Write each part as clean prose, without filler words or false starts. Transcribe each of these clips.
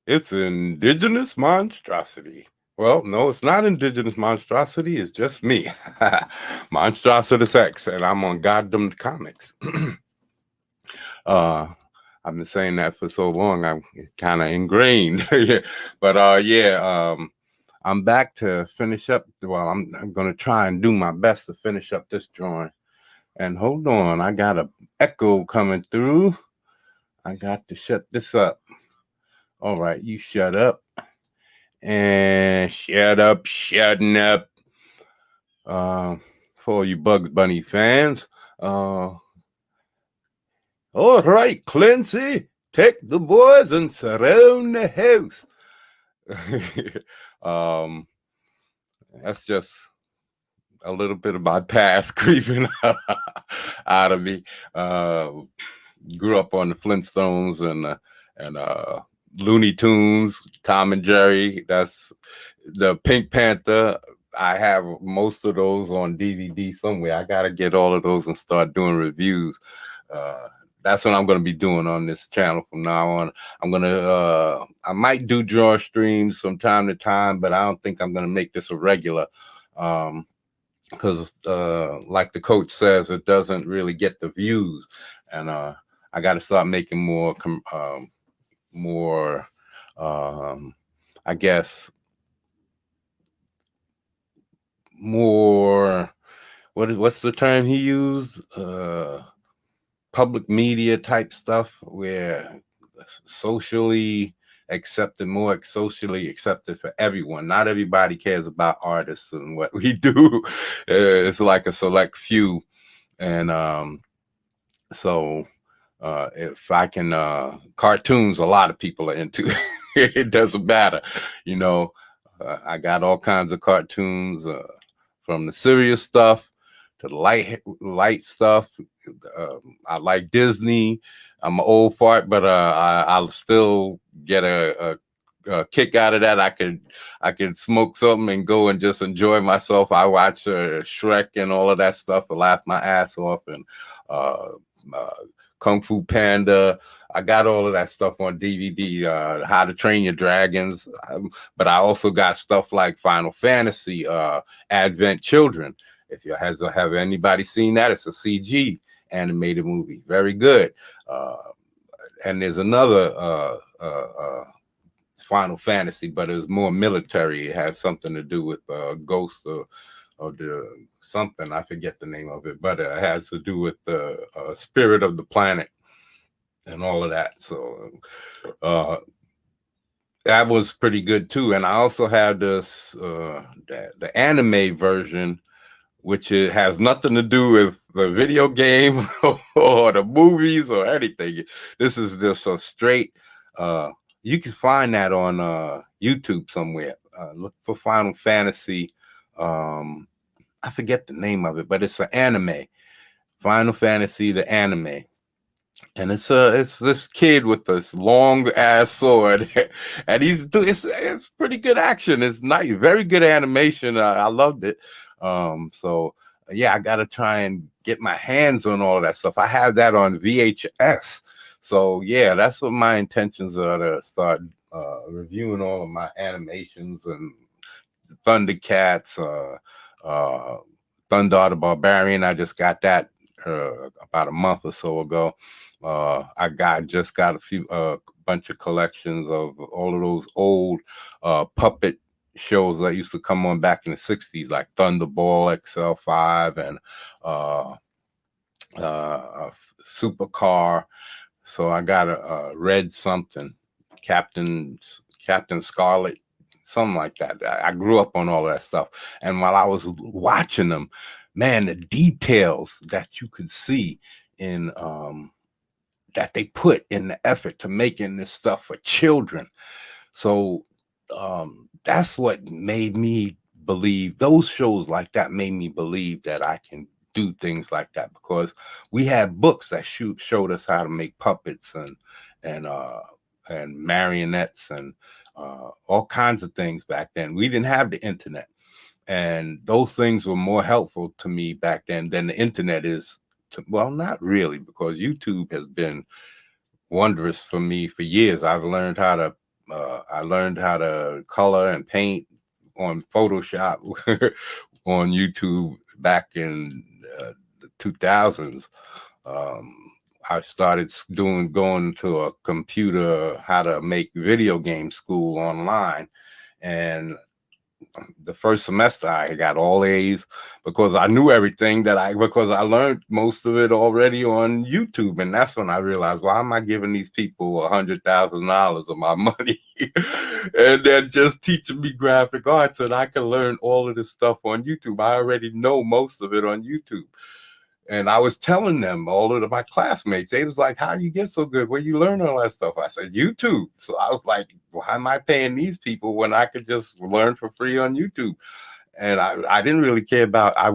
It's indigenous monstrosity. Well, no, it's not indigenous monstrosity. It's just me, Monstrositus X, and I'm on Goddamn Comics. uh, I've been saying that for so long, I'm kind of ingrained. But yeah, I'm back to finish up. Well, I'm going to try and do my best to finish up this drawing. And hold on, I got a echo coming through. I got to shut this up. All right, you shut up. And shutting up. For all you Bugs Bunny fans. All right, Clancy, take the boys and surround the house. um, that's just a little bit of my past creeping out of me. Grew up on the Flintstones and Looney Tunes, Tom and Jerry. That's the Pink Panther. I have most of those on DVD somewhere. I gotta get all of those and start doing reviews. That's what I'm gonna be doing on this channel from now on. I might do draw streams from time to time, but I don't think I'm gonna make this a regular. Because like the coach says, it doesn't really get the views, and I got to start making more I guess more what's the term he used, public media type stuff, where more socially accepted for everyone. Not everybody cares about artists and what we do. It's like a select few. And so if I can, cartoons, a lot of people are into. It doesn't matter, you know. I got all kinds of cartoons, from the serious stuff to the light stuff. I like Disney. I'm an old fart, but I'll still get a kick out of that. I could smoke something and go and just enjoy myself. I watch Shrek and all of that stuff. I laugh my ass off, and uh, Kung Fu Panda. I got all of that stuff on DVD. How to Train Your Dragons. But I also got stuff like Final Fantasy, Advent Children. If you have anybody seen that, it's a CG animated movie. Very good. And there's another Final Fantasy, but it was more military. It had something to do with Ghost of the something. I forget the name of it, but it has to do with the spirit of the planet and all of that. So that was pretty good too. And I also had this the anime version, which it has nothing to do with the video game or the movies or anything. This is just a straight. You can find that on YouTube somewhere. Look for Final Fantasy. I forget the name of it, but it's an anime. Final Fantasy, the anime. And it's this kid with this long ass sword, and it's pretty good action. It's nice, very good animation. I loved it. So yeah, I gotta try and get my hands on all of that stuff. I have that on VHS. So yeah, that's what my intentions are, to start reviewing all of my animations and Thundercats, Thunder the Barbarian. I just got that about a month or so ago. Just got a bunch of collections of all of those old puppet shows that used to come on back in the 60s, like Thunderball XL5 and Supercar. So I got a Red something, Captain Scarlet, something like that. I grew up on all of that stuff. And while I was watching them, man, the details that you could see in that they put in the effort to making this stuff for children. So that's what made me believe. Those shows like that made me believe that I can do things like that, because we had books that showed us how to make puppets and marionettes and all kinds of things back then. We didn't have the internet, and those things were more helpful to me back then than the internet is. Well, not really, because YouTube has been wondrous for me for years. I've learned how to I learned how to color and paint on Photoshop on YouTube back in the 2000s. Um, I started going to a computer, how to make video game school online. And the first semester I got all A's because I knew everything because I learned most of it already on YouTube. And that's when I realized, why am I giving these people $100,000 of my money and then just teaching me graphic arts, and I can learn all of this stuff on YouTube? I already know most of it on YouTube. And I was telling them, all of my classmates, they was like, how you get so good? Where you learn all that stuff? I said, YouTube. So I was like, why am I paying these people when I could just learn for free on YouTube? And I didn't really care about, I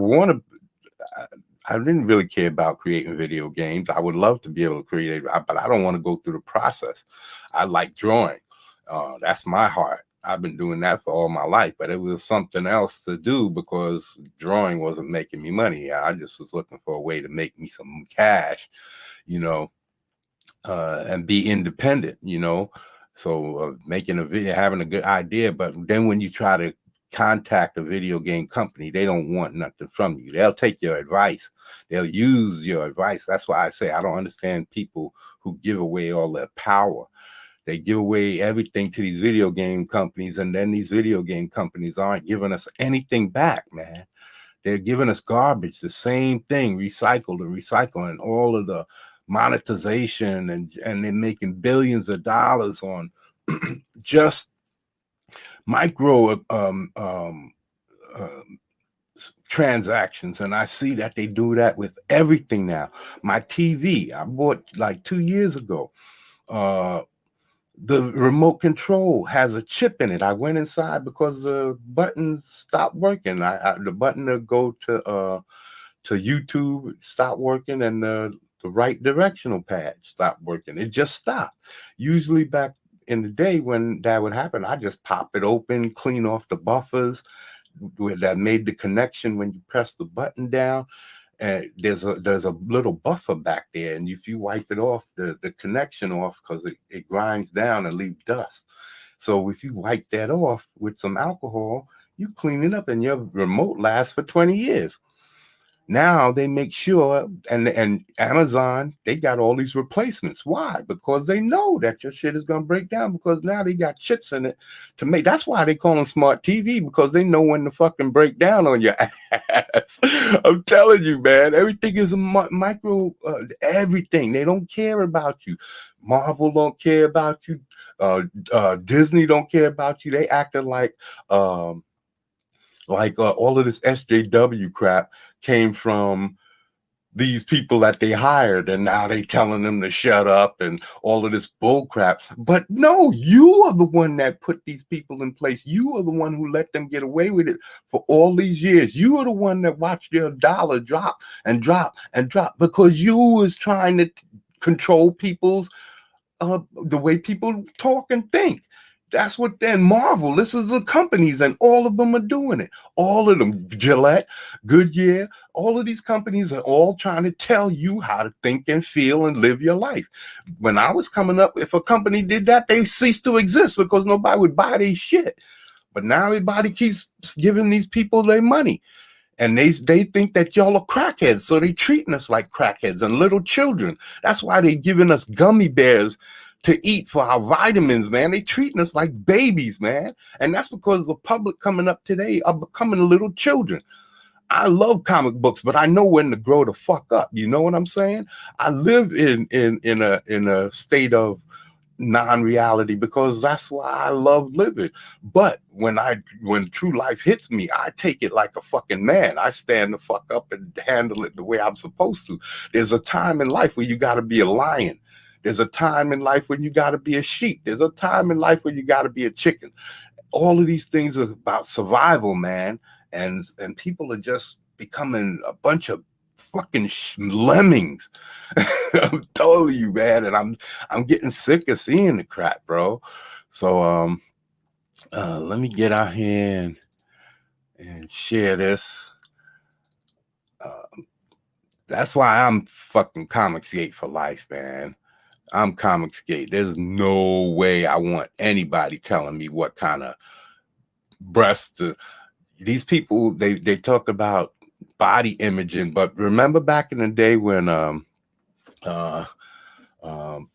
didn't really care about creating video games. I would love to be able to create, but I don't want to go through the process. I like drawing. That's my heart. I've been doing that for all my life, but it was something else to do because drawing wasn't making me money. I just was looking for a way to make me some cash, you know, and be independent, you know. So making a video, having a good idea, but then when you try to contact a video game company, they don't want nothing from you. They'll take your advice. They'll use your advice. That's why I say I don't understand people who give away all their power. They give away everything to these video game companies, and then these video game companies aren't giving us anything back, man. They're giving us garbage, the same thing, recycled and recycling, all of the monetization, and they're making billions of dollars on just micro transactions. And I see that they do that with everything now. My TV, I bought like 2 years ago. The remote control has a chip in it. I went inside because the button stopped working. The button to go to YouTube stopped working, and the right directional pad stopped working. It just stopped. Usually back in the day when that would happen, I just pop it open, clean off the buffers that made the connection when you press the button down. And there's a little buffer back there, and if you wipe it off, the connection off, because it grinds down and leaves dust. So if you wipe that off with some alcohol, you clean it up, and your remote lasts for 20 years. Now they make sure, and Amazon, they got all these replacements. Why? Because they know that your shit is gonna break down, because now they got chips in it to make. That's why they call them smart TV, because they know when to fucking break down on your ass. I'm telling you, man, everything is a micro. Everything. They don't care about you. Marvel don't care about you. Disney don't care about you. They acting like all of this SJW crap came from these people that they hired, and now they telling them to shut up and all of this bull crap. But no, you are the one that put these people in place. You are the one who let them get away with it for all these years. You are the one that watched their dollar drop and drop and drop, because you was trying to control people's the way people talk and think. That's what then Marvel, this is the companies, and all of them are doing it. All of them, Gillette, Goodyear, all of these companies are all trying to tell you how to think and feel and live your life. When I was coming up, if a company did that, they ceased to exist, because nobody would buy their shit. But now everybody keeps giving these people their money. And they think that y'all are crackheads, so they treating us like crackheads and little children. That's why they giving us gummy bears to eat for our vitamins, man. They treating us like babies, man. And that's because the public coming up today are becoming little children. I love comic books, but I know when to grow the fuck up. You know what I'm saying? I live in a state of non-reality, because that's why I love living. But when true life hits me, I take it like a fucking man. I stand the fuck up and handle it the way I'm supposed to. There's a time in life where you got to be a lion. There's a time in life when you got to be a sheep. There's a time in life when you got to be a chicken. All of these things are about survival, man. And people are just becoming a bunch of fucking lemmings. I'm telling you, man. And I'm getting sick of seeing the crap, bro. So let me get out here and share this. That's why I'm fucking Comicsgate for life, man. I'm comics gay. There's no way I want anybody telling me what kind of breasts. These people, they talk about body imaging, but remember back in the day when uh,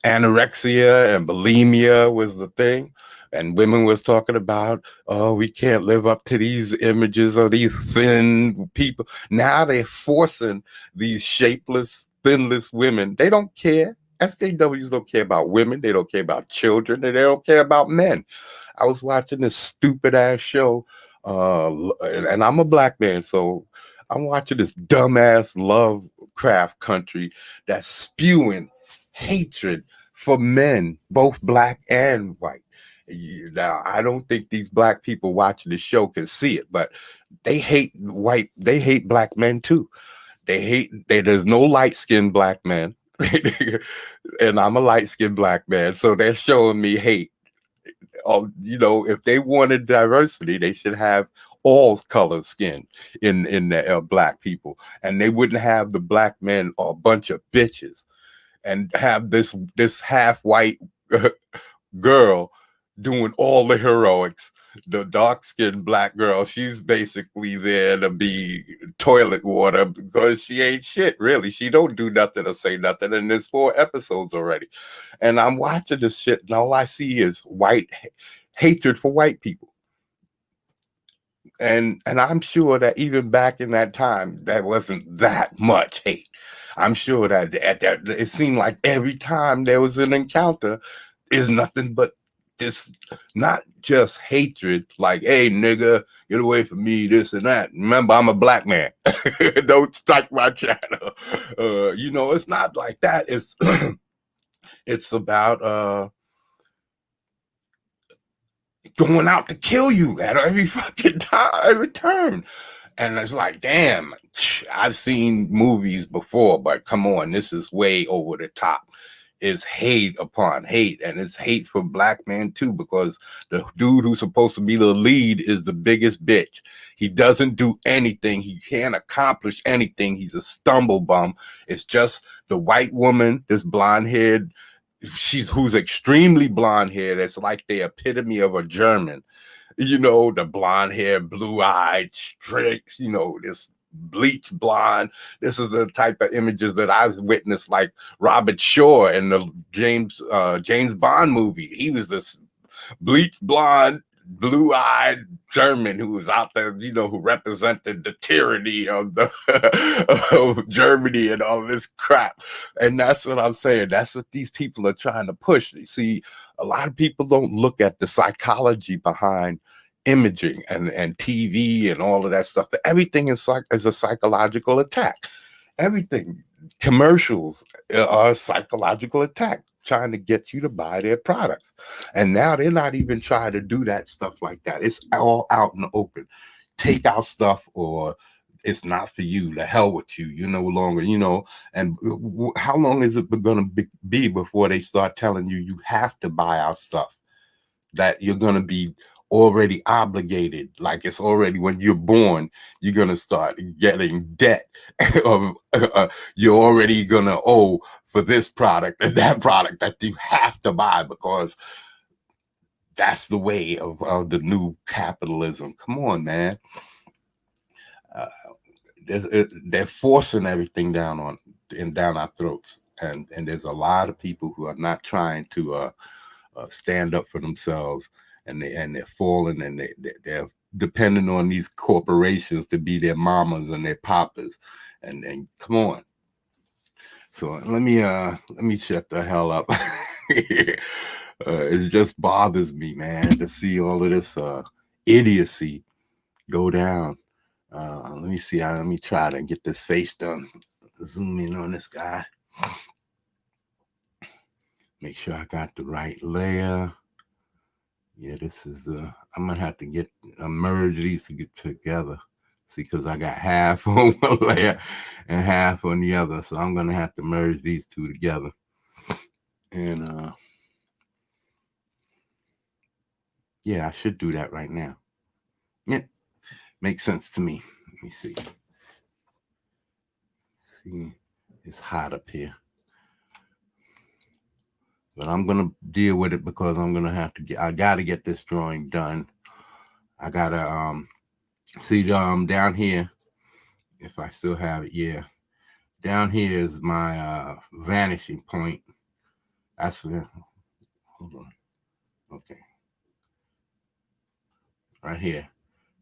anorexia and bulimia was the thing, and women was talking about, oh, we can't live up to these images of these thin people. Now they're forcing these shapeless, thinless women. They don't care. SJWs don't care about women. They don't care about children. And they don't care about men. I was watching this stupid ass show, and I'm a black man, so I'm watching this dumbass Lovecraft country that's spewing hatred for men, both black and white. Now, I don't think these black people watching the show can see it, but they hate they hate black men too. There's no light-skinned black men. And I'm a light-skinned black man, so they're showing me hate. If they wanted diversity, they should have all color skin in the black people, and they wouldn't have the black men or a bunch of bitches, and have this half white girl doing all the heroics. The dark-skinned black girl, she's basically there to be toilet water because she ain't shit, really. She don't do nothing or say nothing, and there's 4 episodes already. And I'm watching this shit, and all I see is white hatred for white people. And I'm sure that even back in that time, there wasn't that much hate. I'm sure that it seemed like every time there was an encounter, is nothing but this, not just hatred, like, hey, nigga, get away from me, this and that. Remember, I'm a black man. Don't strike my channel. It's not like that. It's it's about going out to kill you at every fucking time, every turn. And it's like, damn, I've seen movies before, but come on, this is way over the top. It's hate upon hate, and it's hate for black men too, because the dude who's supposed to be the lead is the biggest bitch. He doesn't do anything. He can't accomplish anything. He's a stumble bum. It's just the white woman, this blonde-haired, who's extremely blonde-haired. It's like the epitome of a German. The blonde hair, blue eyed, straight, this bleach blonde. This is the type of images that I've witnessed, like Robert Shaw in the James Bond movie. He was this bleach blonde, blue-eyed German who was out there, who represented the tyranny of of Germany and all this crap. And that's what I'm saying. That's what these people are trying to push. You see, a lot of people don't look at the psychology behind imaging and TV and all of that stuff. But everything is a psychological attack. Everything, commercials are a psychological attack, trying to get you to buy their products. And now they're not even trying to do that stuff like that. It's all out in the open. Take our stuff, or it's not for you. The hell with you. You're no longer, and how long is it going to be before they start telling you have to buy our stuff? That you're going to be already obligated, like it's already when you're born, you're going to start getting debt. You're already going to owe for this product and that product that you have to buy, because that's the way of the new capitalism. Come on, man. They're forcing everything down our throats, and there's a lot of people who are not trying to stand up for themselves, and they're falling, and they're depending on these corporations to be their mamas and their papas, and come on. So let me shut the hell up. It just bothers me, man, to see all of this idiocy go down. Let me see. Let me try to get this face done. Zoom in on this guy. Make sure I got the right layer. Yeah, this is I'm gonna have to merge these to get together. See, because I got half on one layer and half on the other, so I'm gonna have to merge these two together. And yeah, I should do that right now. Yeah, makes sense to me. Let me see. See, it's hot up here. But I'm gonna deal with it because I'm gonna have to I gotta get this drawing done. I gotta see down here, if I still have it, yeah. Down here is my vanishing point. That's where, hold on. Okay. Right here.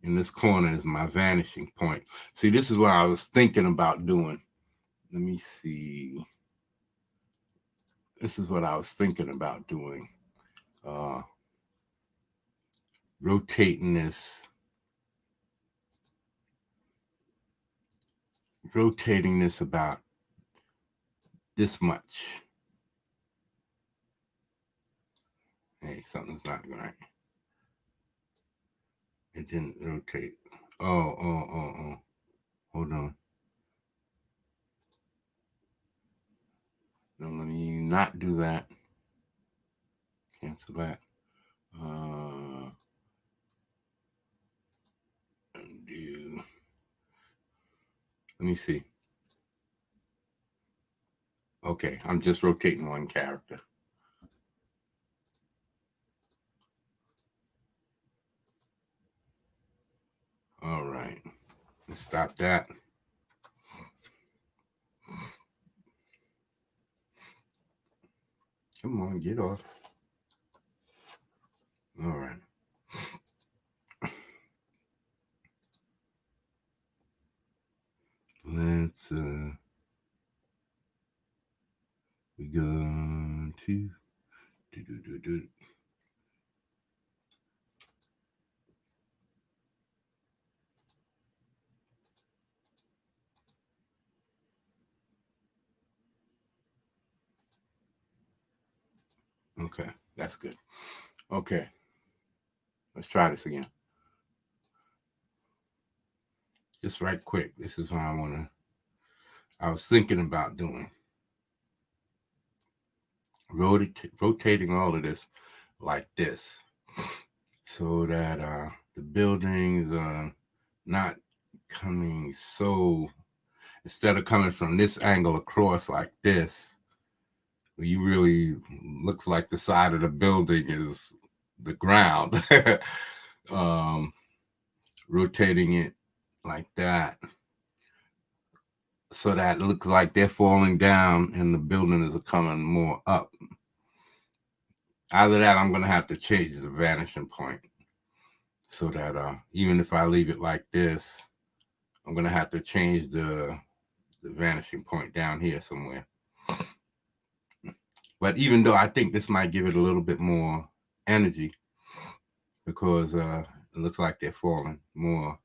In this corner is my vanishing point. See, this is what I was thinking about doing. Let me see. This is what I was thinking about doing. Rotating this about this much. Hey, something's not right. It didn't rotate. Oh. Hold on. No, let me not do that. Cancel that. Undo. Let me see. Okay, I'm just rotating one character. All right. Let's stop that. Come on, get off. All right. Let's we go to do. Okay, that's good. Okay, let's try this again. Just right quick. This is what I was thinking about doing. Rotating all of this like this, so that the buildings are not coming so, instead of coming from this angle across like this, you really looks like the side of the building is the ground. Rotating it like that, so that it looks like they're falling down and the building is coming more up. Either that, I'm gonna have to change the vanishing point, so that even if I leave it like this, I'm gonna have to change the vanishing point down here somewhere. But even though I think this might give it a little bit more energy, because it looks like they're falling more,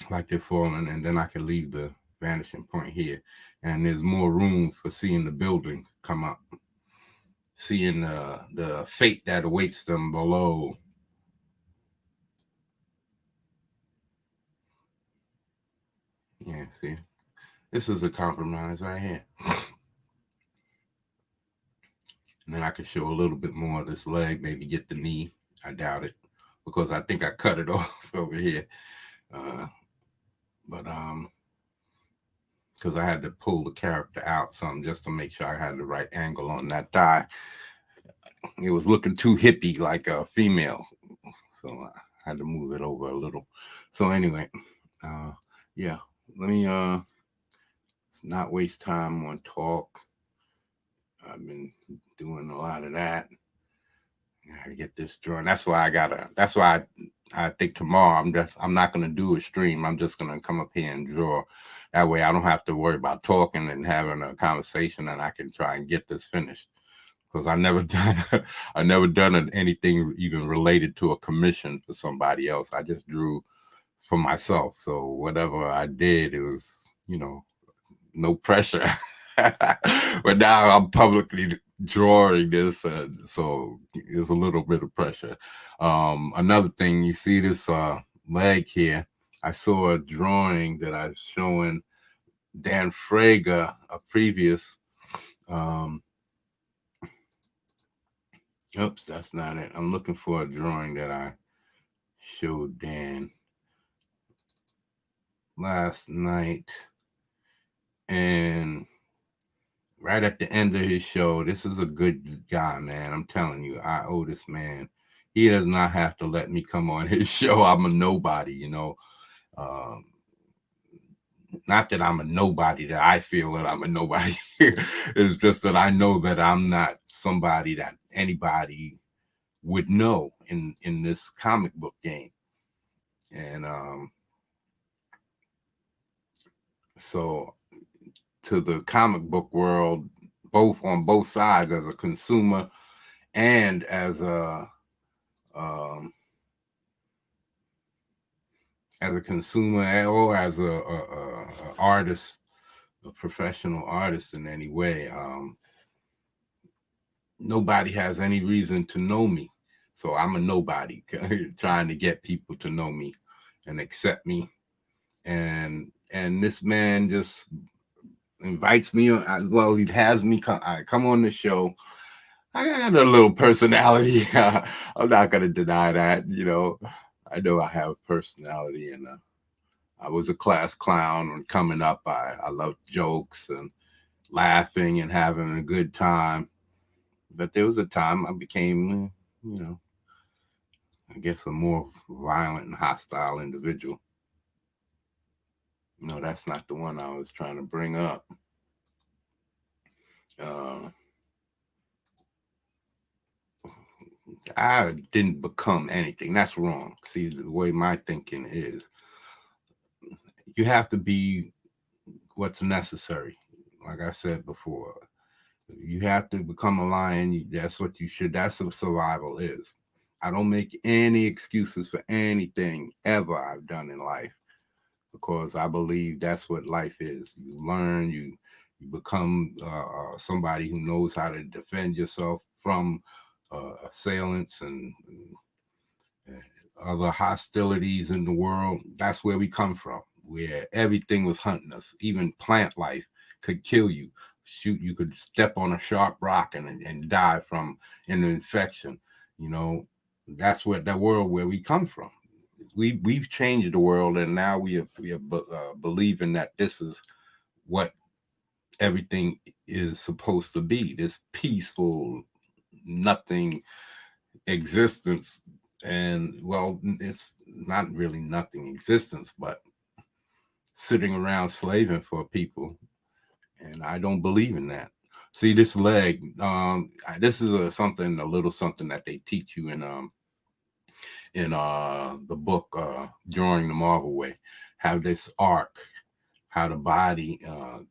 and then I can leave the vanishing point here, and there's more room for seeing the building come up, seeing the fate that awaits them below. Yeah, see, this is a compromise right here. And then I could show a little bit more of this leg, maybe get the knee. I doubt it, because I think I cut it off over here. But because I had to pull the character out some just to make sure I had the right angle on that thigh. It was looking too hippie like a female, so I had to move it over a little. So anyway, yeah, let me not waste time on talk. I've been doing a lot of that. I gotta get this drawing. That's why I think tomorrow I'm not gonna do a stream. I'm just gonna come up here and draw. That way I don't have to worry about talking and having a conversation, and I can try and get this finished. Because I never done anything even related to a commission for somebody else. I just drew for myself. So whatever I did, it was, no pressure. But now I'm publicly drawing this, so there's a little bit of pressure. Another thing, you see this leg here. I saw a drawing that I was showing Dan Frager, a previous. Oops, that's not it. I'm looking for a drawing that I showed Dan last night, and right at the end of his show, this is a good guy, man. I'm telling you, I owe this man. He does not have to let me come on his show. I'm a nobody, you know. Um, Not that I'm a nobody, that I feel that I'm a nobody. It's just that I know that I'm not somebody that anybody would know in this comic book game. And so to the comic book world, both on both sides, as a consumer and um, as a consumer, or as a artist, a professional artist in any way, nobody has any reason to know me. So I'm a nobody trying to get people to know me and accept me. And this man just invites me. Well, he has me come on the show. I got a little personality. I'm not gonna deny that. You know, I know I have personality, and I was a class clown when coming up. I loved jokes and laughing and having a good time. But there was a time I became, you know, I guess a more violent and hostile individual. No, that's not the one I was trying to bring up. Uh, I didn't become anything. That's wrong. See, the way my thinking is, you have to be what's necessary. Like I said before, you have to become a lion. That's what you should. That's what survival is. I don't make any excuses for anything ever I've done in life, because I believe that's what life is. You learn, you become somebody who knows how to defend yourself from assailants and other hostilities in the world. That's where we come from, where everything was hunting us. Even plant life could kill you. Shoot, you could step on a sharp rock and die from an infection. You know, that's what that world where we come from. We've changed the world, and now we are believing that this is what everything is supposed to be. This peaceful, nothing existence. And well, it's not really nothing existence, but sitting around slaving for people. And I don't believe in that. See, this leg, this is a little something that they teach you in the book Drawing the Marvel Way. Have this arc, how the body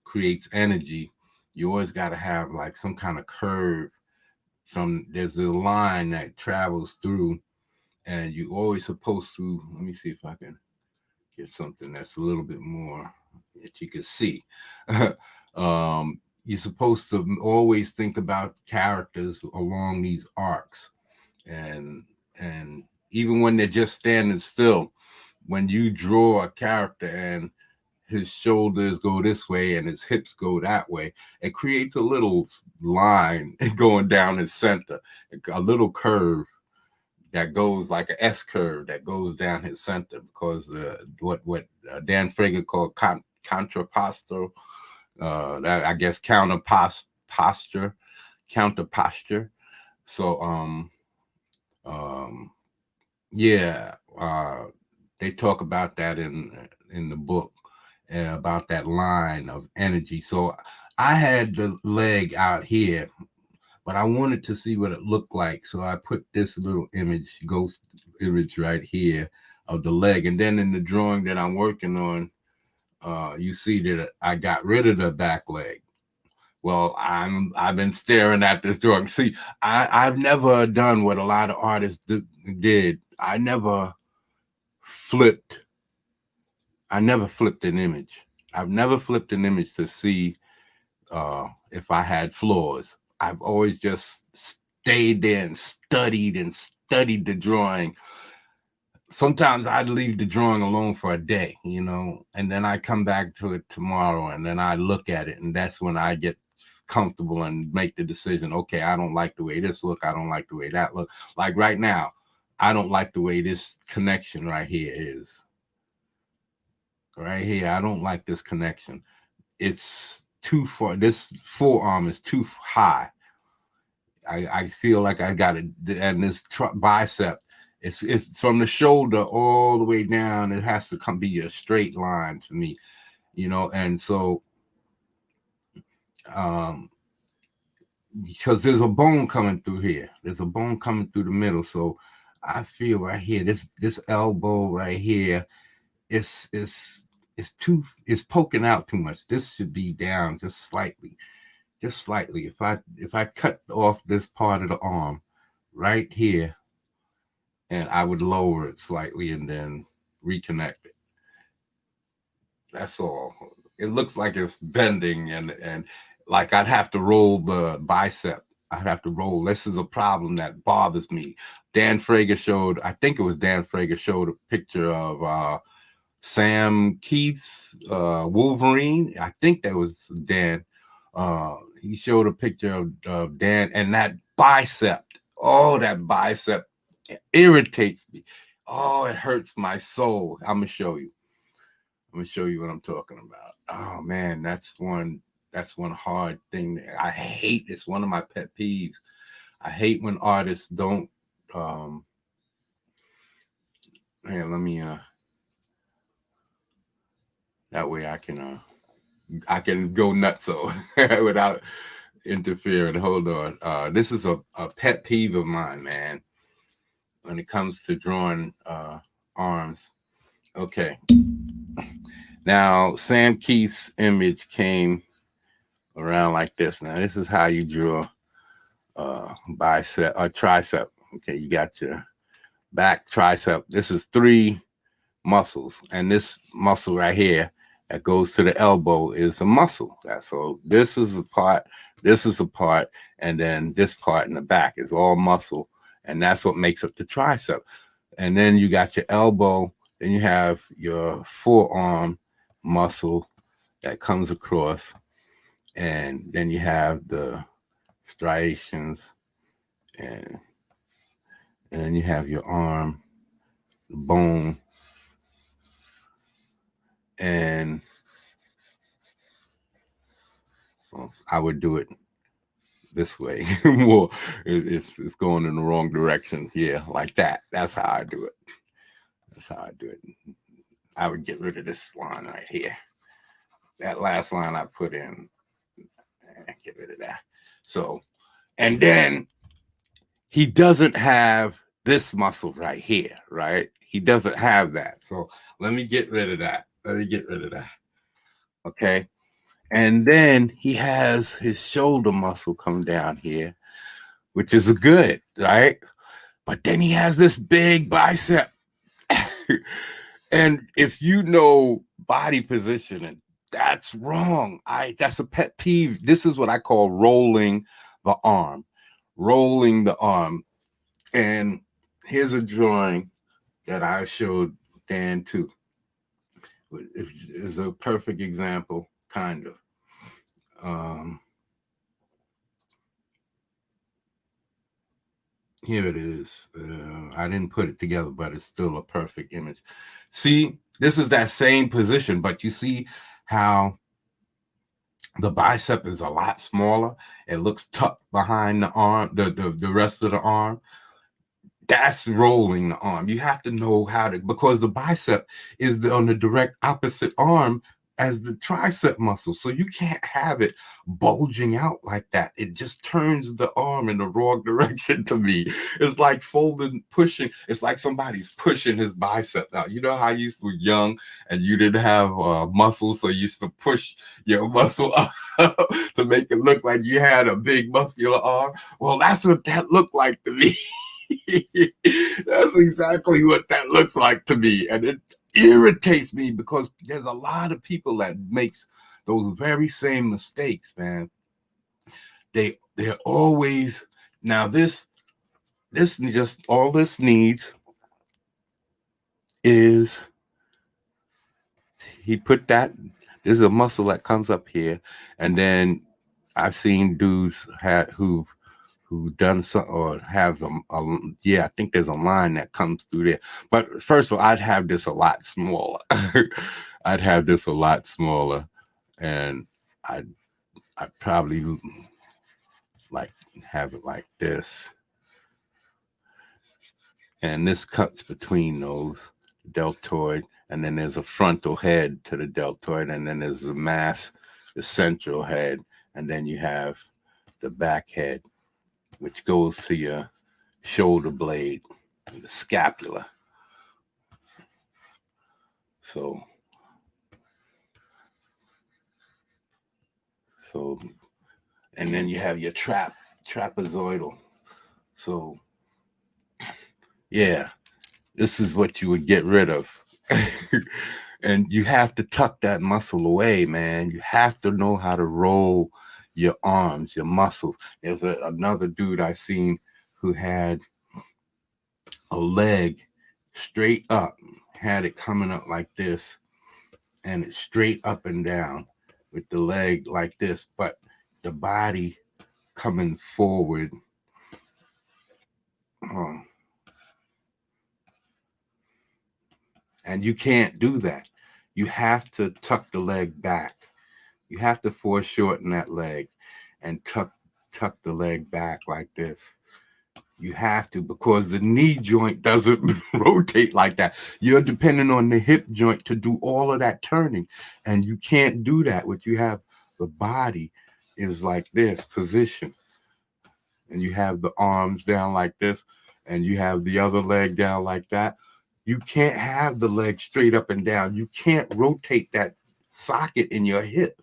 creates energy. You always got to have like some kind of curve. There's a line that travels through, and you always supposed to. Let me see if I can get something that's a little bit more that you can see. You're supposed to always think about characters along these arcs, and and even when they're just standing still, when you draw a character and his shoulders go this way and his hips go that way, it creates a little line going down his center, a little curve that goes like an S curve that goes down his center, because what Dan Frager called contraposture, that I guess counter posture. So um yeah, they talk about that in the book, about that line of energy. So I had the leg out here, but I wanted to see what it looked like. So I put this little ghost image right here of the leg. And then in the drawing that I'm working on, you see that I got rid of the back leg. Well, I've been staring at this drawing. See, I've never done what a lot of artists did. I never flipped. I never flipped an image. I've never flipped an image to see if I had flaws. I've always just stayed there and studied the drawing. Sometimes I'd leave the drawing alone for a day, you know, and then I come back to it tomorrow, and then I look at it, and that's when I get comfortable and make the decision. Okay, I don't like the way this look. I don't like the way that look. Like right now, I don't like the way this connection right here is. Right here, I don't like this connection. It's too far. This forearm is too high. I feel like I got it, and this bicep, it's from the shoulder all the way down. It has to be a straight line for me, you know. And so, because there's a bone coming through here, there's a bone coming through the middle. So I feel right here, this elbow right here, it's poking out too much. This should be down just slightly. If I cut off this part of the arm right here, and I would lower it slightly and then reconnect it. That's all. It looks like it's bending, and like I'd have to roll the bicep. I'd have to roll. This is a problem that bothers me. Dan Frager showed, I think it was Dan Frager showed a picture of Sam Keith's Wolverine. I think that was Dan. He showed a picture of Dan, and that bicep. Oh, that bicep irritates me. Oh, it hurts my soul. I'm gonna show you. I'm gonna show you what I'm talking about. Oh man, that's one hard thing. I hate. It's one of my pet peeves. I hate when artists don't. Here, let me. That way I can go nuts without interfering. Hold on. This is a pet peeve of mine, man, when it comes to drawing arms. Okay. Now, Sam Keith's image came around like this. Now, this is how you draw bicep or tricep. Okay, you got your back tricep. This is 3 muscles, and this muscle right here that goes to the elbow is a muscle. So this is a part, and then this part in the back is all muscle, and that's what makes up the tricep. And then you got your elbow, then you have your forearm muscle that comes across, and then you have the striations, and then you have your arm, the bone, and well, I would do it this way more. It's going in the wrong direction. Yeah, like that. That's how I do it. I would get rid of this line right here. That last line I put in, get rid of that. So, and then he doesn't have this muscle right here, right? He doesn't have that. So let me get rid of that. Okay. And then he has his shoulder muscle come down here, which is good, right? But then he has this big bicep. And if you know body positioning, that's wrong. That's a pet peeve. This is what I call rolling the arm. And here's a drawing that I showed Dan too. It's a perfect example, kind of. Here it is. I didn't put it together, but it's still a perfect image. See, this is that same position, but you see how the bicep is a lot smaller. It looks tucked behind the arm, the rest of the arm. That's rolling the arm. You have to know how to, because the bicep is on the direct opposite arm as the tricep muscle. So you can't have it bulging out like that. It just turns the arm in the wrong direction to me. It's like pushing. It's like somebody's pushing his bicep out. You know how you were young and you didn't have muscles, so you used to push your muscle up to make it look like you had a big muscular arm? Well, that's what that looked like to me. That's exactly what that looks like to me, and it irritates me because there's a lot of people that makes those very same mistakes, man. They're always, now this just, all this needs is, he put that, there's a muscle that comes up here, and then I've seen dudes who've done some, or have I think there's a line that comes through there. But first of all, I'd have this a lot smaller. And I probably like have it like this, and this cuts between those deltoid, and then there's a frontal head to the deltoid, and then there's the mass, the central head, and then you have the back head, which goes to your shoulder blade, the scapula. So, and then you have your trapezoidal. So, yeah, this is what you would get rid of. And you have to tuck that muscle away, man. You have to know how to roll your arms, your muscles. There's another dude I seen who had a leg straight up, had it coming up like this, and it's straight up and down with the leg like this, but the body coming forward. And you can't do that. You have to tuck the leg back. You have to foreshorten that leg and tuck the leg back like this. You have to, because the knee joint doesn't rotate like that. You're depending on the hip joint to do all of that turning, and you can't do that. What you have, the body is like this position, and you have the arms down like this, and you have the other leg down like that. You can't have the leg straight up and down. You can't rotate that socket in your hip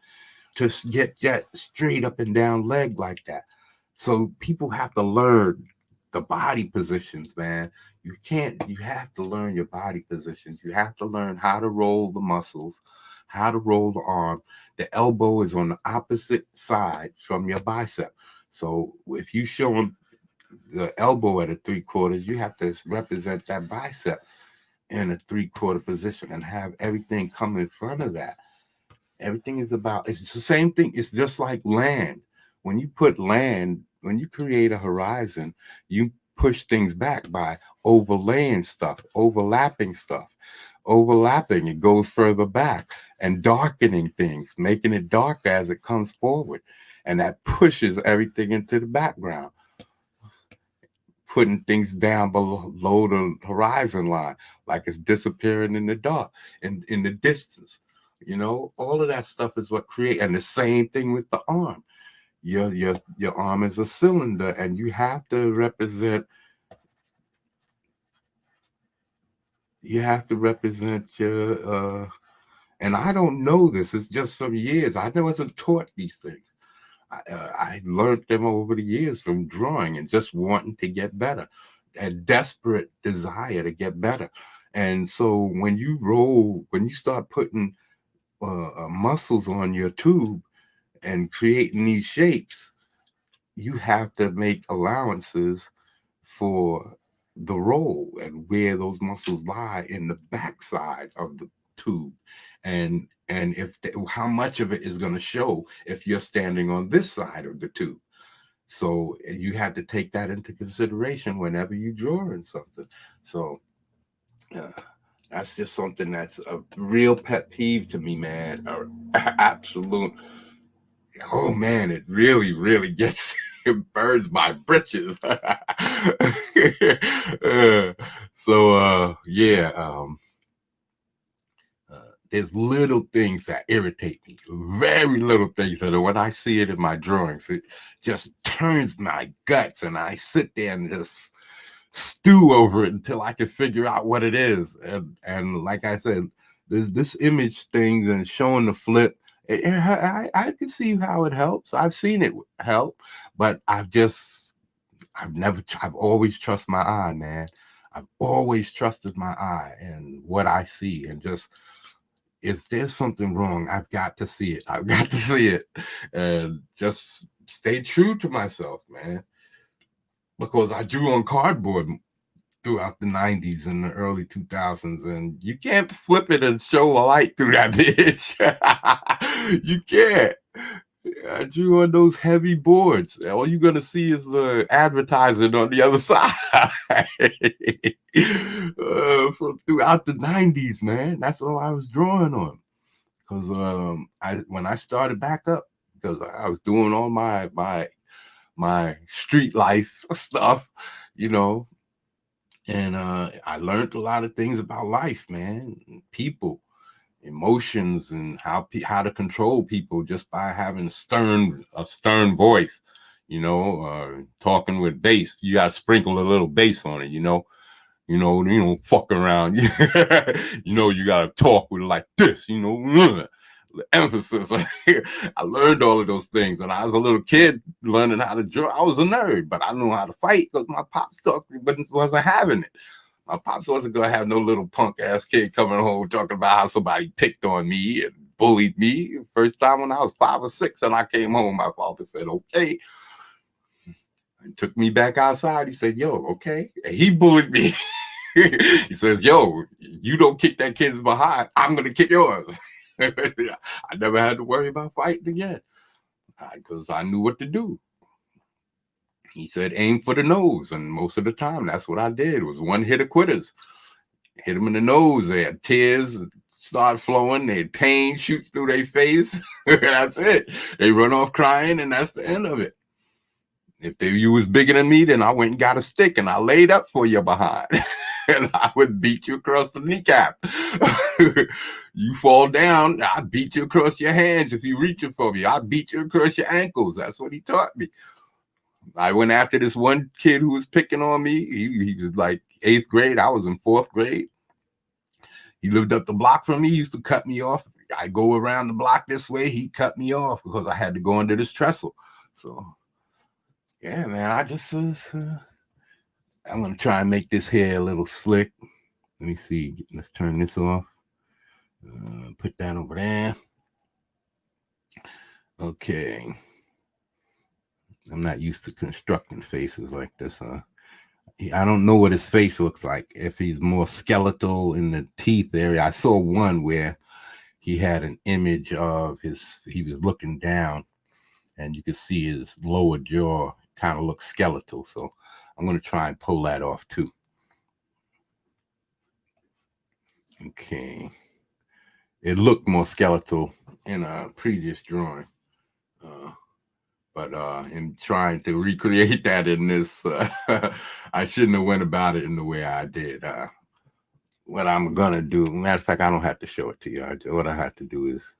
to get that straight up and down leg like that. So people have to learn the body positions, man. You have to learn your body positions. You have to learn how to roll the muscles, how to roll the arm. The elbow is on the opposite side from your bicep. So if you show them the elbow at a 3/4, you have to represent that bicep in a 3/4 position and have everything come in front of that. Everything is about, it's the same thing. It's just like land. When you create a horizon, you push things back by overlaying stuff, overlapping stuff. Overlapping, it goes further back, and darkening things, making it dark as it comes forward. And that pushes everything into the background, putting things down below the horizon line, like it's disappearing in the dark, in the distance. You know, all of that stuff is what create. And the same thing with the arm. Your arm is a cylinder, and you have to represent. You have to represent your. And I don't know this. It's just from years. I wasn't taught these things. I learned them over the years from drawing and just wanting to get better, a desperate desire to get better. And so when you start putting muscles on your tube and creating these shapes, you have to make allowances for the roll and where those muscles lie in the backside of the tube, and how much of it is going to show if you're standing on this side of the tube. So you have to take that into consideration whenever you draw in something. So that's just something that's a real pet peeve to me, man. Absolute. Oh man, it really, really gets it burns my britches. Yeah. There's little things that irritate me, very little things that when I see it in my drawings, it just turns my guts, and I sit there and just stew over it until I can figure out what it is. And like I said, there's this image things and showing the flip. I can see how it helps. I've seen it help, but I've always trusted my eye, man. I've always trusted my eye and what I see, and just, if there's something wrong, I've got to see it. I've got to see it, and just stay true to myself, man. Because I drew on cardboard throughout the 90s and the early 2000s, and you can't flip it and show a light through that bitch. You can't. I drew on those heavy boards. All you're going to see is the advertising on the other side. From throughout the 90s, man. That's all I was drawing on. Because when I started back up because I was doing all my street life stuff, you know. And I learned a lot of things about life, man, people, emotions, and how to control people just by having a stern voice, talking with bass. You got to sprinkle a little bass on it, fuck around. You got to talk with like this, the emphasis. I learned all of those things when I was a little kid, learning how to draw. I was a nerd, but I knew how to fight because my pops taught me, but wasn't having it. My pops wasn't gonna have no little punk ass kid coming home talking about how somebody picked on me and bullied me. First time when I was 5 or 6 and I came home, my father said, okay. And took me back outside. He said, yo, okay. And he bullied me. He says, yo, you don't kick that kid's behind, I'm gonna kick yours. I never had to worry about fighting again because I knew what to do. He said, aim for the nose. And most of the time, that's what I did. It was one hit of quitters. Hit them in the nose. They had tears start flowing. They had pain shoots through their face. That's it. They run off crying, and that's the end of it. If you was bigger than me, then I went and got a stick, and I laid up for you behind. And I would beat you across the kneecap. You fall down, I beat you across your hands. If you reaching for me, I beat you across your ankles. That's what he taught me. I went after this one kid who was picking on me. He was like 8th grade. I was in 4th grade. He lived up the block from me. He used to cut me off. I go around the block this way. He cut me off because I had to go under this trestle. So, yeah, man, I just was... I'm going to try and make this hair a little slick. Let me see. Let's turn this off. Put that over there. Okay. I'm not used to constructing faces like this. I don't know what his face looks like. If he's more skeletal in the teeth area. I saw one where he had an image of he was looking down and you could see his lower jaw kind of looks skeletal. So I'm going to try and pull that off too. Okay. It looked more skeletal in a previous drawing. But in trying to recreate that in this, I shouldn't have went about it in the way I did. What I'm going to do, matter of fact, I don't have to show it to you. What I have to do is...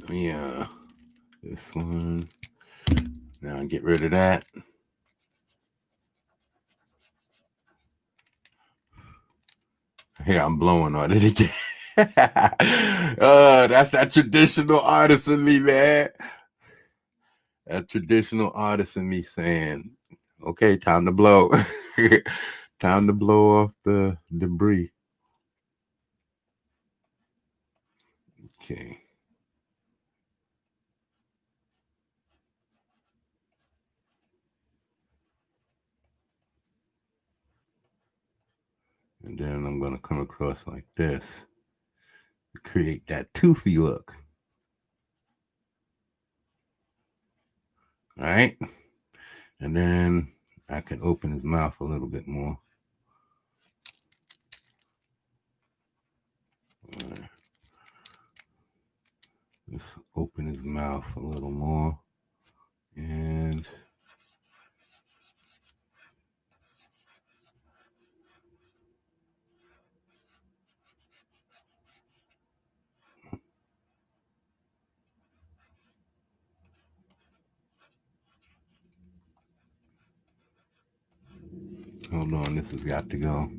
yeah, this one. Now get rid of that. Here, I'm blowing on it again. That's that traditional artist in me, man. That traditional artist in me saying, okay, time to blow. Time to blow off the debris. Okay. And then I'm going to come across like this to create that toothy look. All right. And then I can open his mouth a little bit more. Just open his mouth a little more. And hold on, this has got to go.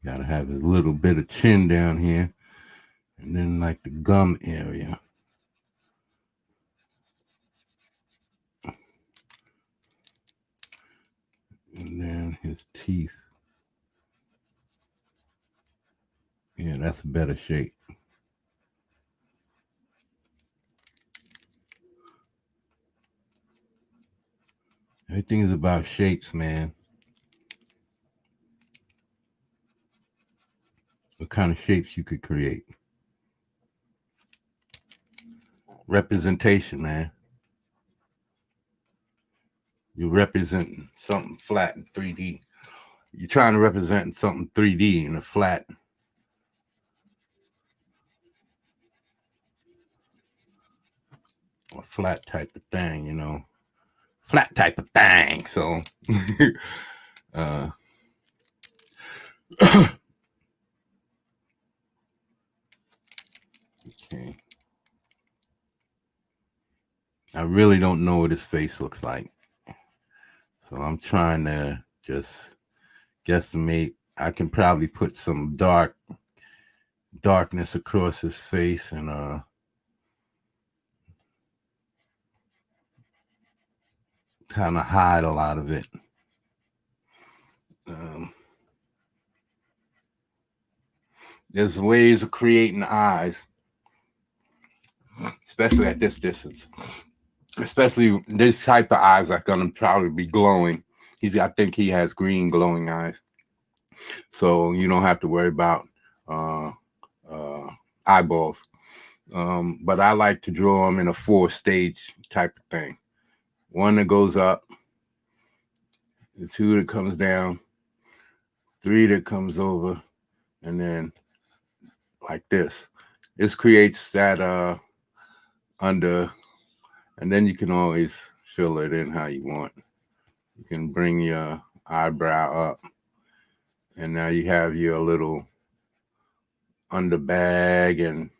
Gotta have a little bit of chin down here. And then like the gum area. And then his teeth. Yeah, that's a better shape. Everything is about shapes, man. What kind of shapes you could create. representation, man. You're representing something flat in 3D. You're trying to represent something 3D in a flat type of thing, you know. Flat type of thing. So okay. I really don't know what his face looks like. So I'm trying to just guesstimate. I can probably put some darkness across his face and kind of hide a lot of it. There's ways of creating eyes, especially at this distance. Especially this type of eyes are gonna probably be glowing. I think he has green glowing eyes, so you don't have to worry about eyeballs. But I like to draw them in a 4-stage type of thing. One that goes up, the 2 that comes down, 3 that comes over, and then like this. This creates that under, and then you can always fill it in how you want. You can bring your eyebrow up, and now you have your little under bag, and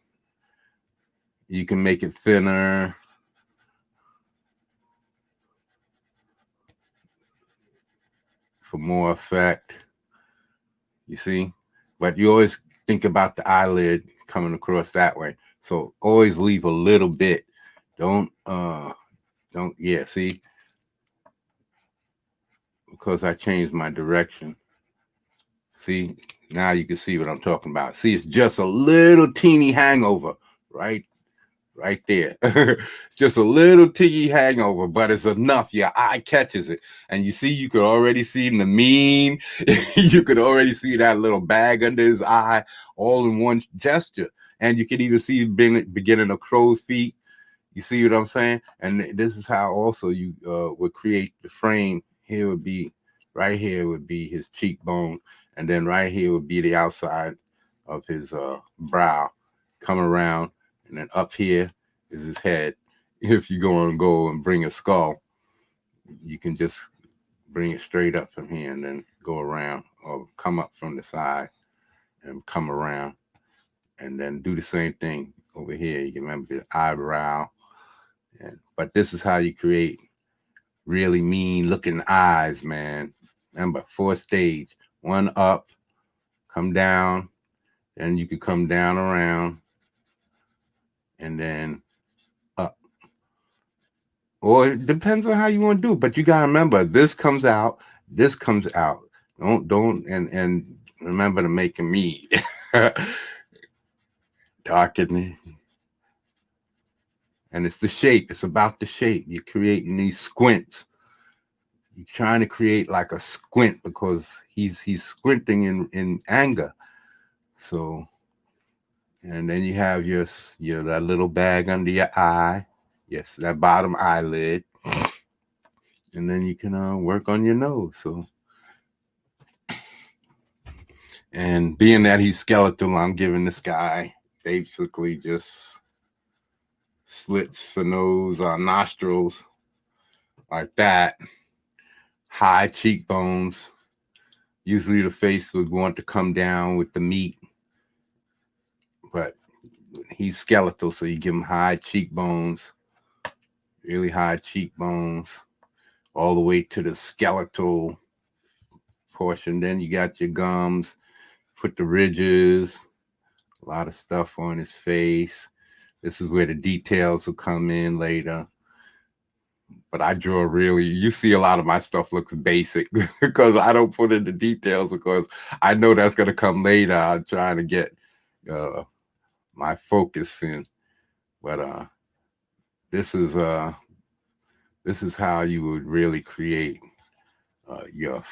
you can make it thinner. For more effect, you see? But you always think about the eyelid coming across that way. So always leave a little bit. Don't, yeah, see? Because I changed my direction. See, now you can see what I'm talking about. See, it's just a little teeny hangover, right there. It's just a little teeny hangover, but it's enough. Your eye catches it. And you see, you could already see in the mean. You could already see that little bag under his eye all in one gesture. And you can even see beginning of crow's feet. You see what I'm saying? And this is how also you would create the frame. Here would be, right here would be his cheekbone. And then right here would be the outside of his brow. Come around, and then up here is his head. If you go and bring a skull, you can just bring it straight up from here and then go around, or come up from the side and come around, and then do the same thing over here. You can remember the eyebrow. But this is how you create really mean looking eyes, man. Remember, 4-stage. 1 up, come down, then you could come down around, and then up. Or it depends on how you want to do it. But you gotta remember, this comes out, this comes out. Don't and remember to make them meet. Darken it. And it's the shape. It's about the shape. You're creating these squints. You're trying to create like a squint because he's squinting in anger. So, and then you have your that little bag under your eye. Yes, that bottom eyelid. And then you can work on your nose. So, and being that he's skeletal, I'm giving this guy basically just slits for nose, nostrils, like that. High cheekbones. Usually the face would want to come down with the meat, but he's skeletal, so you give him high cheekbones, really high cheekbones, all the way to the skeletal portion. Then you got your gums, put the ridges, a lot of stuff on his face. This is where the details will come in later. But I draw really, you see a lot of my stuff looks basic because I don't put in the details because I know that's going to come later. I'm trying to get my focus in. But this is how you would really create your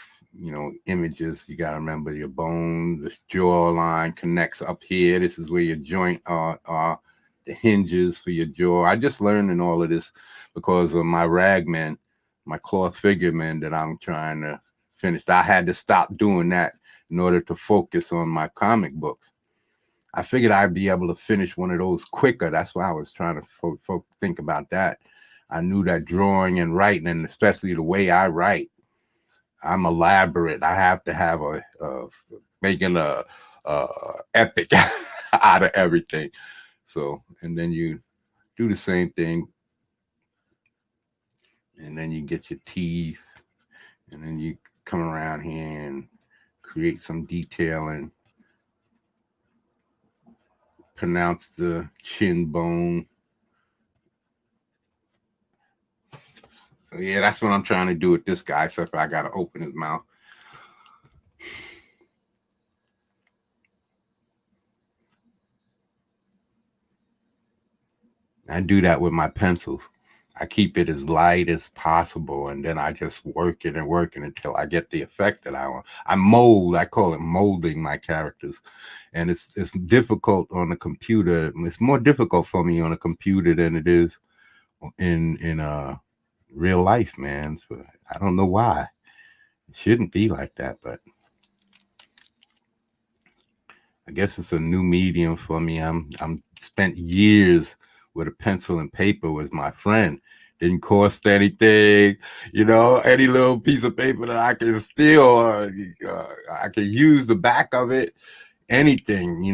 images. You got to remember your bones, the jawline connects up here. This is where your joint are. the hinges for your jaw. I just learning all of this because of my ragman, my cloth figurement that I'm trying to finish. I had to stop doing that in order to focus on my comic books. I figured I'd be able to finish one of those quicker. That's why I was trying to think about that. I knew that drawing and writing, and especially the way I write, I'm elaborate. I have to have making a epic out of everything. So, and then you do the same thing, and then you get your teeth, and then you come around here and create some detailing, pronounce the chin bone. So yeah, that's what I'm trying to do with this guy, except I gotta open his mouth. I do that with my pencils. I keep it as light as possible, and then I just work it and work it until I get the effect that I want. I call it molding my characters. And it's difficult on the computer. It's more difficult for me on a computer than it is in real life, man. So I don't know why. It shouldn't be like that, but I guess it's a new medium for me. I'm spent years with a pencil and paper was my friend. Didn't cost anything, any little piece of paper that I can steal, I can use the back of it, anything,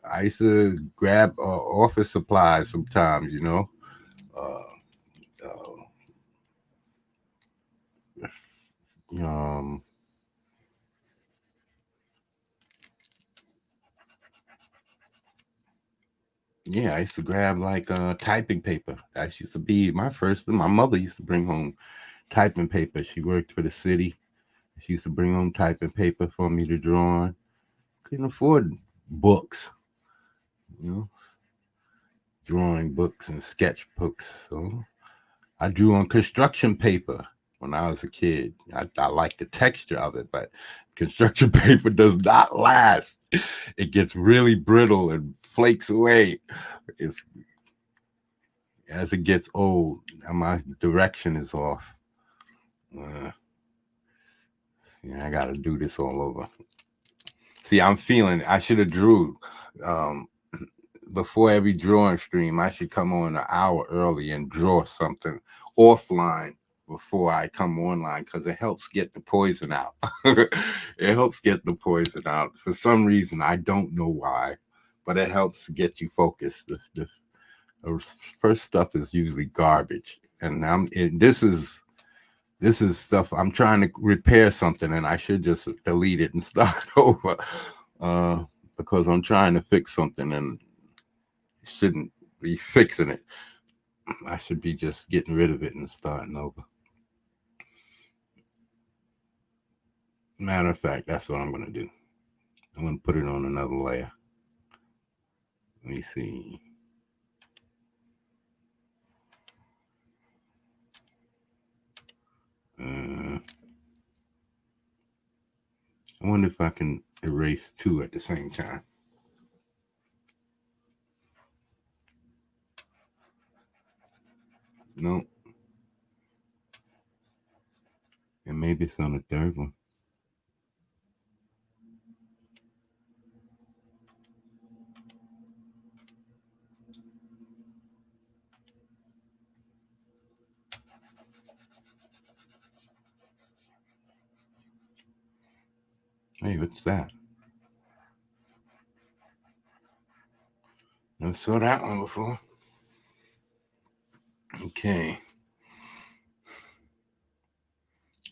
I used to grab office supplies sometimes, uh, um, yeah, I used to grab like typing paper. That used to be my mother used to bring home typing paper. She worked for the city. She used to bring home typing paper for me to draw on. Couldn't afford books, you know, drawing books and sketchbooks. So I drew on construction paper when I was a kid. I like the texture of it, but construction paper does not last. It gets really brittle and flakes away. It's as it gets old, my direction is off. Yeah, I got to do this all over. See, I'm feeling I should have drew before every drawing stream. I should come on an hour early and draw something offline before I come online because it helps get the poison out. It helps get the poison out. For some reason, I don't know why, but it helps get you focused. The first stuff is usually garbage, and this is stuff I'm trying to repair something, and I should just delete it and start over because I'm trying to fix something and shouldn't be fixing it. I should be just getting rid of it and starting over. Matter of fact, that's what I'm going to do. I'm going to put it on another layer. Let me see. I wonder if I can erase two at the same time. No. And maybe it's on the third one. Hey, what's that? Never saw that one before. Okay.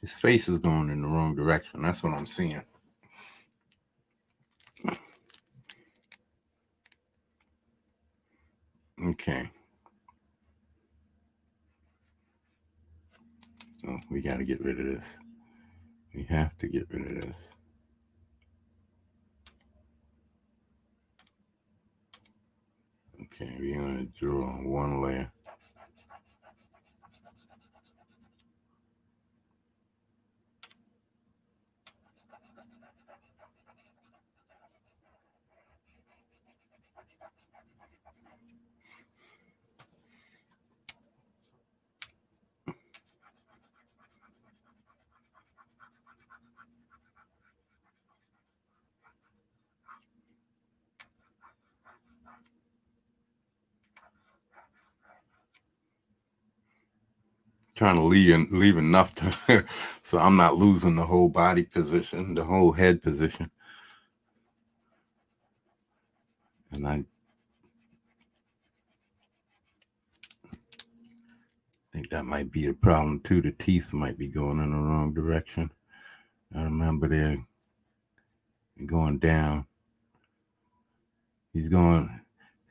His face is going in the wrong direction. That's what I'm seeing. Okay. Oh, we got to get rid of this. We have to get rid of this. Okay, we're going to draw one layer. Trying to leave enough to so I'm not losing the whole body position, the whole head position. And I think that might be a problem too. The teeth might be going in the wrong direction. I remember they're going down. He's going,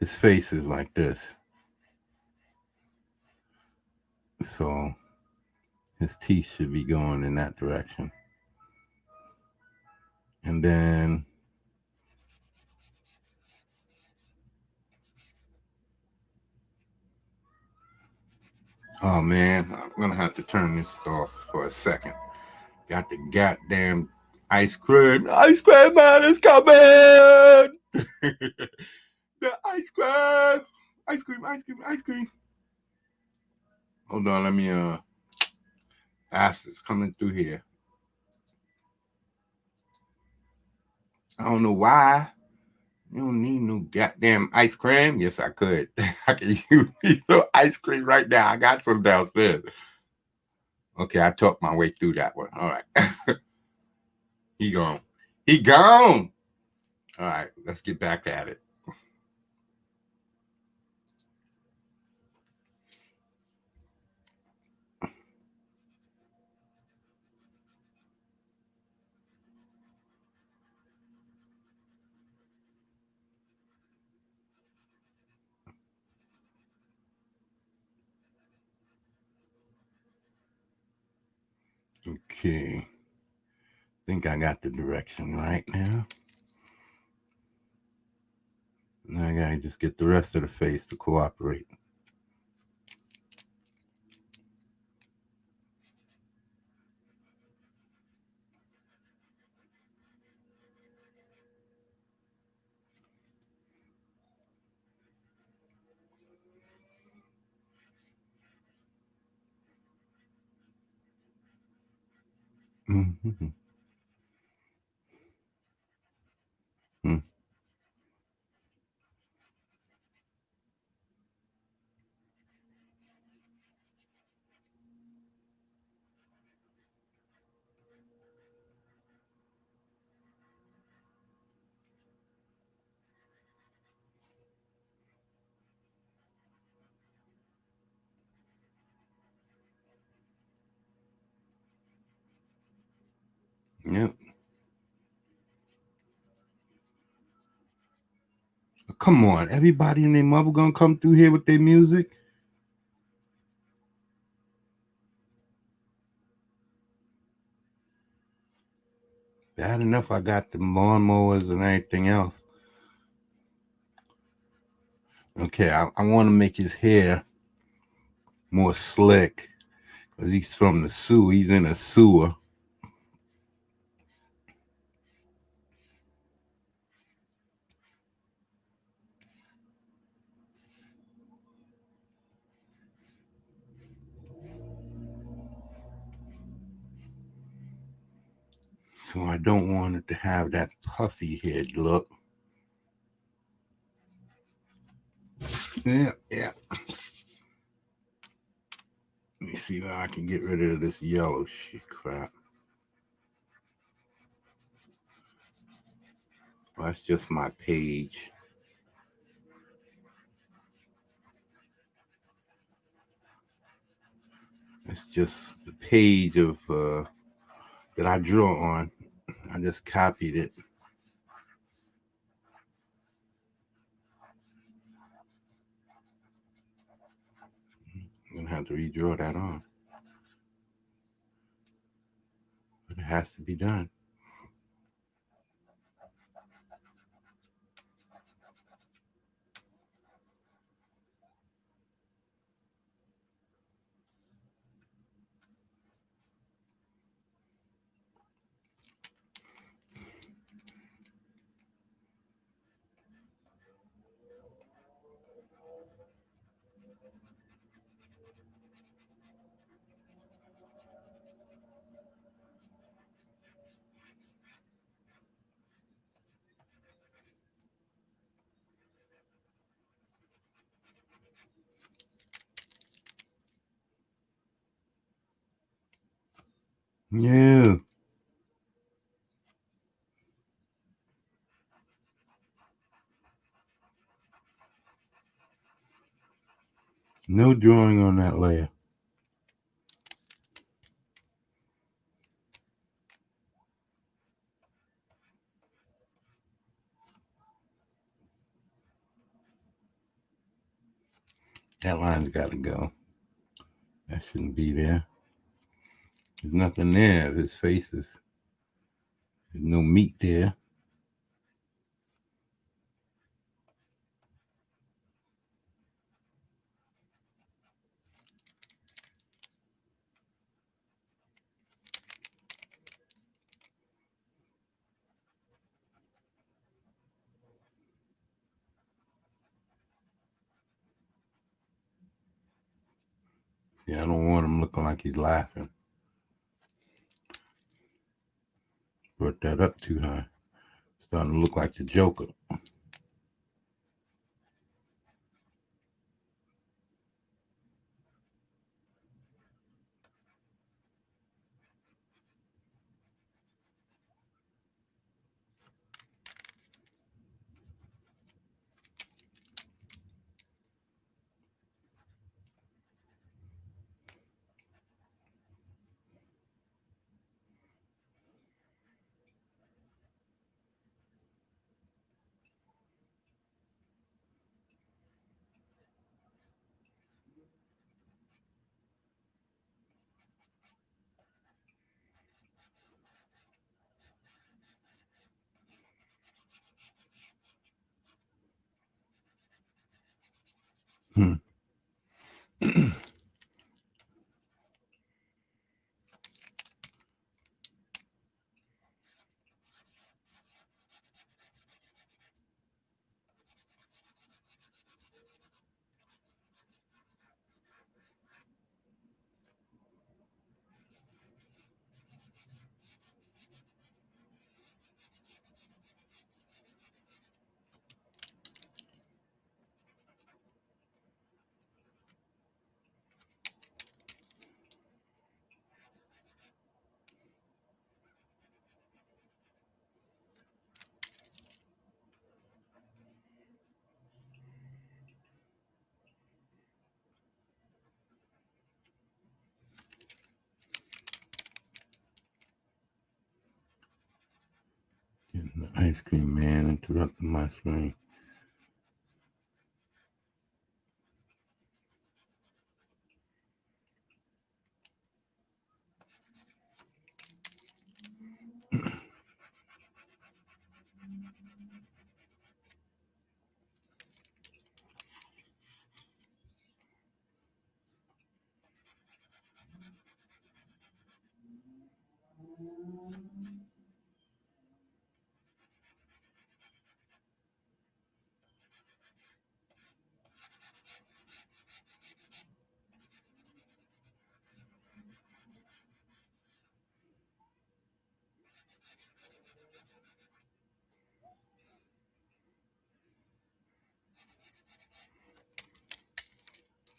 his face is like this. So his teeth should be going in that direction. And then oh man, I'm gonna have to turn this off for a second. Got the goddamn ice cream. Ice cream man is coming. The ice cream. Ice cream, ice cream, ice cream. Hold on, let me Aster's coming through here. I don't know why. You don't need no goddamn ice cream. Yes, I could. I could use some ice cream right now. I got some downstairs. Okay, I talked my way through that one. All right. He gone. He gone. All right, let's get back at it. Okay. Think I got the direction right now. Now I gotta just get the rest of the face to cooperate. Mm-hmm. Mm. Yep. Come on, everybody and their mother gonna come through here with their music. Bad enough I got the lawnmowers and everything else. Okay, I want to make his hair more slick because he's from the sewer. He's in a sewer. So I don't want it to have that puffy head look. Yeah. Let me see if I can get rid of this yellow shit crap. Well, that's just my page. It's just the page of that I draw on. I just copied it. I'm gonna have to redraw that on. But it has to be done. Yeah. No drawing on that layer. That line's got to go. That shouldn't be there. There's nothing there. His face is, there's no meat there. Yeah, I don't want him looking like he's laughing. Brought that up too high. Starting to look like the Joker. Hmm. Getting the ice cream man interrupting my screen.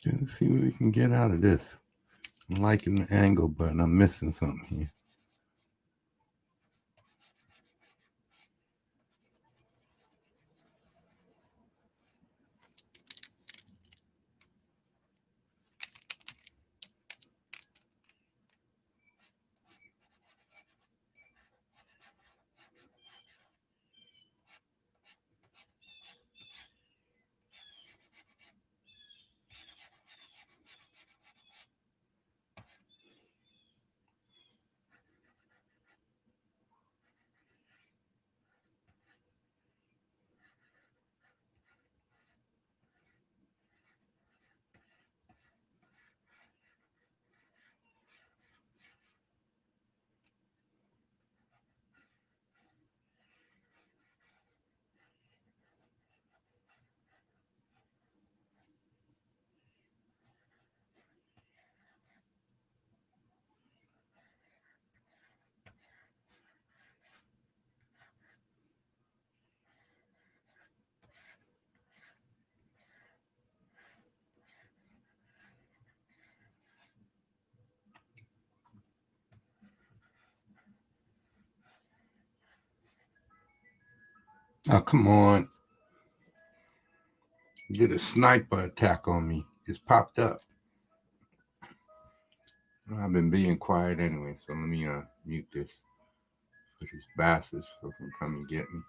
Let's see what we can get out of this. I'm liking the angle, but I'm missing something here. Oh, come on. You did a sniper attack on me. Just popped up. I've been being quiet anyway, so let me mute this for these bastards so they can come and get me.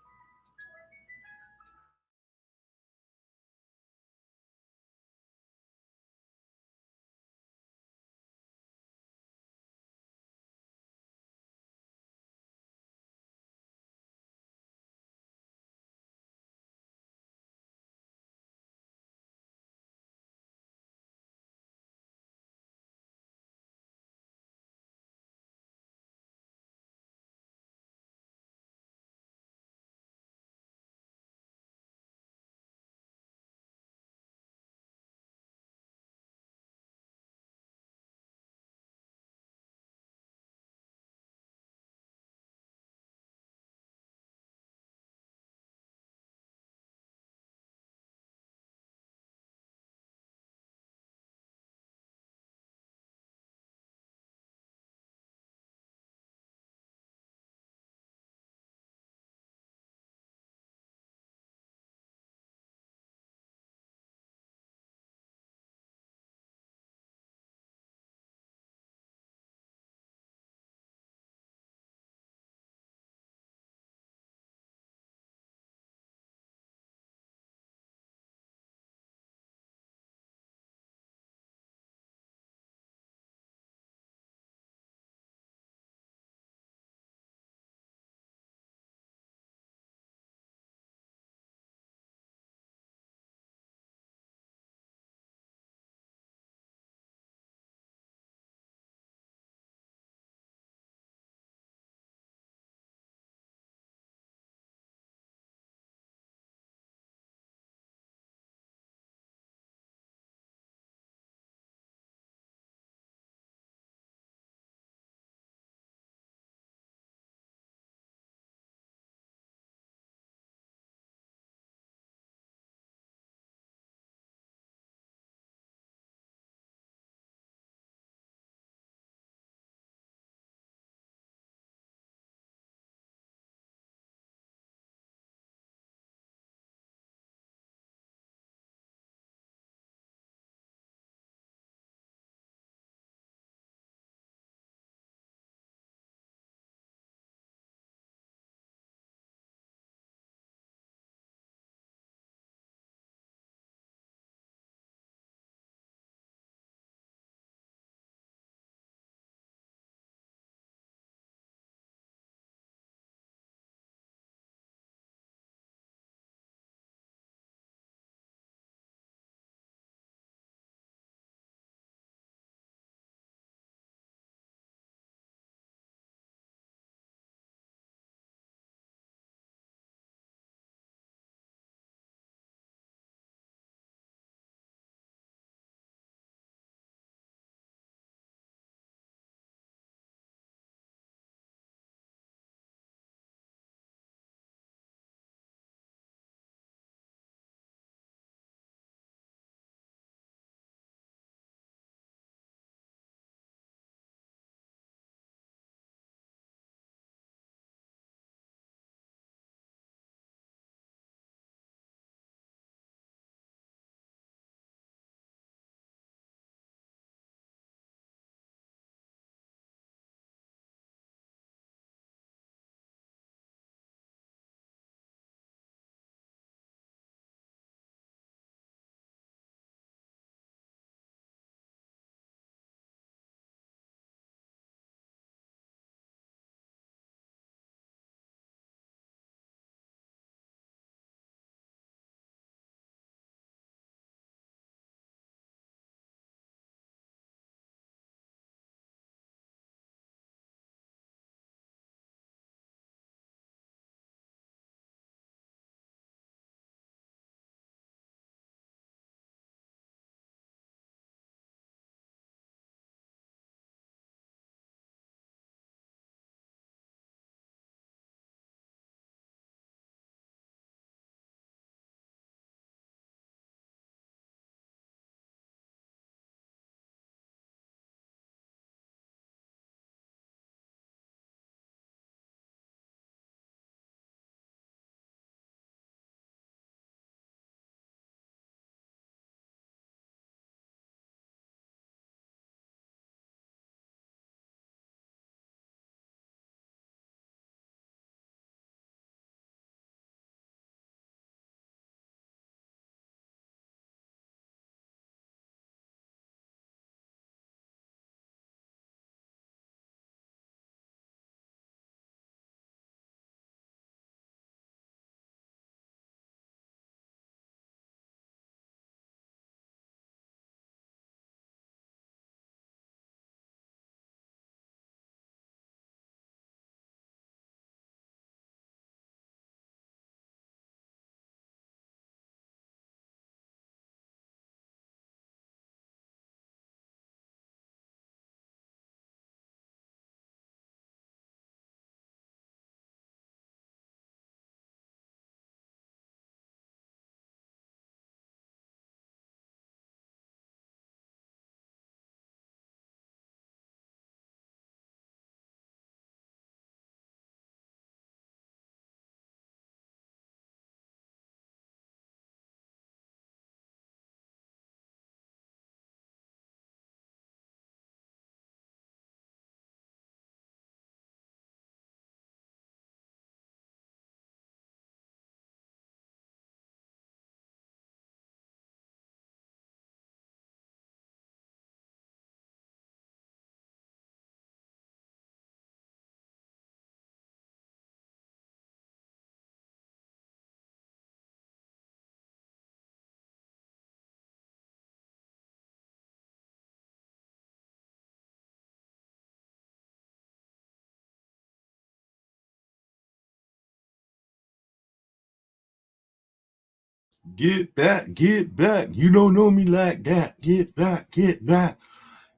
Get back, get back. You don't know me like that. Get back, get back.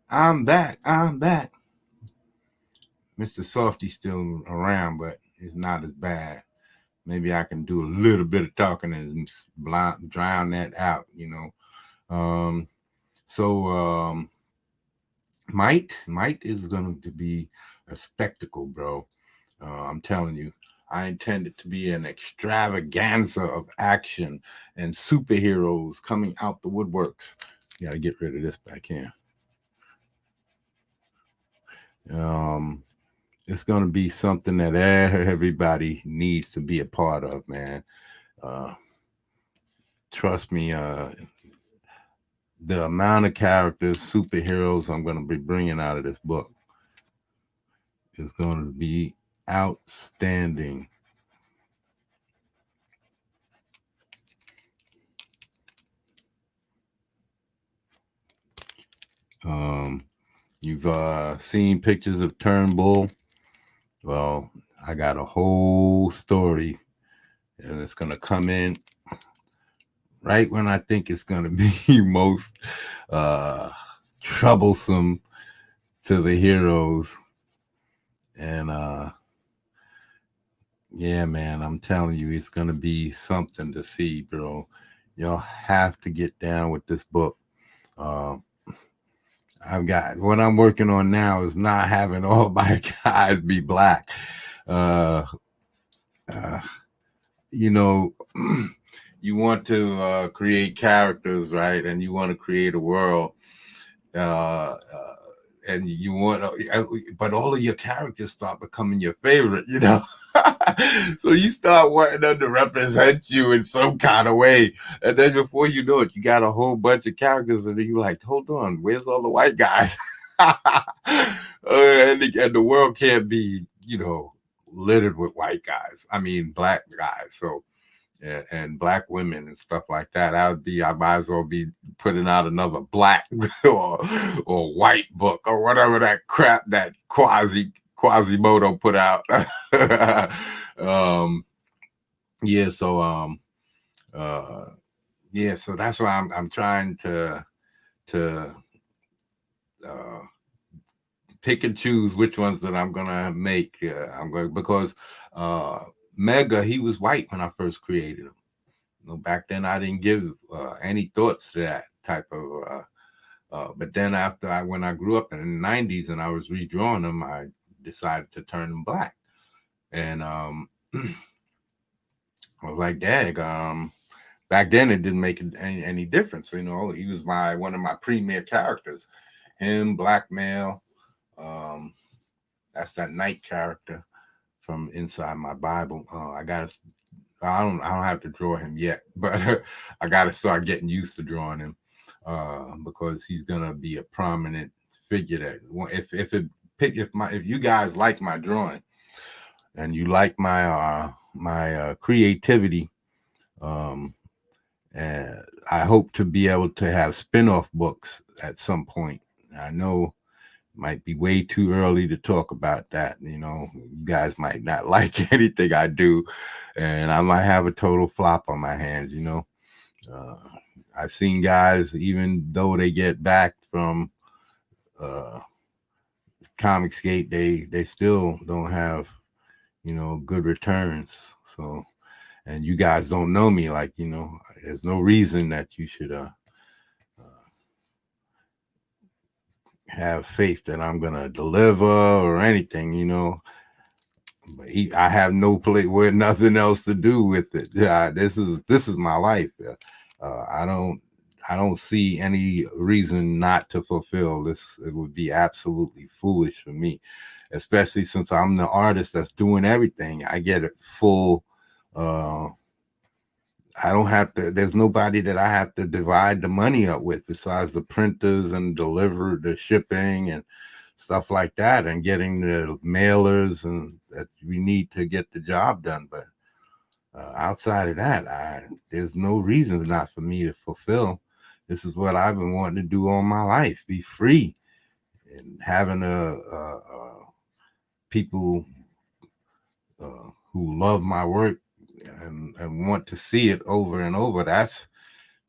I'm back, I'm back. Mr. Softy's still around, but it's not as bad. Maybe I can do a little bit of talking and drown that out, you know. So Might is going to be a spectacle, bro. I'm telling you. I intend it to be an extravaganza of action and superheroes coming out the woodworks. Got to get rid of this back here. It's going to be something that everybody needs to be a part of, man. Trust me, the amount of characters, superheroes I'm going to be bringing out of this book is going to be outstanding. You've seen pictures of Turnbull. Well, I got a whole story, and it's going to come in right when I think it's going to be most troublesome to the heroes. And yeah, man, I'm telling you, it's going to be something to see, bro. Y'all have to get down with this book. I've got what I'm working on now is not having all my guys be black. You know, you want to create characters, right? And you want to create a world. And you want, but all of your characters start becoming your favorite, you know. So you start wanting them to represent you in some kind of way, and then before you know it, you got a whole bunch of characters, and then you're like, "Hold on, where's all the white guys?" And the world can't be, you know, littered with white guys. I mean, black guys. So and black women and stuff like that. I might as well be putting out another black or white book or whatever that crap that Quasimodo put out. Yeah, so yeah, so that's why I'm trying to pick and choose which ones that I'm gonna make. I'm going because Mega, he was white when I first created him. You know, back then I didn't give any thoughts to that type of. But then when I grew up in the '90s and I was redrawing them, I decided to turn them black, and I was like, "Dang!" Back then it didn't make any difference. You know, he was one of my premier characters. Him, black male. That's that Knight character from inside my Bible. I don't have to draw him yet, but I gotta start getting used to drawing him because he's gonna be a prominent figure. That if you guys like my drawing and you like my creativity, and I hope to be able to have spin-off books at some point. I know might be way too early to talk about that. You know, you guys might not like anything I do, and I might have a total flop on my hands. You know, I've seen guys, even though they get back from Comicsgate, they still don't have, you know, good returns. So, and you guys don't know me, like, you know, there's no reason that you should have faith that I'm gonna deliver or anything, you know. But I have no place where nothing else to do with it. Yeah, this is my life. I don't see any reason not to fulfill this. It would be absolutely foolish for me, especially since I'm the artist that's doing everything. I get it full. I don't have to. There's nobody that I have to divide the money up with besides the printers and the shipping and stuff like that, and getting the mailers and that we need to get the job done. But outside of that, there's no reason not for me to fulfill. This is what I've been wanting to do all my life: be free and having people who love my work and want to see it over and over. That's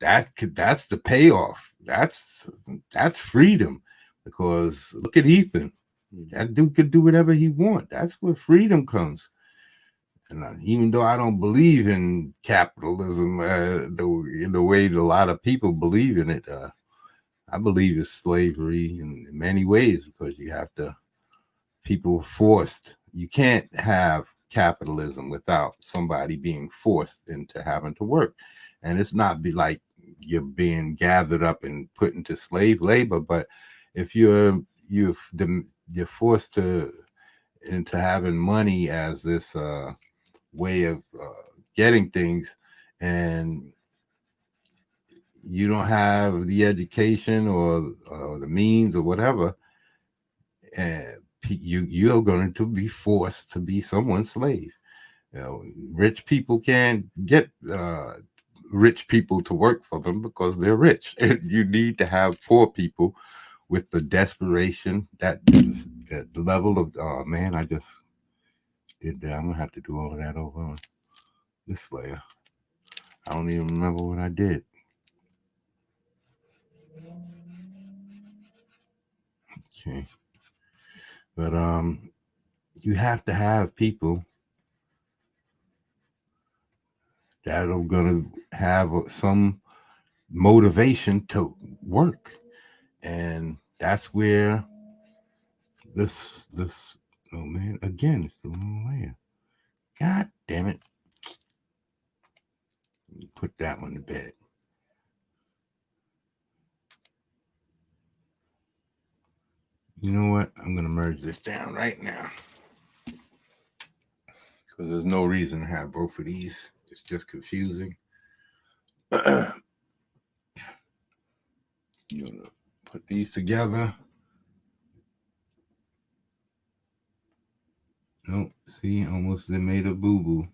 the payoff. That's freedom. Because look at Ethan. That dude could do whatever he wants. That's where freedom comes. And even though I don't believe in capitalism the way a lot of people believe in it, I believe it's slavery in many ways, because you have to, people forced. You can't have capitalism without somebody being forced into having to work. And it's not be like you're being gathered up and put into slave labor, but if you're forced into having money as this way of getting things, and you don't have the education or the means or whatever, you're going to be forced to be someone's slave. Rich people can't get rich people to work for them because they're rich. You need to have poor people with the desperation, that level of, oh man, I just did that. I'm gonna have to do all of that over on this layer. I don't even remember what I did. Okay. But you have to have people that are gonna have some motivation to work. And that's where this oh man, again, it's the wrong layer. God damn it. Put that one to bed. You know what? I'm going to merge this down right now, because there's no reason to have both of these. It's just confusing. You're going to put these together. Nope. See, almost they made a boo-boo.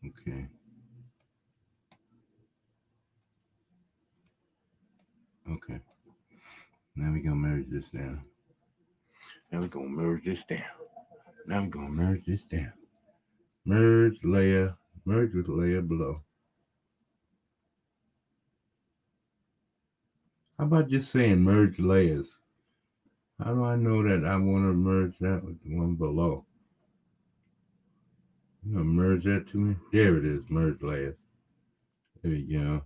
Okay. Okay. Now we're going to merge this down. Now we're going to merge this down. Now we're going to merge this down. Merge layer. Merge with layer below. How about just saying merge layers? How do I know that I want to merge that with the one below? You gonna merge that to me? There it is, merge layers. There we go.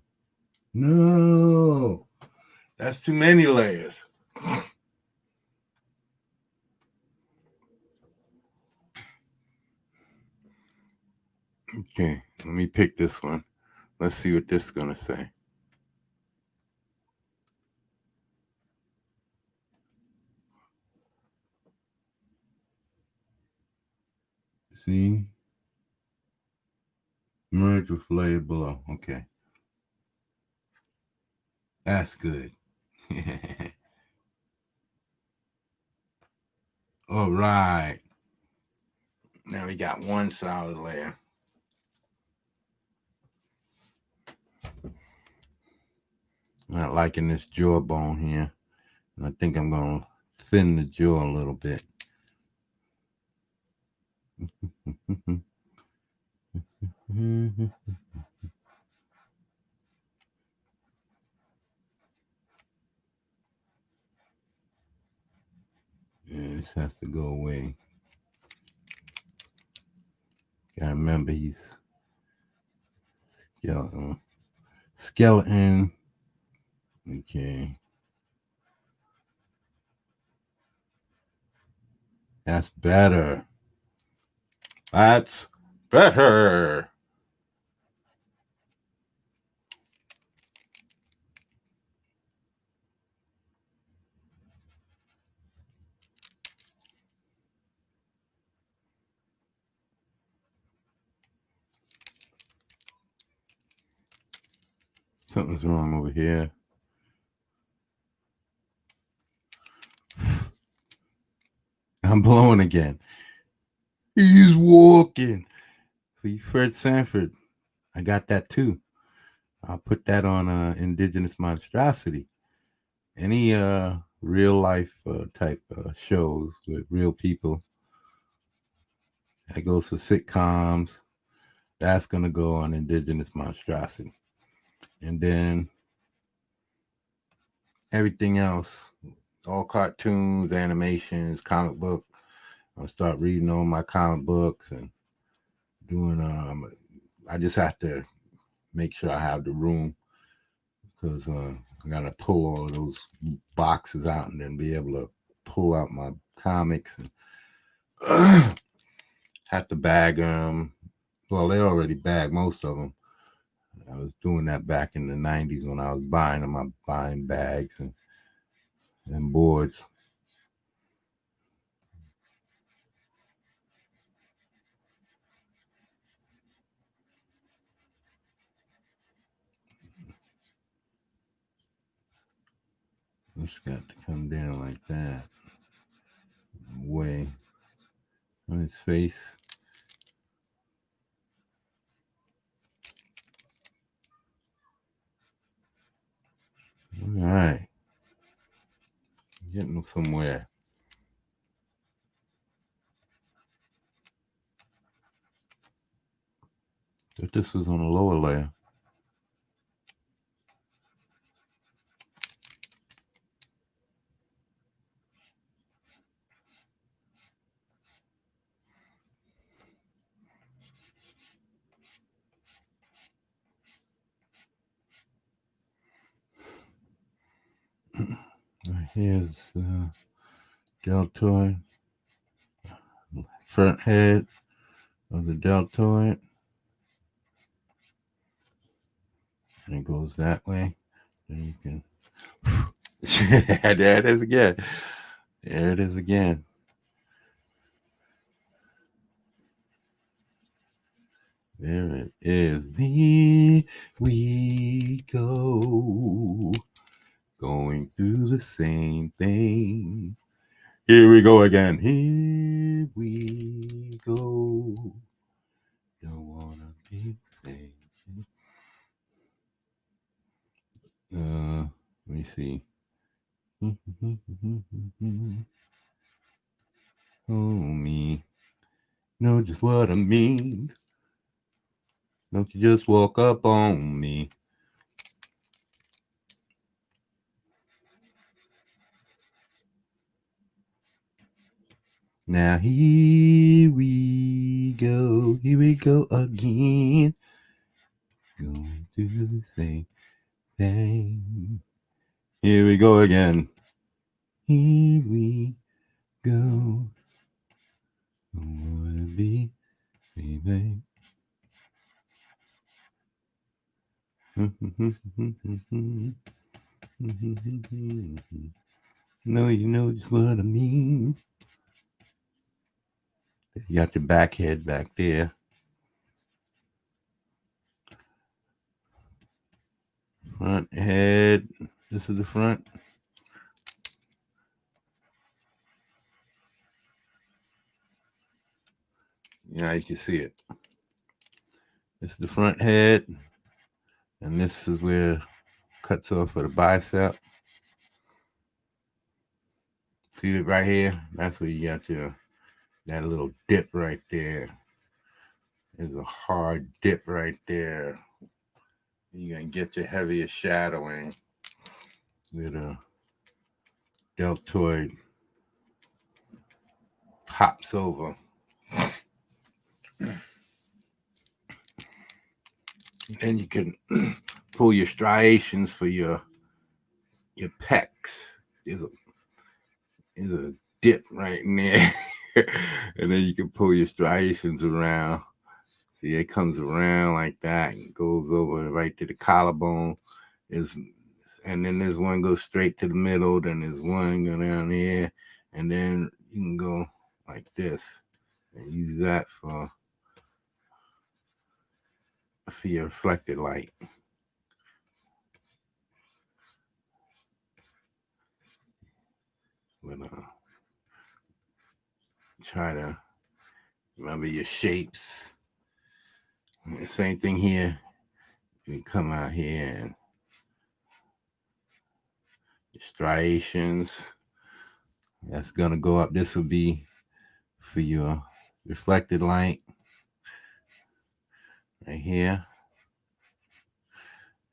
No, that's too many layers. Okay, let me pick this one. Let's see what this is gonna say. See? Merge with layer below. Okay. That's good. All right. Now we got one solid layer. I'm not liking this jawbone here. I think I'm going to thin the jaw a little bit. Yeah, this has to go away. Gotta remember he's skeleton. Okay. That's better. That's better. Something's wrong over here. I'm blowing again. He's walking. See, Fred Sanford. I got that too. I'll put that on Indigenous Monstrosity. Any real life type shows with real people. That goes for sitcoms. That's going to go on Indigenous Monstrosity. And then everything else, all cartoons, animations, comic book. I'll start reading all my comic books and doing, I just have to make sure I have the room because I got to pull all of those boxes out and then be able to pull out my comics and have to bag them. Well, they already bagged most of them. I was doing that back in the 90s when I was buying them. I'm buying bags and boards. It's got to come down like that. Way on his face. All right. Getting somewhere. But this was on a lower layer. Here's deltoid, front head of the deltoid. And it goes that way. Then you can. There it is again. There it is again. There it is. Here we go. Going through the same thing. Here we go again. Here we go. Don't wanna be the same. Let me see. Homie, know just what I mean. Don't you just walk up on me. Now here we go again. Going through the same thing. Here we go again. Here we go. Don't wanna be baby. No, you know just what I mean. You got your back head back there. Front head. This is the front. Yeah, you can see it. This is the front head. And this is where it cuts off for the bicep. See it right here? That's where you got that little dip right there. There's a hard dip right there. You're going to get your heaviest shadowing with a deltoid pops over. And you can pull your striations for your pecs. There's a dip right in there. And then you can pull your striations around. See, it comes around like that and goes over right to the collarbone. And then there's one goes straight to the middle. Then there's one go down here. And then you can go like this and use that for your reflected light. But try to remember your shapes. Same thing here. You come out here and striations. That's gonna go up. This will be for your reflected light right here.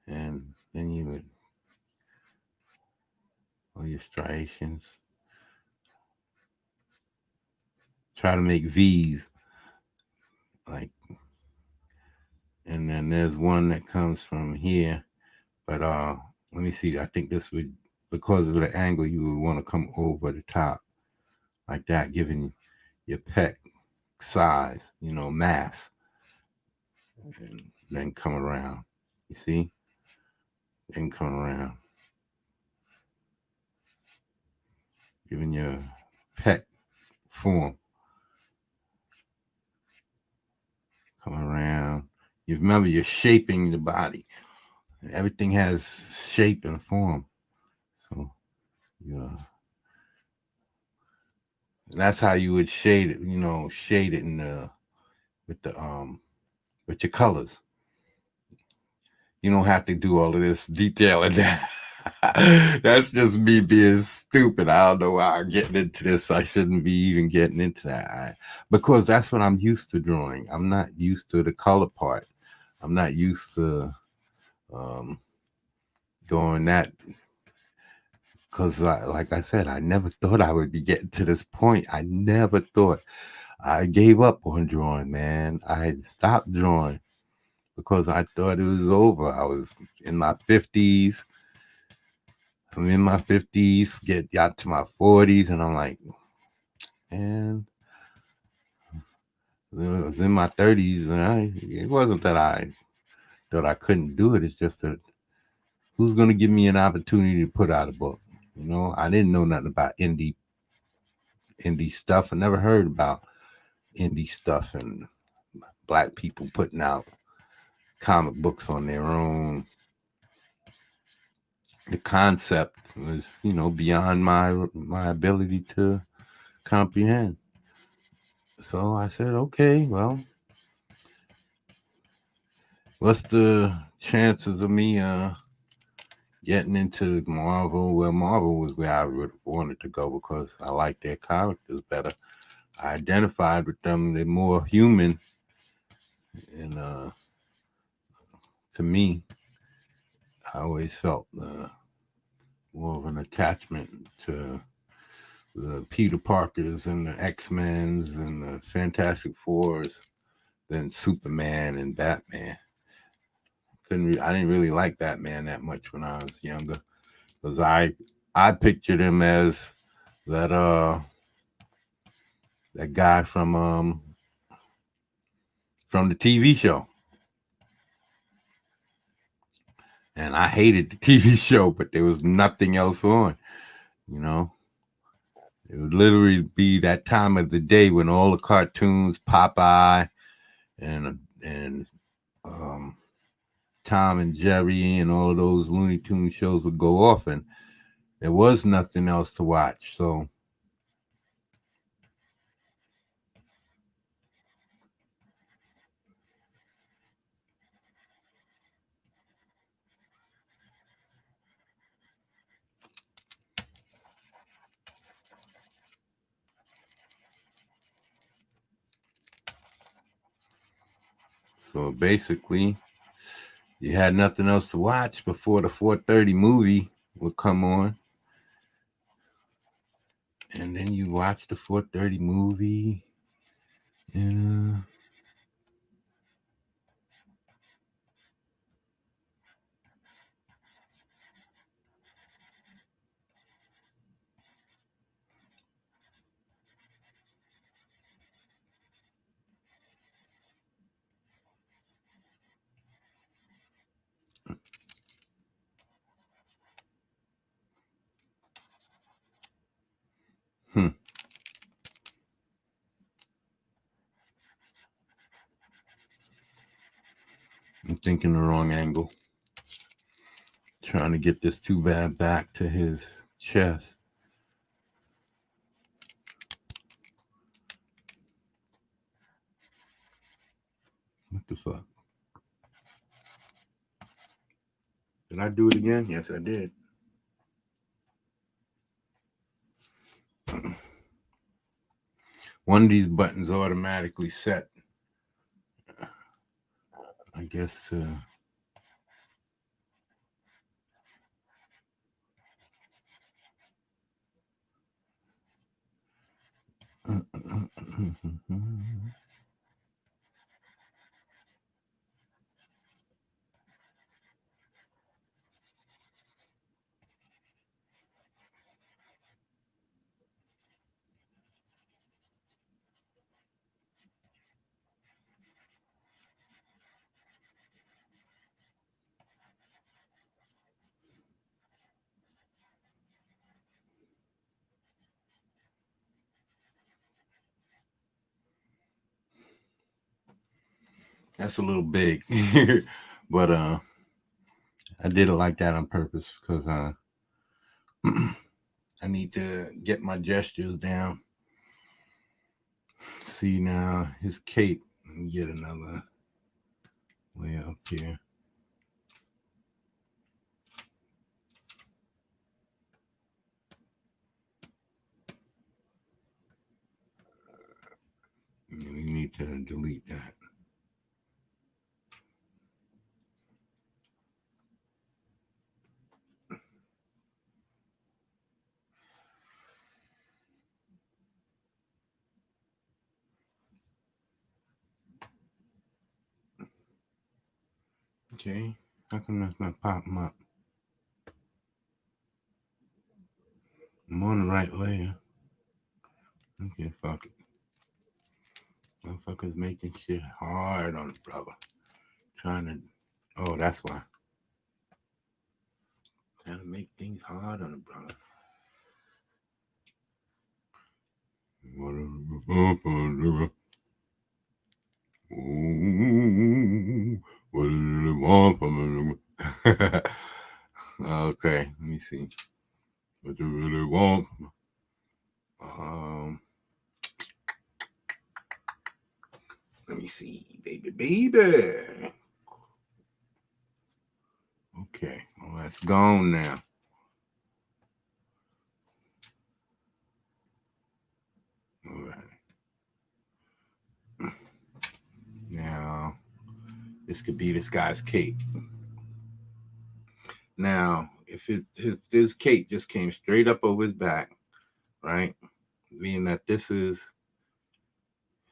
And then you would, all your striations, try to make V's, like, and then there's one that comes from here, but let me see, I think this would, because of the angle, you would want to come over the top like that, giving your pec size, mass, and then come around, you see, then come around, giving your pec form, come around. You remember, you're shaping the body. Everything has shape and form. So that's how you would shade it, shade it with your colors. You don't have to do all of this detailing that. That's just me being stupid. I don't know why I'm getting into this. I shouldn't be even getting into that. Because that's what I'm used to drawing. I'm not used to the color part. I'm not used to doing that. Because, like I said, I never thought I would be getting to this point. I never thought. I gave up on drawing, man. I stopped drawing because I thought it was over. I was in my 50s. I'm in my 50s, got to my 40s, and I'm like, man, I was in my 30s, and it wasn't that I thought I couldn't do it. It's just that who's going to give me an opportunity to put out a book? I didn't know nothing about indie stuff. I never heard about indie stuff and Black people putting out comic books on their own. The concept was, beyond my ability to comprehend. So I said, okay, well, what's the chances of me getting into Marvel? Well, Marvel was where I would have wanted to go because I like their characters better. I identified with them. They're more human. And to me, I always felt more of an attachment to the Peter Parkers and the X-Men's and the Fantastic Fours than Superman and Batman. I didn't really like Batman that much when I was younger, because I pictured him as that guy from the TV show, and I hated the TV show, but there was nothing else on. It would literally be that time of the day when all the cartoons, Popeye, and Tom and Jerry and all of those Looney Tunes shows would go off, and there was nothing else to watch. So basically, you had nothing else to watch before the 4:30 movie would come on. And then you watch the 4:30 movie. And I'm thinking the wrong angle. Trying to get this too bad back to his chest. What the fuck? Did I do it again? Yes, I did. one of these buttons automatically set, I guess, that's a little big. But I did it like that on purpose because I need to get my gestures down. See now his cape. Let me get another way up here. And we need to delete that. Okay, how come that's not popping up? I'm on the right layer. Okay, fuck it. Motherfuckers making shit hard on the brother. Trying to, oh, that's why. Trying to make things hard on the brother. What do they want from me? Okay, let me see. What do you really want? Let me see, baby. Okay, well, that's gone now. All right. Now, this could be this guy's cape. Now, if this cape just came straight up over his back, right? Meaning that this is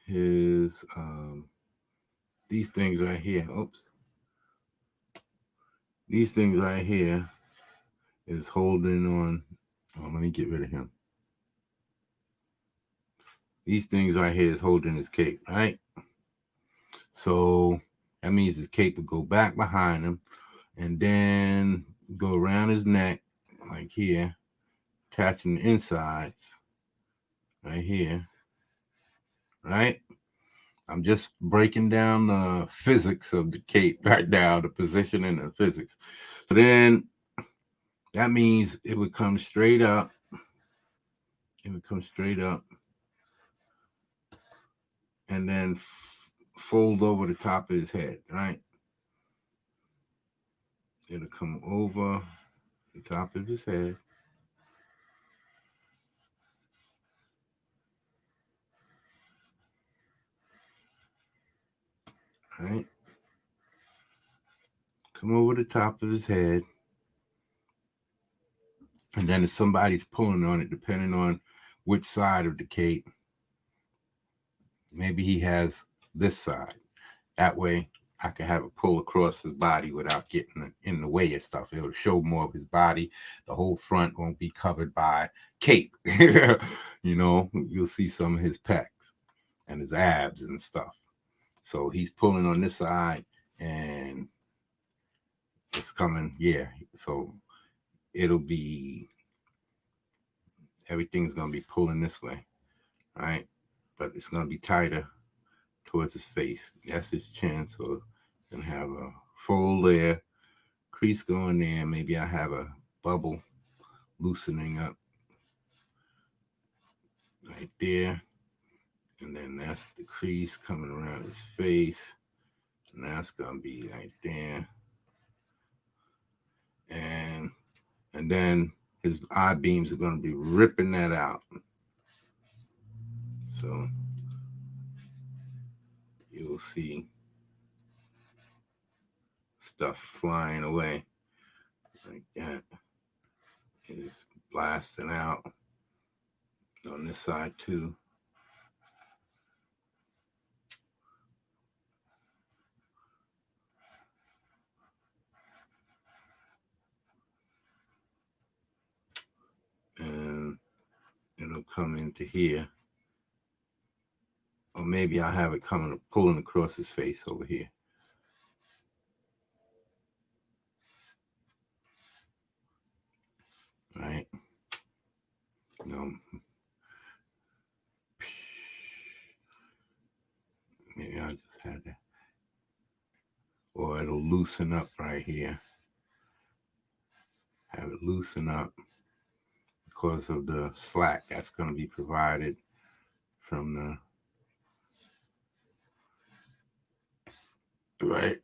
his, these things right here. Oops. These things right here is holding on. Oh, let me get rid of him. These things right here is holding his cape, right? So that means his cape would go back behind him and then go around his neck, like here, attaching the insides, right here, right? I'm just breaking down the physics of the cape right now, the position and the physics. So then that means it would come straight up. It would come straight up and then fold over the top of his head, right? It'll come over the top of his head. Right? Come over the top of his head. And then if somebody's pulling on it, depending on which side of the cape, maybe he has this side. That way I can have it pull across his body without getting in the way of stuff. It'll show more of his body. The whole front won't be covered by cape. You know, you'll see some of his pecs and his abs and stuff. So he's pulling on this side and it's coming, yeah. So it'll be, everything's gonna be pulling this way, right? But it's gonna be tighter towards his face. That's his chin. So gonna have a fold there, crease going there. Maybe I have a bubble loosening up right there. And then that's the crease coming around his face. And that's gonna be right there. And then his eye beams are gonna be ripping that out. So you'll see stuff flying away like that. It's blasting out on this side too. And it'll come into here. Or maybe I have it coming, pulling across his face over here. Right? No. Maybe I just had that. Or it'll loosen up right here. Have it loosen up because of the slack that's going to be provided from the right.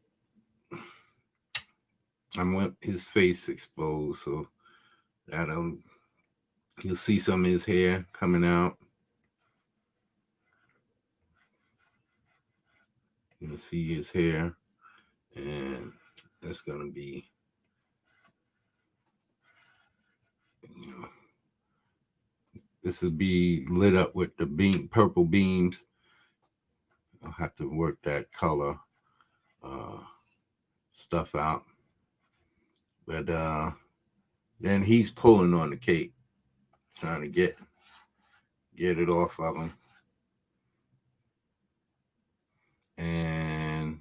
I want his face exposed, so that you'll see some of his hair coming out. You'll see his hair, and that's going to be, you know, this will be lit up with the purple beams. I'll have to work that color stuff out. But then he's pulling on the cape, trying to get it off of him. And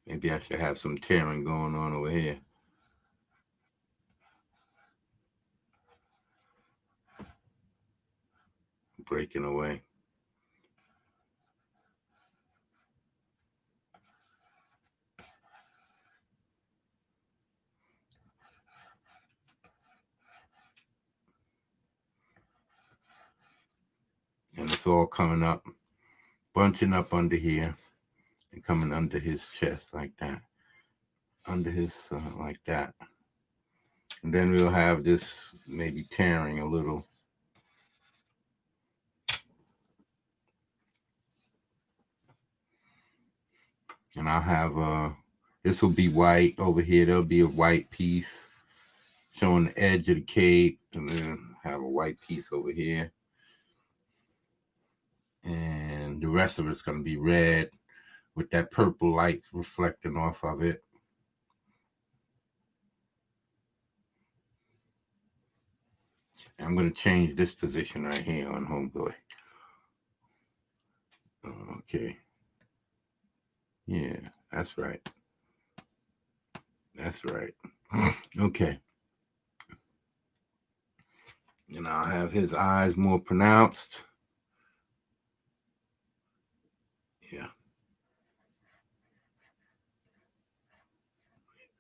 maybe I should have some tearing going on over here. Breaking away. And it's all coming up, bunching up under here and coming under his chest like that. Under his, like that. And then we'll have this maybe tearing a little. And I'll have, this will be white over here. There'll be a white piece showing the edge of the cape. And then have a white piece over here. And the rest of it's going to be red with that purple light reflecting off of it. And I'm going to change this position right here on Homeboy. Okay. Yeah, that's right. That's right. Okay. And I'll have his eyes more pronounced. Yeah.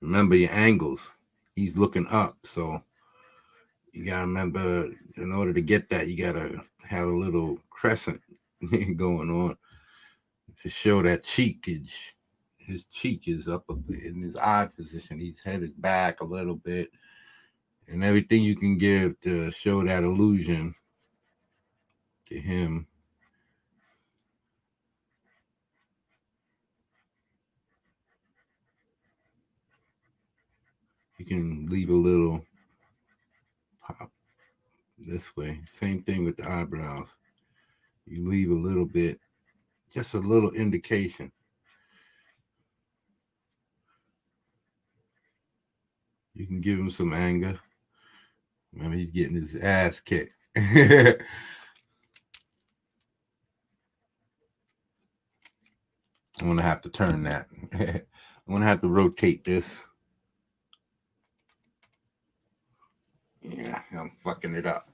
Remember your angles. He's looking up, so you gotta remember, in order to get that, you gotta have a little crescent going on to show that cheekage. His cheek is up a bit in his eye position. His head is back a little bit, and everything you can give to show that illusion to him. You can leave a little pop this way. Same thing with the eyebrows. You leave a little bit, just a little indication. You can give him some anger. Remember, he's getting his ass kicked. I'm going to have to turn that. I'm going to have to rotate this. Yeah, I'm fucking it up.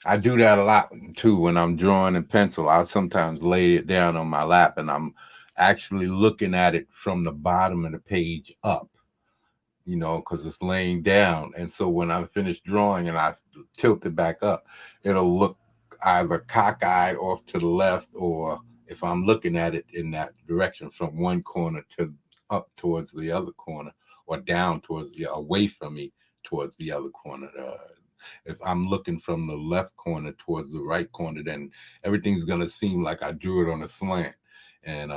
I do that a lot too when I'm drawing in pencil. I'll sometimes lay it down on my lap and I'm actually looking at it from the bottom of the page up, you know, because it's laying down. And so when I'm finished drawing and I tilt it back up, it'll look either cockeyed off to the left, or if I'm looking at it in that direction from one corner to up towards the other corner, or down towards the away from me towards the other corner. if I'm looking from the left corner towards the right corner, then everything's gonna seem like I drew it on a slant. And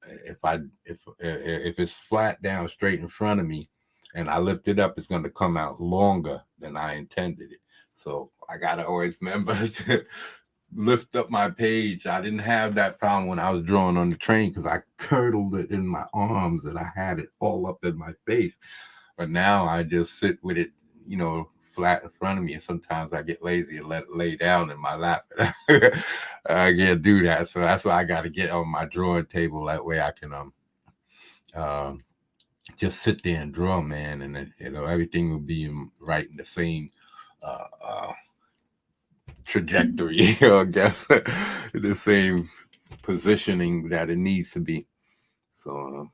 if it's flat down straight in front of me and I lift it up, it's gonna come out longer than I intended it. So I gotta always remember to lift up my page. I didn't have that problem when I was drawing on the train because I curdled it in my arms and I had it all up in my face. But now I just sit with it, flat in front of me, and sometimes I get lazy and let it lay down in my lap. I can't do that, so that's why I got to get on my drawing table. That way I can just sit there and draw, man, and then, everything will be right in the same trajectory, I guess, the same positioning that it needs to be. So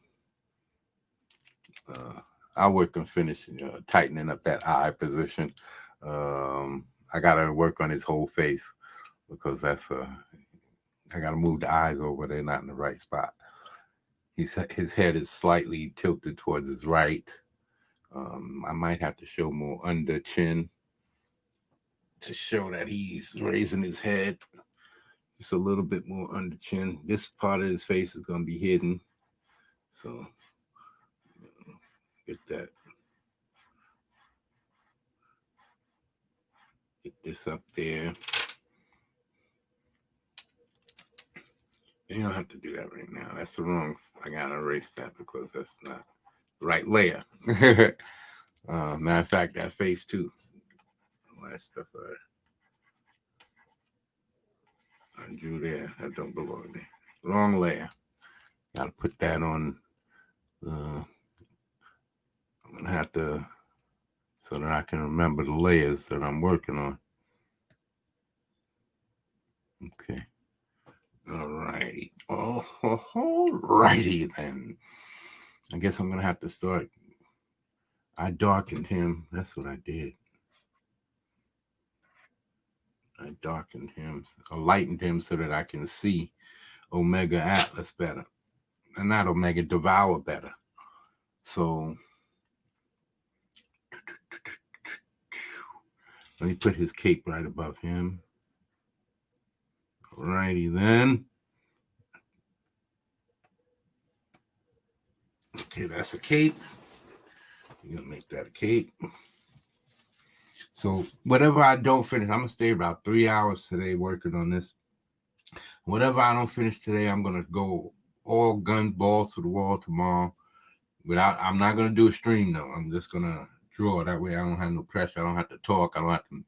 I'll work on finishing, tightening up that eye position. I gotta work on his whole face because I gotta move the eyes over. They're not in the right spot. His head is slightly tilted towards his right. I might have to show more under chin to show that he's raising his head. Just a little bit more under chin. This part of his face is gonna be hidden. So get that. Get this up there. You don't have to do that right now. That's the wrong. I gotta erase that because that's not the right layer. Matter of fact, that face too. Last stuff I drew there, that don't belong there. Wrong layer. Gotta put that on. I'm gonna have to, so that I can remember the layers that I'm working on. Okay. Alrighty. Alrighty then. I guess I'm gonna have to start. I darkened him. That's what I did. I darkened him, I lightened him so that I can see Omega Atlas better. And not Omega Devour better. So let me put his cape right above him. Alrighty then. Okay, that's a cape. You're gonna make that a cape. So whatever I don't finish, I'm gonna stay about 3 hours today working on this. Whatever I don't finish today, I'm gonna go all guns, balls to the wall tomorrow. I'm not gonna do a stream though. I'm just gonna draw. That way I don't have no pressure. I don't have to talk. I don't have to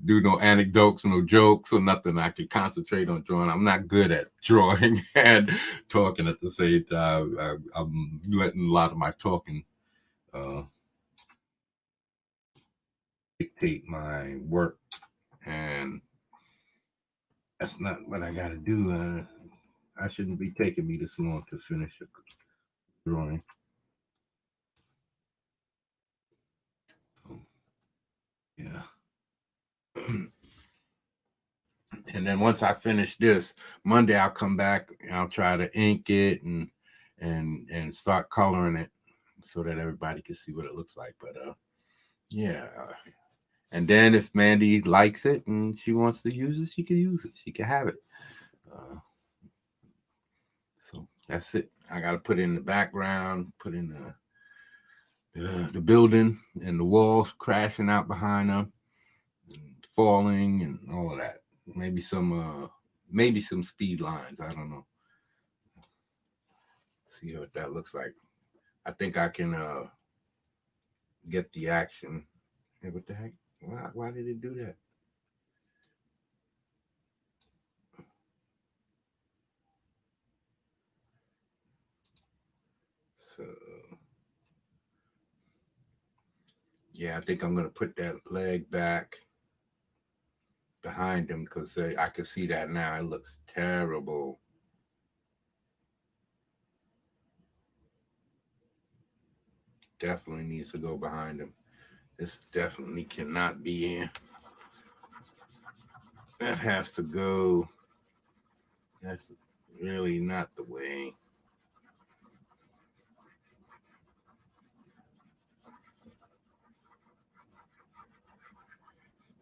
do no anecdotes, no jokes or nothing. I can concentrate on drawing. I'm not good at drawing and talking at the same time. I'm letting a lot of my talking dictate my work, and that's not what I got to do. I shouldn't be taking me this long to finish a drawing. So, yeah. And then once I finish this, Monday I'll come back and I'll try to ink it and start coloring it so that everybody can see what it looks like. But yeah. And then if Mandy likes it and she wants to use it, she can use it. She can have it. So that's it. I got to put in the background, put in the building and the walls crashing out behind them, and falling and all of that. Maybe some speed lines. I don't know. See what that looks like. I think I can get the action. Hey, what the heck? Why did it do that? So yeah, I think I'm gonna put that leg back behind him because I can see that now. It looks terrible. Definitely needs to go behind him. This definitely cannot be in. That has to go. That's really not the way.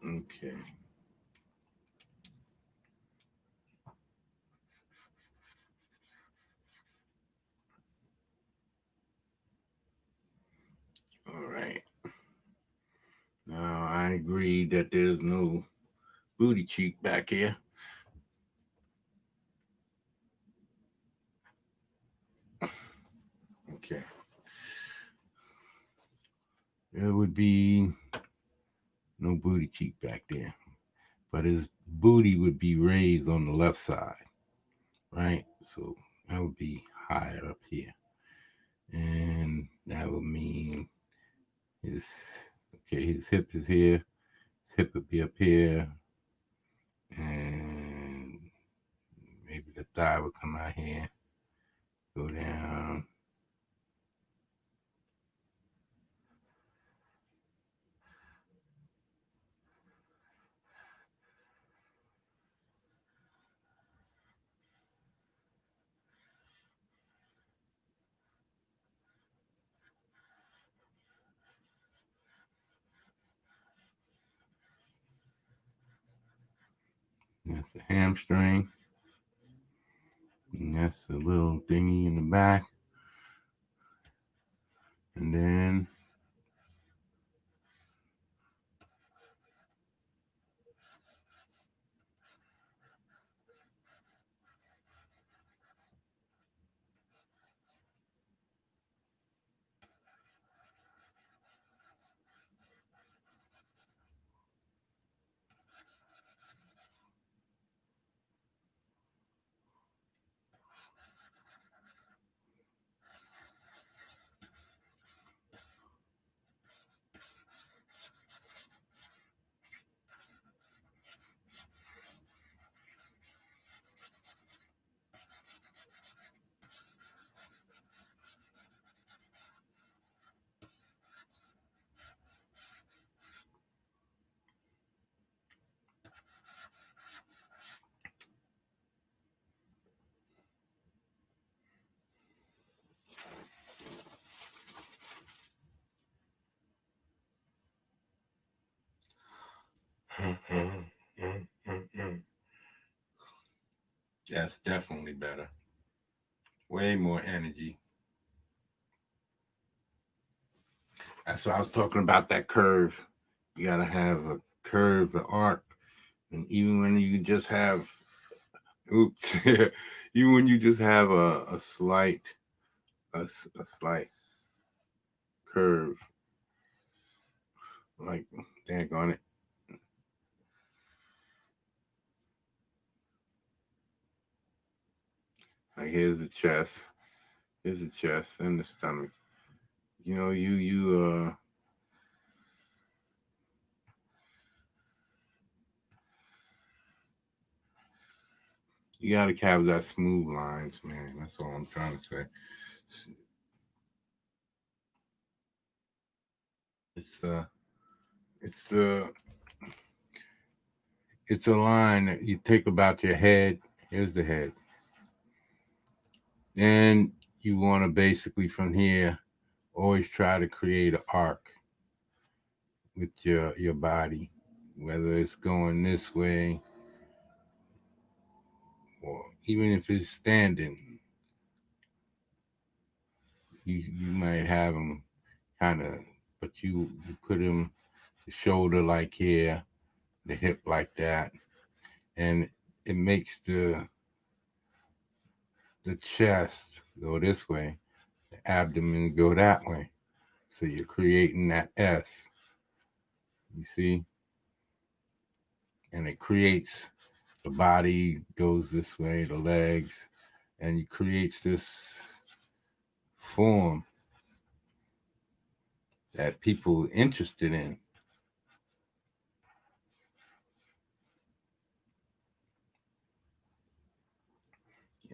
Okay. All right. Now I agree that there's no booty cheek back here. Okay. There would be no booty cheek back there, but his booty would be raised on the left side, right? So that would be higher up here, and that would mean his his hip is here, his hip would be up here, and maybe the thigh would come out here, go down. That's the hamstring, and that's the little thingy in the back, and then that's definitely better. Way more energy. That's what I was talking about, that curve. You gotta have a curve, an arc. And even when you just have, oops, even when you just have a slight, a slight curve, like, daggone it. Like, here's the chest and the stomach. You know, you gotta have that smooth lines, man. That's all I'm trying to say. It's it's uh, it's a line that you take about your head. Here's the head, and you want to basically from here always try to create an arc with your body, whether it's going this way or even if it's standing. You might have them kind of, but you put them the shoulder like here, the hip like that, and it makes the chest go this way, the abdomen go that way. So you're creating that S, you see? And it creates the body goes this way, the legs, and it creates this form that people are interested in.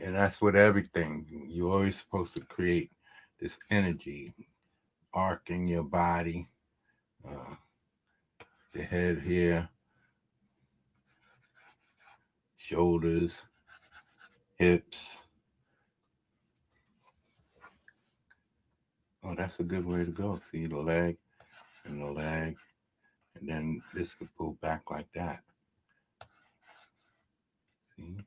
And that's what everything, you're always supposed to create this energy, arcing your body, uh, the head here, shoulders, hips. Oh, that's a good way to go. See the leg and the leg And then this could pull back like that. See?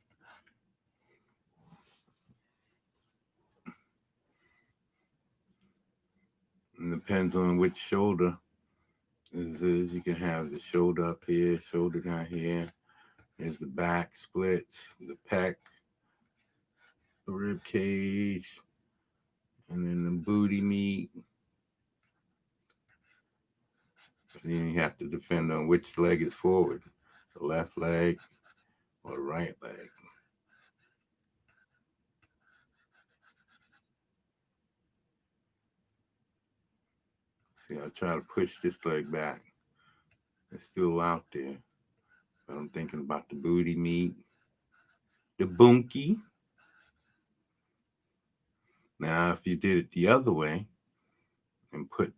It depends on which shoulder this is. You can have the shoulder up here, shoulder down here. There's the back splits, the pec, the rib cage, and then the booty meat. And then you have to depend on which leg is forward, the left leg or the right leg. See, I try to push this leg back. It's still out there. But I'm thinking about the booty meat, the bunkie. Now, if you did it the other way and put,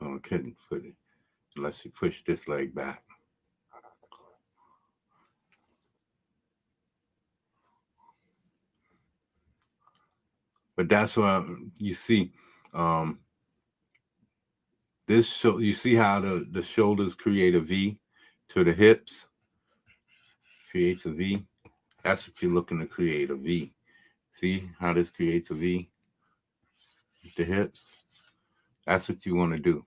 oh, I couldn't put it unless you push this leg back. But that's what you see. This show, you see how the shoulders create a V to the hips, creates a V. That's what you're looking to create, a V. See how this creates a V with the hips? That's what you want to do.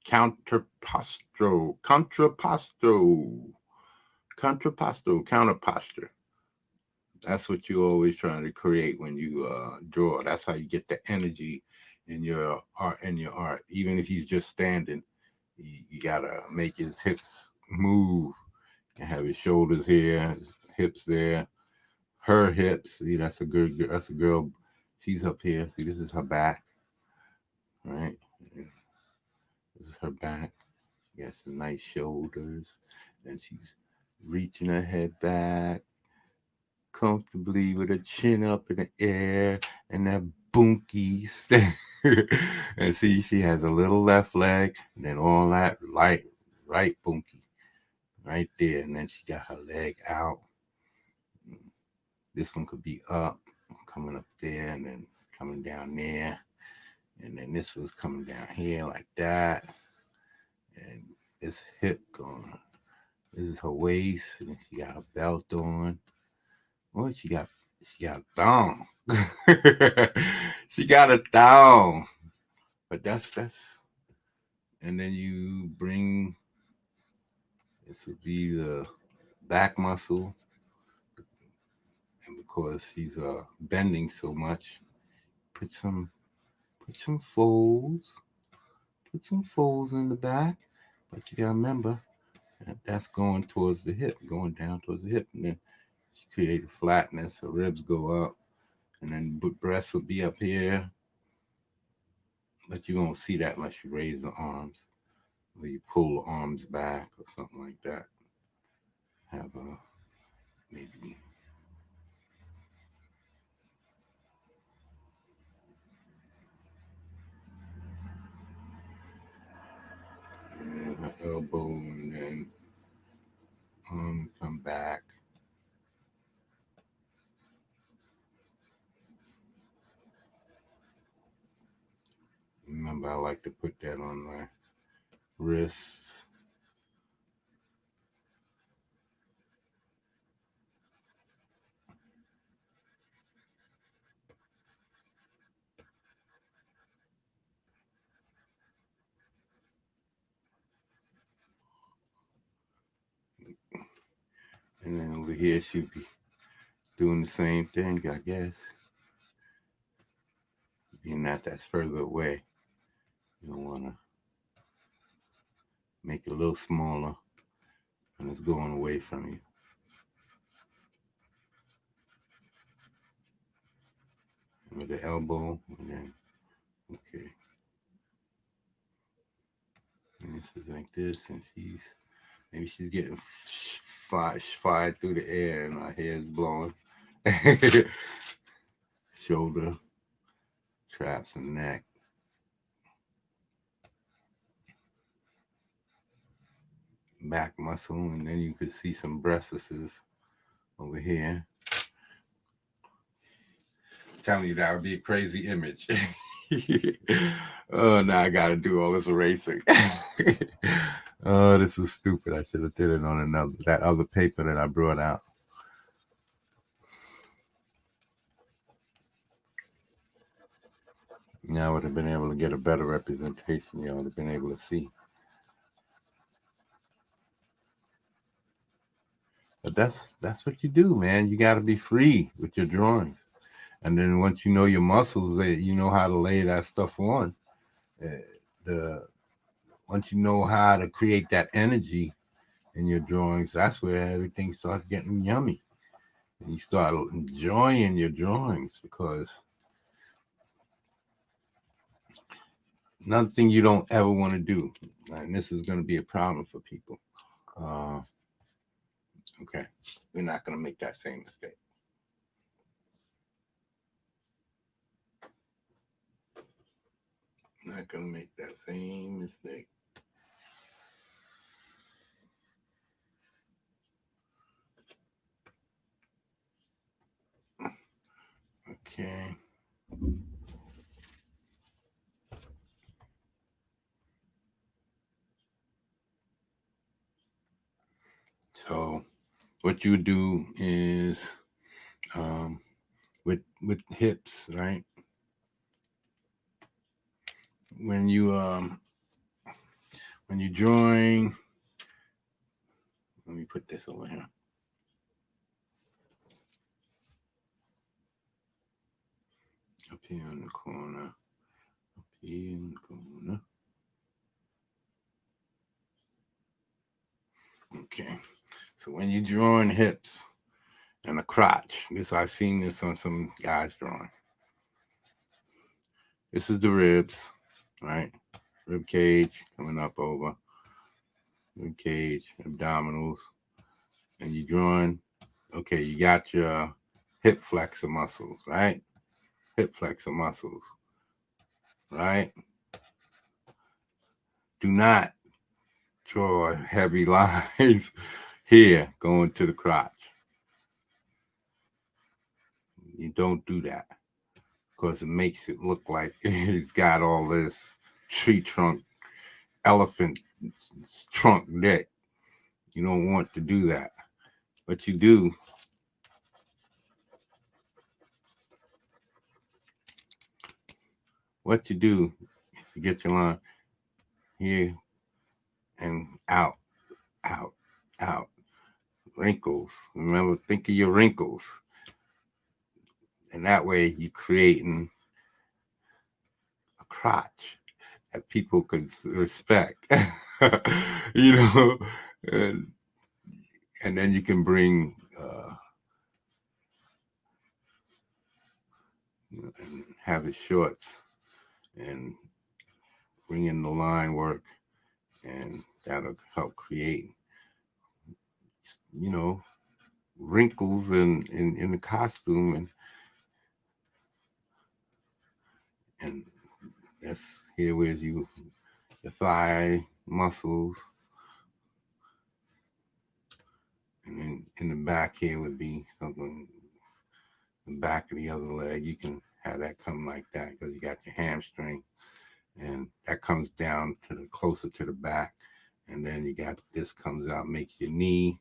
Counter posture. That's what you're always trying to create when you draw. That's how you get the energy in your art. Even if he's just standing, you gotta make his hips move and have his shoulders here, hips there, her hips. See, that's a good. That's a girl. She's up here. See, this is her back, right? This is her back. She got some nice shoulders. Then she's reaching her head back comfortably with her chin up in the air and that bunky stand. And see, she has a little left leg and then all that right bunky right there. And then she got her leg out. This one could be up, coming up there, and then coming down there. And then this was coming down here like that. And this hip going. This is her waist, and she got a belt on. Oh, she got a thong. She got a thong. But that's and then you bring, this would be the back muscle. And because he's bending so much, put some folds. Put some folds in the back. But you gotta remember that's going towards the hip, going down towards the hip, and then you create a flatness. The ribs go up, and then breasts would be up here. But you won't see that unless you raise the arms or you pull the arms back or something like that. Have a maybe and an elbow, and then come back. Remember, I like to put that on my wrists. And then over here, she'll be doing the same thing, I guess. Being that's further away, you don't want to make it a little smaller and it's going away from you. And with the elbow, and then, okay. And this is like this, and maybe she's getting fired through the air and her hair's blowing. Shoulder, traps, and neck. Back muscle, and then you could see some breasts over here. I'm telling you, that would be a crazy image. Oh, now I got to do all this erasing. Oh, this is stupid. I should have did it on that other paper that I brought out. Now I would have been able to get a better representation. You would have been able to see. But that's what you do, man. You got to be free with your drawings. And then once you know your muscles, you know how to lay that stuff on. Once you know how to create that energy in your drawings, that's where everything starts getting yummy. And you start enjoying your drawings, because nothing you don't ever want to do. And this is going to be a problem for people. Okay, we're not going to make that same mistake. Not going to make that same mistake. Okay. So what you do is with hips, right? When you're drawing, let me put this over here. Up here in the corner. Up here in the corner. Okay. So when you're drawing hips and a crotch, I've seen this on some guys drawing. This is the ribs, right? Rib cage coming up over. Rib cage, abdominals. And you're drawing, okay, you got your hip flexor muscles, right? Hip flexor muscles, right? Do not draw heavy lines here going to the crotch. You don't do that, because it makes it look like he's got all this tree trunk, elephant trunk neck. You don't want to do that. What you do, you get your line here and out, out, out. Wrinkles. Remember, think of your wrinkles. And that way you're creating a crotch that people could respect. You know, and then you can bring and have his shorts and bring in the line work, and that'll help create, wrinkles in the costume, and that's here where's your thigh muscles, and then in the back here would be something. The back of the other leg, you can have that come like that, because you got your hamstring, and that comes down to the closer to the back, and then you got this comes out, makes your knee,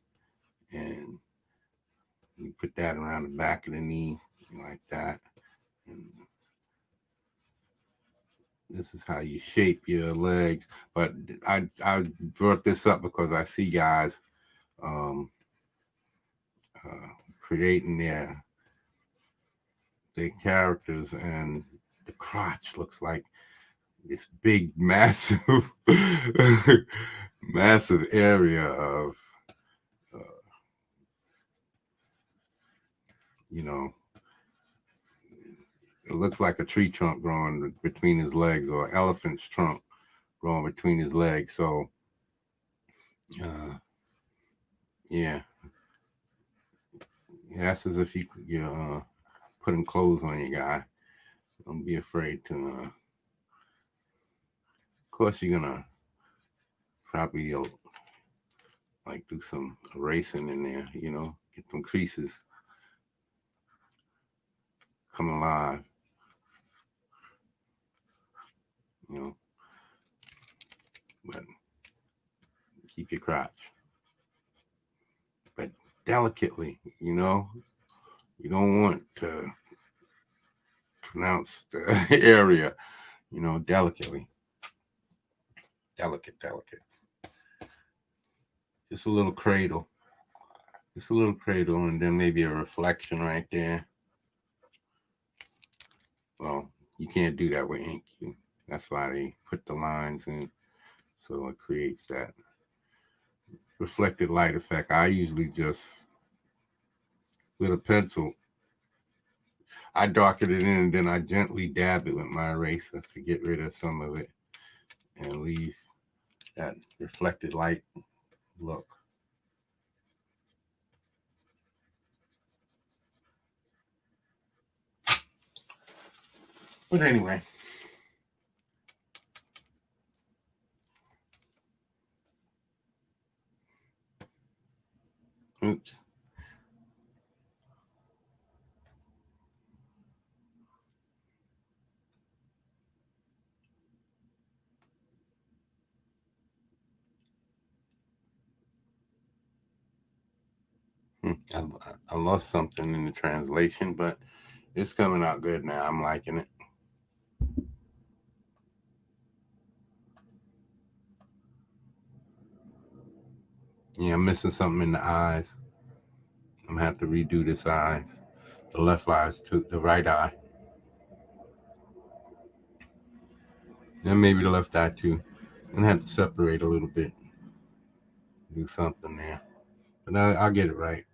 and you put that around the back of the knee like that, and this is how you shape your legs. But I brought this up because I see guys creating their characters, and the crotch looks like this big, massive, massive area of, it looks like a tree trunk growing between his legs, or an elephant's trunk growing between his legs. So, yeah, that's as if you're putting clothes on your guy. Don't be afraid to. Of course, you're gonna probably like do some erasing in there. Get some creases come alive. you know, but keep your crotch. But delicately, you know, you don't want to pronounce the area, you know, delicately. Delicate, delicate. Just a little cradle. Just a little cradle, and then maybe a reflection right there. Well, you can't do that with ink. That's why they put the lines in, so it creates that reflected light effect. I usually just, with a pencil, I darken it in and then I gently dab it with my eraser to get rid of some of it and leave that reflected light look. But anyway. Oops. I lost something in the translation, but it's coming out good now. I'm liking it. Yeah, I'm missing something in the eyes. I'm gonna have to redo this eyes. The left eye to the right eye. And maybe the left eye too. I'm gonna have to separate a little bit. Do something there. But I'll get it right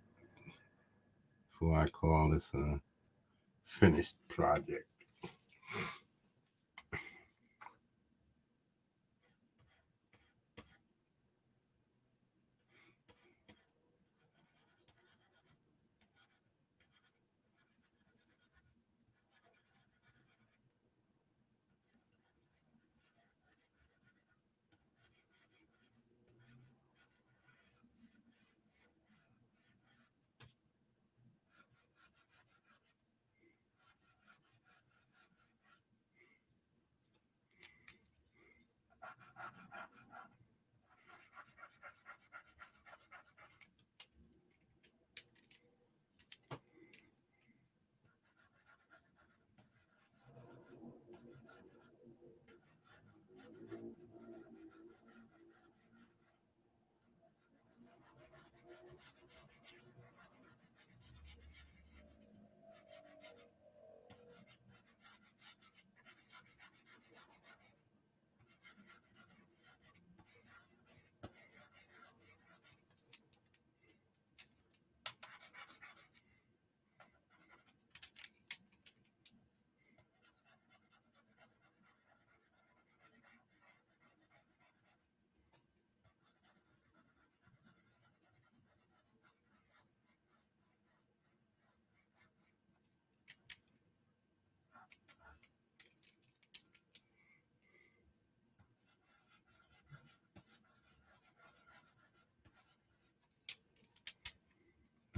before I call this a finished project.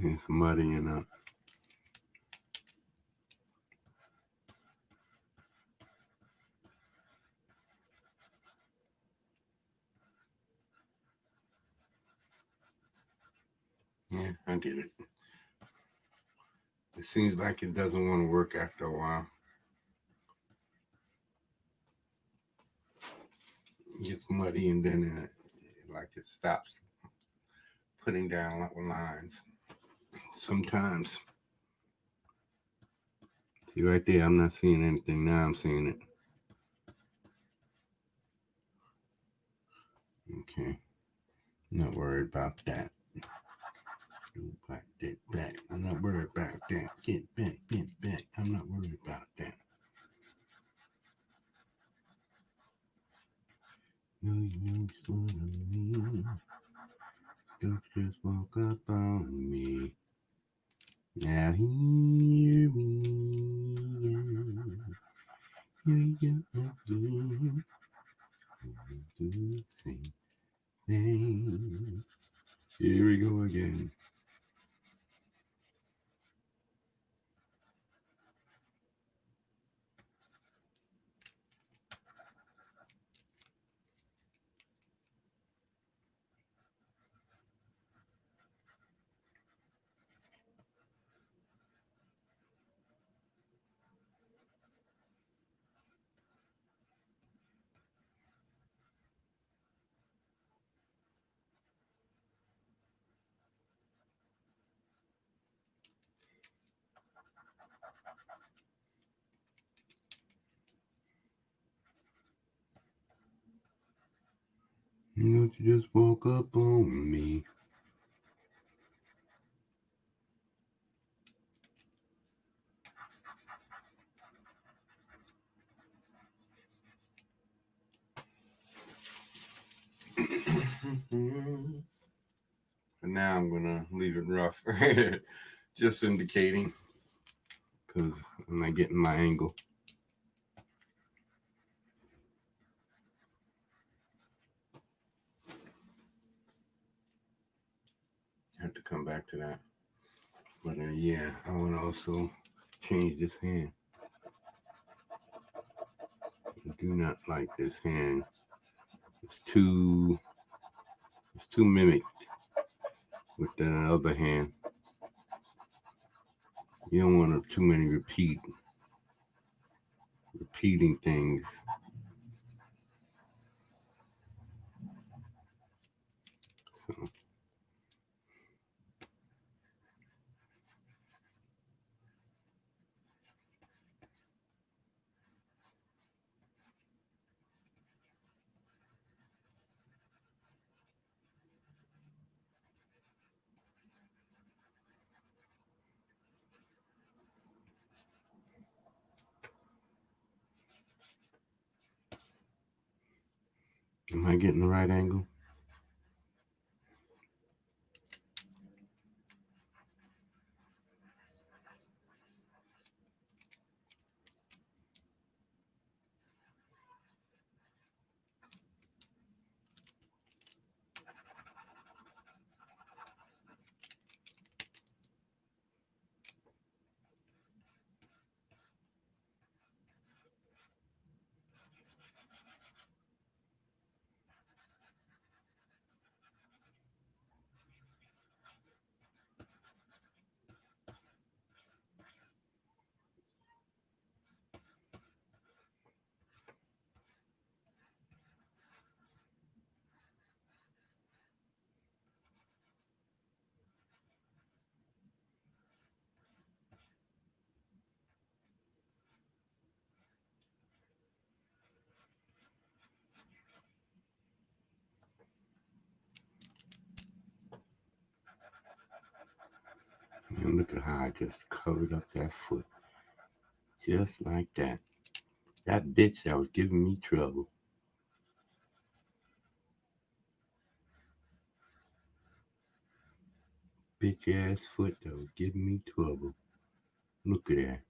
It's muddying up. Yeah, I did it. It seems like it doesn't want to work after a while. It gets muddy and then it stops putting down lines. Sometimes. See right there, I'm not seeing anything. Now I'm seeing it. Okay. I'm not worried about that. Back, get back. I'm not worried about that. Get back, get back. I'm not worried about that. No use for me. Don't just walk up on me. Now here we are. Here we go again. Do the same thing. Here we go again. You just woke up on me. And now I'm gonna leave it rough, just indicating because I'm not getting my angle. I have to come back to that. But yeah, I want to also change this hand. I do not like this hand. It's too mimicked with that other hand. You don't want too many repeating things. So am I getting the right angle? And look at how I just covered up that foot. Just like that. That bitch that was giving me trouble. Bitch ass foot that was giving me trouble. Look at that.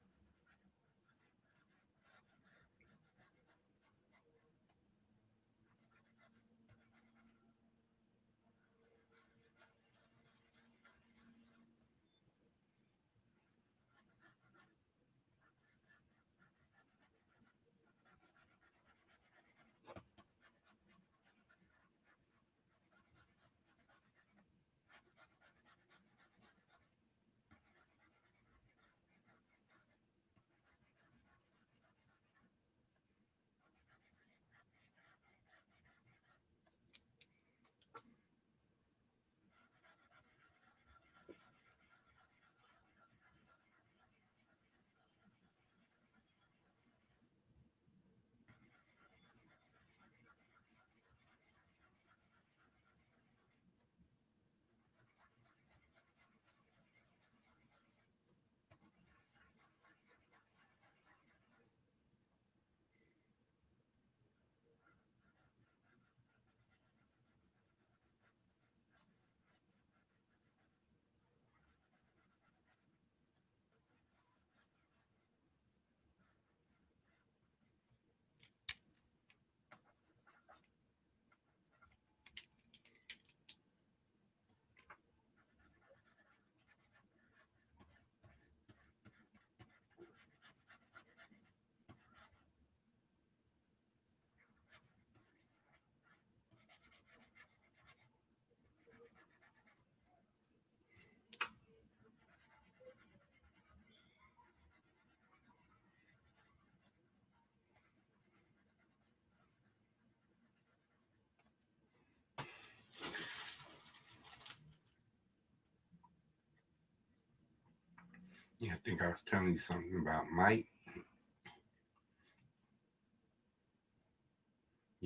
Yeah, I think I was telling you something about Mike.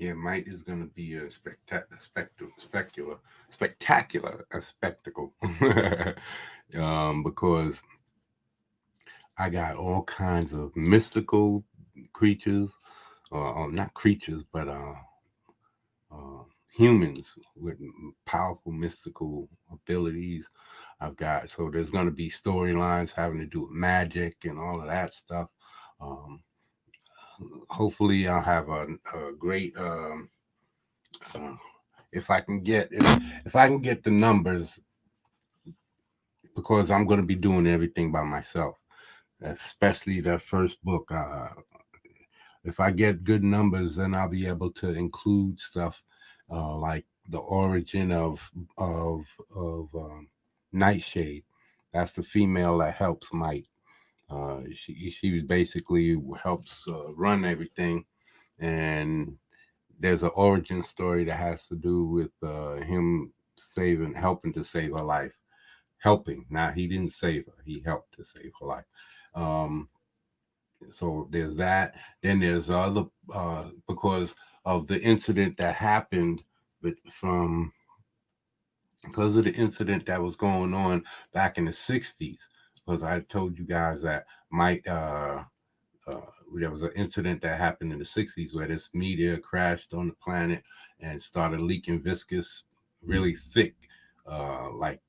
yeah, might is going to be a spectacular a spectacle. Because I got all kinds of mystical creatures, not creatures, but humans with powerful mystical abilities. I've got, so there's going to be storylines having to do with magic and all of that stuff. Um, Hopefully, I'll have a great. Uh, if I can get if I can get the numbers, because I'm going to be doing everything by myself, especially that first book. If I get good numbers, then I'll be able to include stuff like the origin of Nightshade. That's the female that helps Mike. She basically helps run everything, and there's an origin story that has to do with him helping to save her life. Helping. Now, he didn't save her; he helped to save her life. Um, so there's that. Then there's other because of the incident that happened, but from because of the incident that was going on back in the '60s. Because I told you guys that might uh, there was an incident that happened in the '60s where this meteor crashed on the planet and started leaking viscous, really thick, like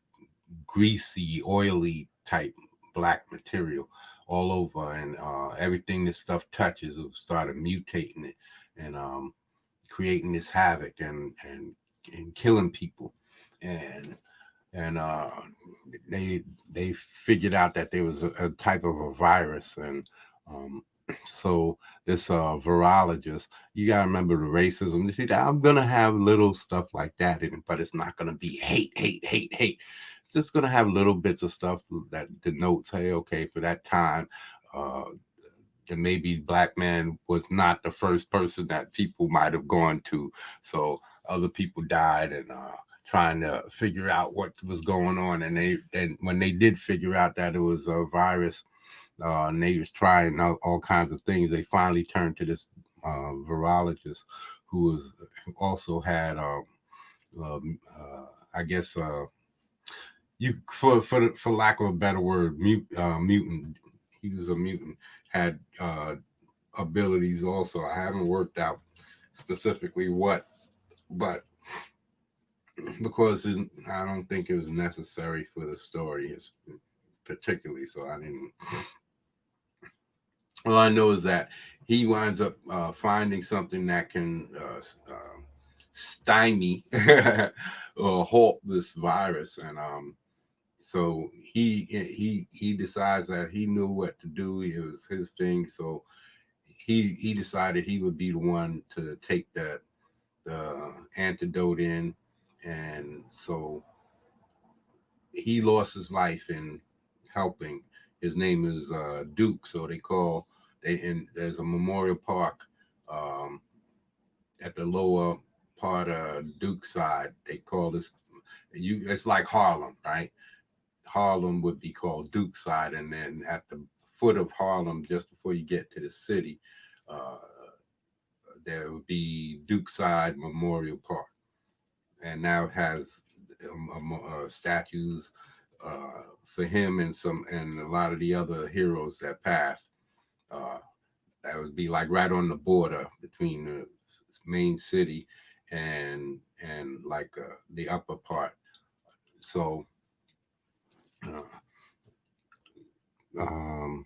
greasy, oily type black material all over, and everything this stuff touches will started mutating it and creating this havoc and killing people, and and they they figured out that there was a type of a virus, and um, so this virologist, you gotta remember the racism. See, I'm gonna have little stuff like that in it, but it's not gonna be hate, hate, hate, hate. It's just gonna have little bits of stuff that denotes, hey, okay, for that time, uh, that maybe black man was not the first person that people might have gone to. So other people died, and trying to figure out what was going on. And when they did figure out that it was a virus, and they was trying all kinds of things, they finally turned to this virologist who also had, I guess, you for lack of a better word, mutant. He was a mutant, had abilities also. I haven't worked out specifically what, but because I don't think it was necessary for the story, particularly. So I didn't. All I know is that he winds up finding something that can stymie or halt this virus, and so he decides that he knew what to do. It was his thing, so he decided he would be the one to take the antidote in, and so he lost his life in helping. His name is Duke, so there's a memorial park um, at the lower part of Duke side. They call this it's like Harlem, right? Harlem would be called Duke side, and then at the foot of Harlem, just before you get to the city, uh, there would be Duke Side Memorial Park, and now has statues for him and a lot of the other heroes that passed. Uh, that would be like right on the border between the main city and like the upper part. So uh, um,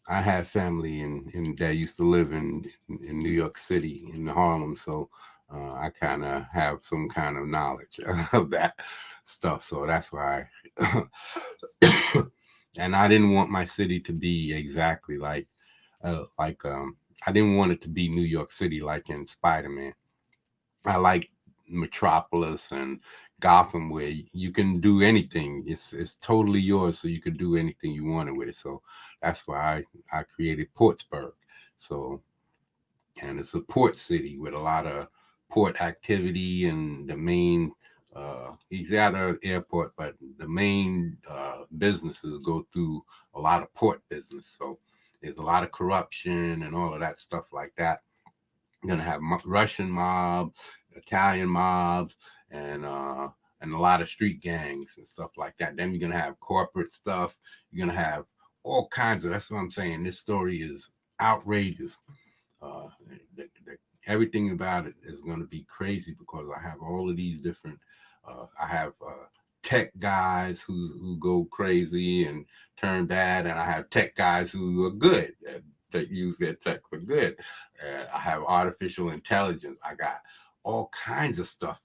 I had family in that used to live in New York City in Harlem, so I kind of have some kind of knowledge of that stuff. So that's why, and I didn't want my city to be exactly like I didn't want it to be New York City like in Spider-Man. I like Metropolis and Gotham where you can do anything. It's totally yours, so you can do anything you wanted with it. So that's why I created Portsburg. So, and it's a port city with a lot of port activity, and the main he's at an airport, but the main businesses go through a lot of port business. So there's a lot of corruption and all of that stuff like that. You're gonna have Russian mobs, Italian mobs, and a lot of street gangs and stuff like that. Then you're gonna have corporate stuff. You're gonna have all kinds of. That's what I'm saying. This story is outrageous. Uh, Everything about it is going to be crazy because I have all of these different. I have tech guys who go crazy and turn bad, and I have tech guys who are good that use their tech for good. I have artificial intelligence. I got all kinds of stuff.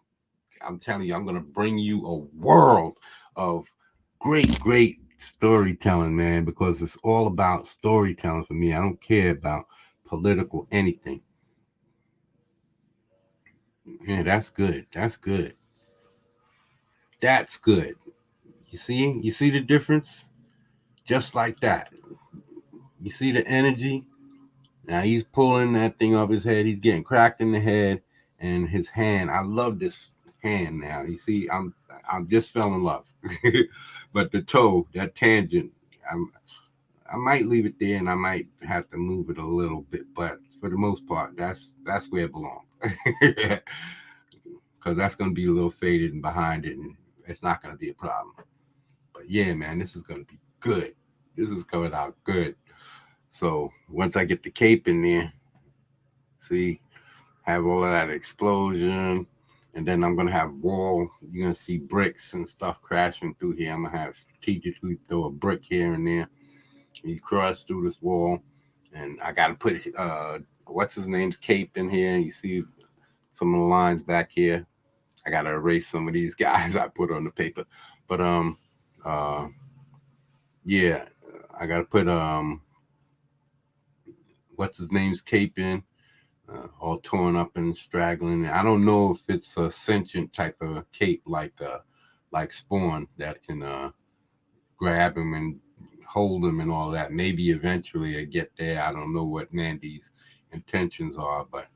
I'm telling you, I'm going to bring you a world of great storytelling, man, because it's all about storytelling for me. I don't care about political anything. Yeah, that's good. That's good. That's good. You see the difference? Just like that. You see the energy? Now he's pulling that thing off his head. He's getting cracked in the head, and his hand. I love this hand now. You see, I'm just fell in love. But the toe, that tangent, I might leave it there, and I might have to move it a little bit. But for the most part, that's where it belongs. Because that's going to be a little faded and behind it, and it's not going to be a problem. But yeah, man, this is going to be good. This is coming out good. So once I get the cape in there, see, have all of that explosion, and then I'm gonna have wall. You're gonna see bricks and stuff crashing through here. I'm gonna have strategically throw a brick here and there. You cross through this wall, and I gotta put what's his name's cape in here. You see some of the lines back here. I gotta erase some of these guys I put on the paper, but uh, yeah, I gotta put what's his name's cape in. All torn up and straggling. I don't know if it's a sentient type of cape like Spawn that can grab him and hold him and all that. Maybe eventually I get there. I don't know what Mandy's intentions are, but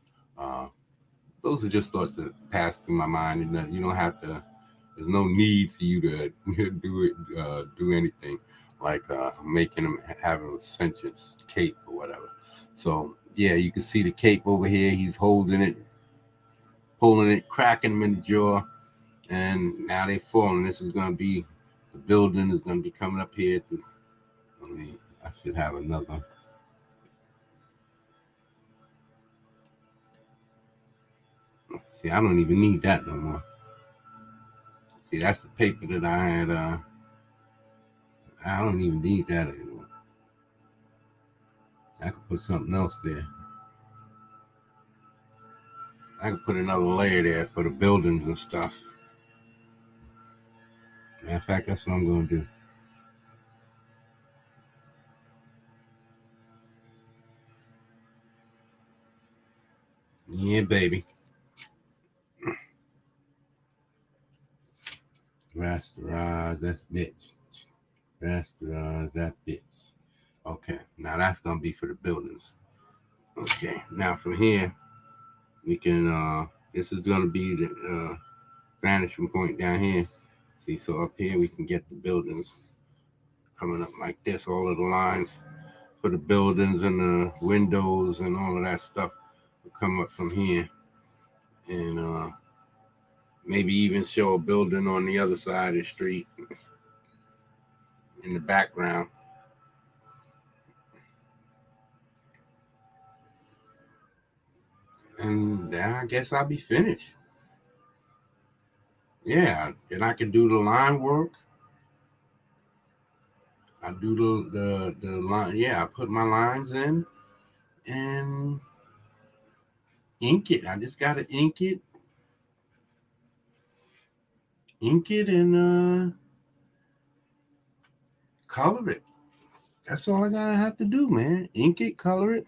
those are just thoughts that pass through my mind. And you don't have to. There's no need for you to do anything like making him having a sentient cape or whatever. So yeah, you can see the cape over here. He's holding it, pulling it, cracking him in the jaw, and now they falling. This is gonna be the building is gonna be coming up here. I should have another. See, I don't even need that no more. See, that's the paper that I had. I don't even need that anymore. I could put something else there. I could put another layer there for the buildings and stuff. Matter of fact, that's what I'm gonna do. Yeah, baby. Rasterize that bitch. Rasterize that bitch. Okay, now that's gonna be for the buildings. Okay, now from here we can. This is gonna be the vanishing point down here. See, so up here we can get the buildings coming up like this. All of the lines for the buildings and the windows and all of that stuff will come up from here, and maybe even show a building on the other side of the street in the background. And then I guess I'll be finished. Yeah, and I can do the line work. I do the line. Yeah, I put my lines in and ink it. I just gotta ink it, and color it. That's all I gotta have to do, man. Ink it, color it,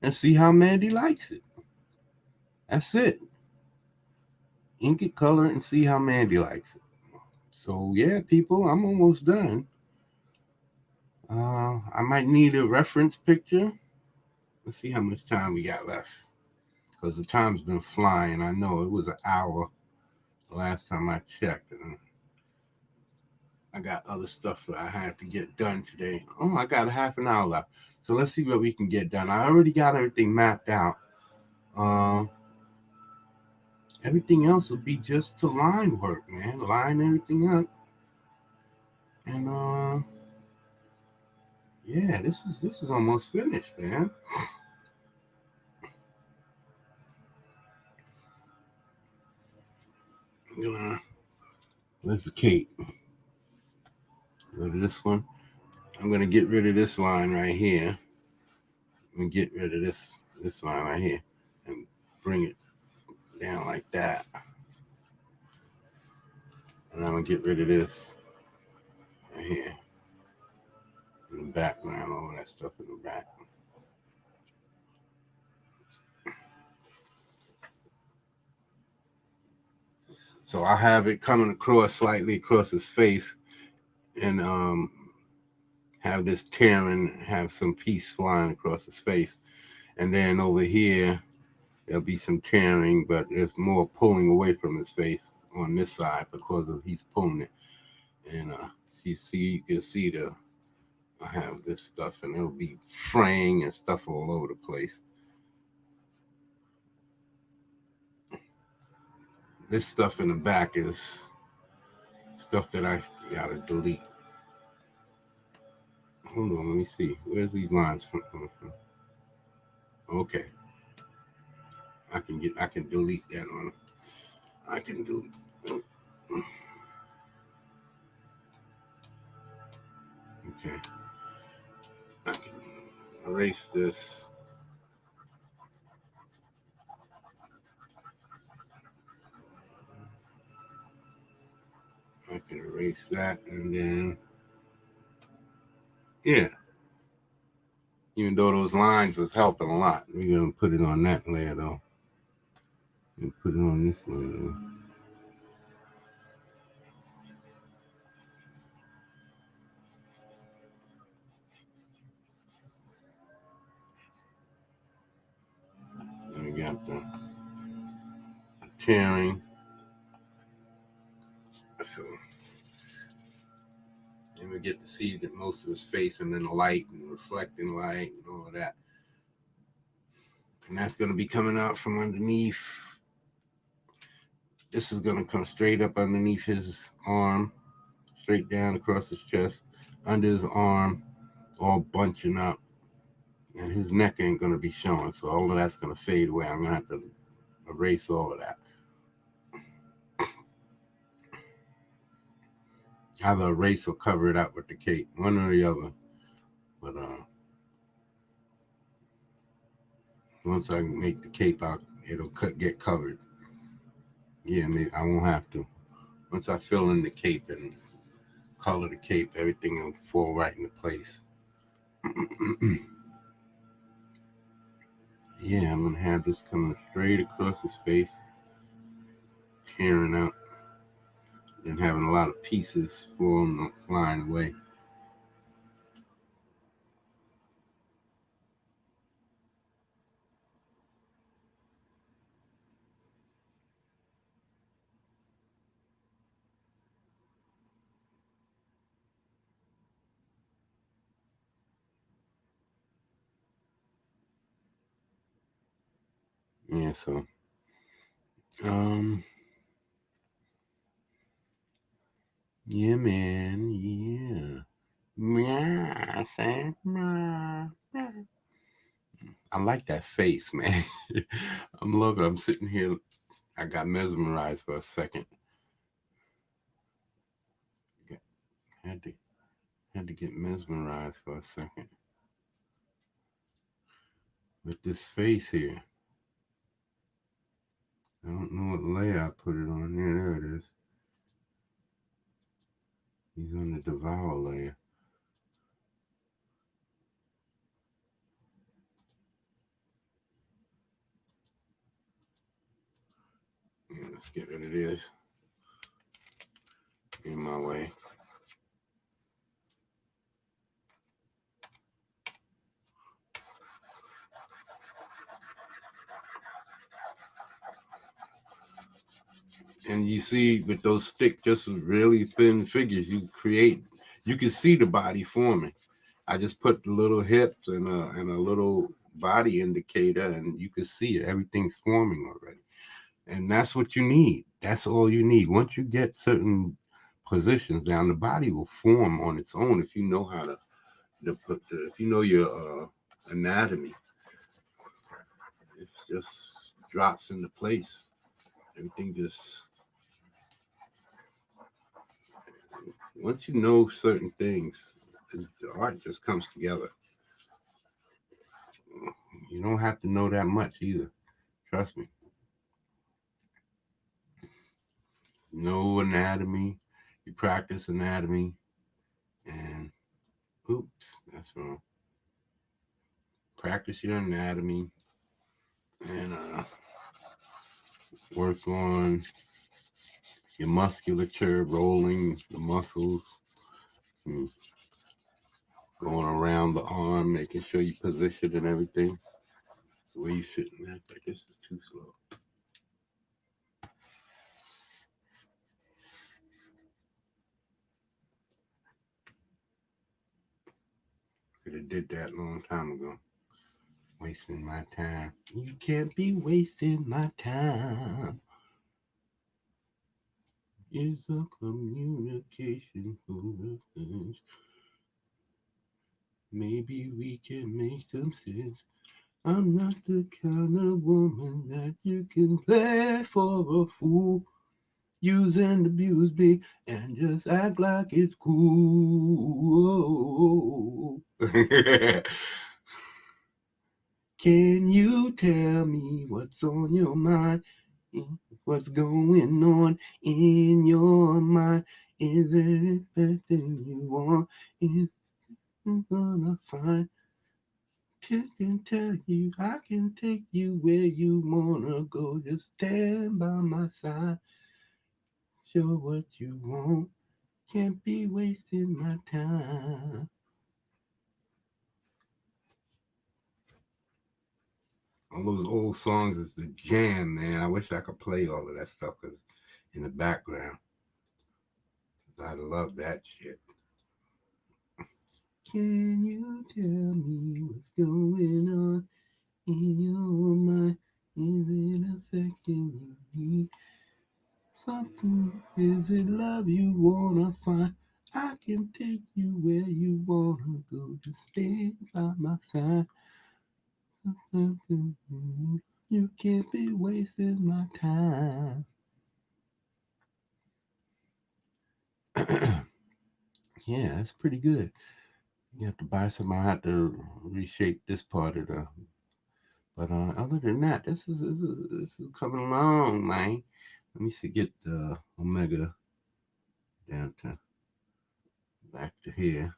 and see how Mandy likes it. That's it. Ink it, color it, and see how Mandy likes it. So yeah, people, I'm almost done. I might need a reference picture. Let's see how much time we got left. Because the time's been flying. I know it was an hour the last time I checked. And I got other stuff that I have to get done today. I got a half an hour left. So let's see what we can get done. I already got everything mapped out. Everything else will be just to line work, man. Line everything up. And yeah, this is almost finished, man. Where's the cape? Go to this one. I'm gonna get rid of this line right here. And get rid of this line right here and bring it down like that. And I'm gonna get rid of this right here. In the background, all that stuff in the back. So I have it coming across slightly across his face, and have this tearing, have some piece flying across his face, and then over here there'll be some tearing, but there's more pulling away from his face on this side because of he's pulling it. And you can see I have this stuff, and it'll be fraying and stuff all over the place. This stuff in the back is stuff that I gotta delete. Hold on, let me see. Where's these lines coming from? Okay. I can delete that on. I can delete. Okay. I can erase this. I can erase that, and then yeah. Even though those lines was helping a lot, we're gonna put it on that layer though. And put it on this layer though. And we got the tearing. So and we get to see that most of his face, and then the light and reflecting light and all of that. And that's gonna be coming out from underneath. This is gonna come straight up underneath his arm, straight down across his chest, under his arm, all bunching up. And his neck ain't gonna be showing, so all of that's gonna fade away. I'm gonna have to erase all of that. Either erase or cover it up with the cape, one or the other. But once I make the cape out, it'll get covered. Yeah, maybe I won't have to. Once I fill in the cape and color the cape, everything will fall right into place. Yeah, I'm gonna have this coming straight across his face, tearing out, and having a lot of pieces flying away. Yeah, so yeah, man, yeah. Yeah, I like that face, man. I'm loving it. I'm sitting here. I got mesmerized for a second. Had to get mesmerized for a second with this face here. I don't know what layer I put it on. There it is. He's on the devour layer. Yeah, let's get rid of this. In my way. And you see with those thick, just really thin figures you create, you can see the body forming. I just put the little hips and a little body indicator, and you can see it. Everything's forming already. And that's what you need. That's all you need. Once you get certain positions down, the body will form on its own if you know how to put if you know your anatomy. It just drops into place. Everything just, once you know certain things, the art just comes together. You don't have to know that much either. Trust me. Know anatomy. You practice anatomy, and oops, that's wrong. Practice your anatomy, and work on your musculature, rolling the muscles, going around the arm, making sure you position and everything. The way you shouldn't act like this is too slow. Could have did that a long time ago. Wasting my time. You can't be wasting my time. It's a communication for us. Maybe we can make some sense. I'm not the kind of woman that you can play for a fool. Use and abuse me and just act like it's cool. Can you tell me what's on your mind? What's going on in your mind? Is it everything you want? Is it gonna find? Can tell you I can take you where you wanna go. Just stand by my side. Show what you want. Can't be wasting my time. All those old songs is the jam, man. I wish I could play all of that stuff in the background. I love that shit. Can you tell me what's going on in your mind? Is it affecting you? Something, is it love you wanna find? I can take you where you wanna go. Just stay by my side. You can't be wasting my time. Yeah, that's pretty good. You have to buy some. I have to reshape this part of the. But other than that, this is coming along, man. Let me see, get the omega down to back to here.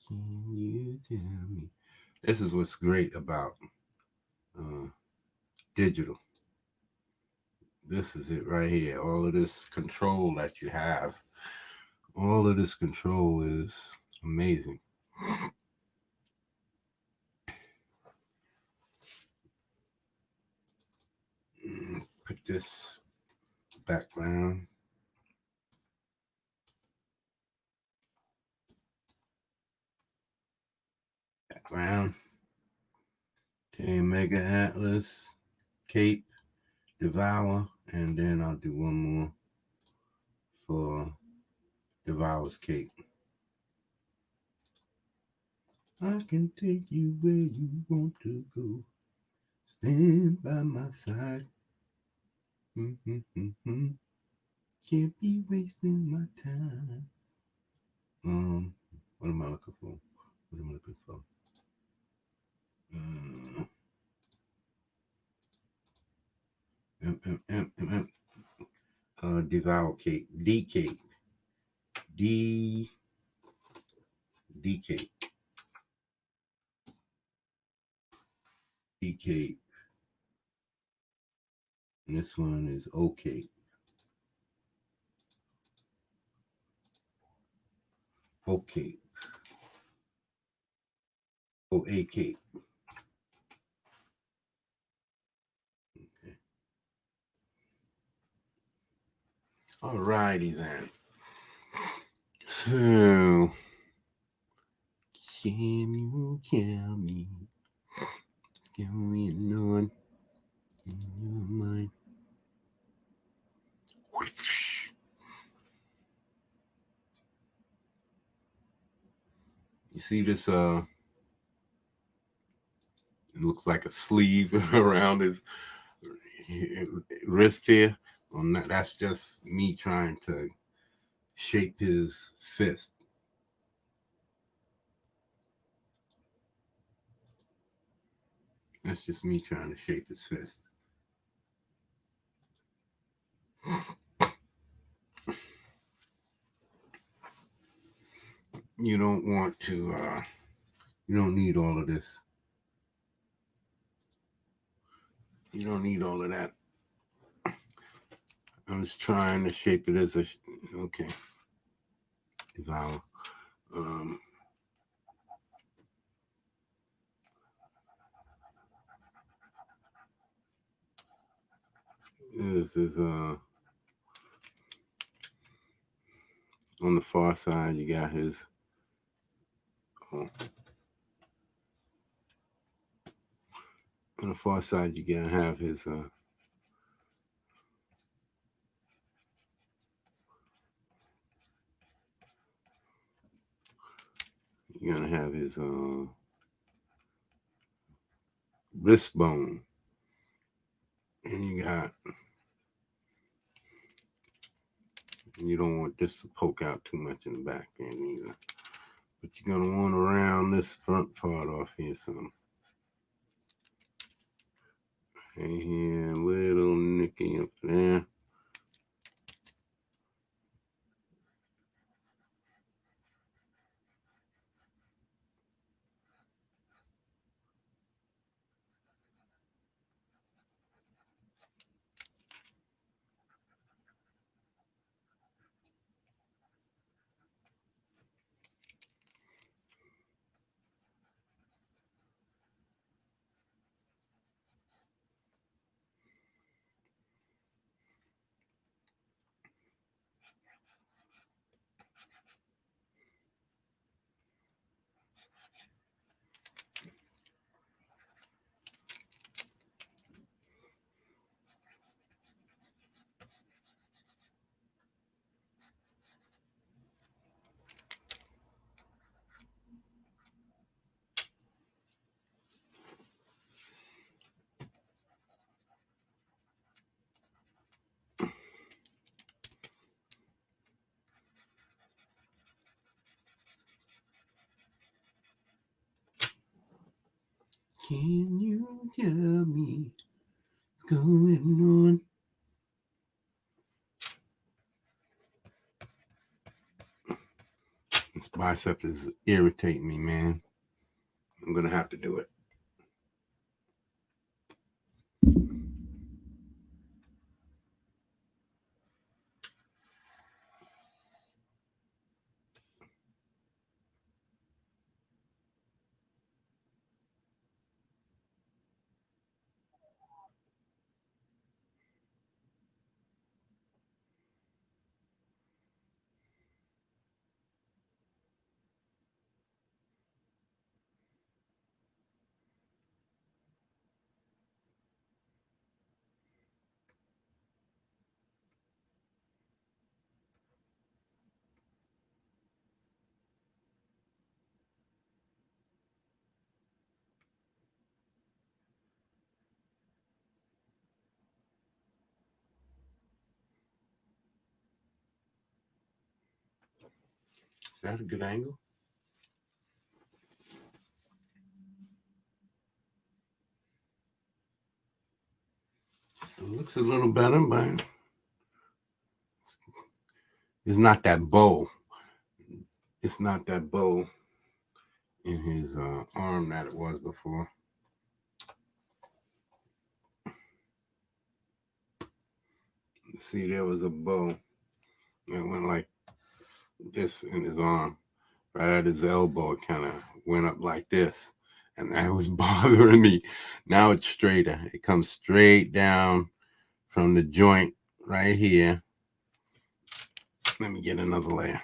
Can you tell me? This is what's great about digital. This is it right here. All of this control that you have, all of this control is amazing. Put this background. Background. Okay, Mega Atlas, Cape, Devour, and then I'll do one more for Devour's Cape. I can take you where you want to go. Stand by my side. Mm-hmm. Can't be wasting my time. What am I looking for? What am I looking for? Devour Cape. D Cape. D Cape. D Cape. And this one is O Cape. O Cape. O A Cape. Okay. Alrighty then. So Can you tell me what's going on in your mind? You see this? It looks like a sleeve around his wrist here. That's just me trying to shape his fist. That's just me trying to shape his fist. You don't want to, you don't need all of this. You don't need all of that. I'm just trying to shape it as a, okay. Devour. This is, on the far side, you got his, on the far side, you gotta have his, you're gonna have his wrist bone, and you don't want this to poke out too much in the back end either. But you're gonna want to round this front part off here some. And here, a little nicky up there. Can you tell me what's going on? This bicep is irritating me, man. I'm gonna have to do it. Is that a good angle? It looks a little better, but it's not that bow. It's not that bow in his arm that it was before. See, there was a bow that went like this in his arm. Right at his elbow, it kind of went up like this. And that was bothering me. Now it's straighter. It comes straight down from the joint right here. Let me get another layer.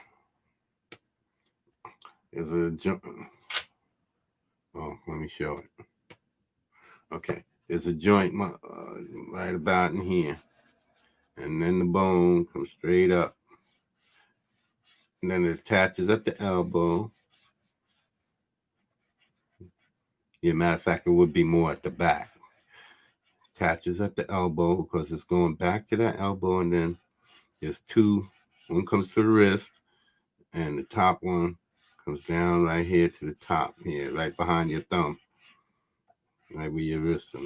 There's a Oh, let me show it. Okay, there's a joint right about in here, and then the bone comes straight up, and then it attaches at the elbow. Yeah, matter of fact, it would be more at the back. Attaches at the elbow because it's going back to that elbow, and then there's two. One comes to the wrist, and the top one comes down right here to the top here, right behind your thumb, right where your wrist is.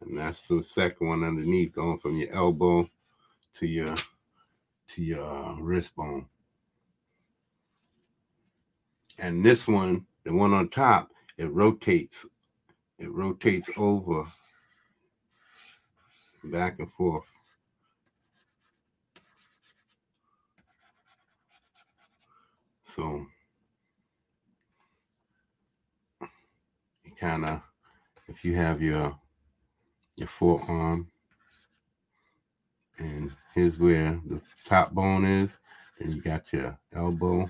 And that's the second one underneath, going from your elbow to your wrist bone. And this one, the one on top, it rotates. It rotates over, back and forth. So you kind of, if you have your forearm, and here's where the top bone is, and you got your elbow.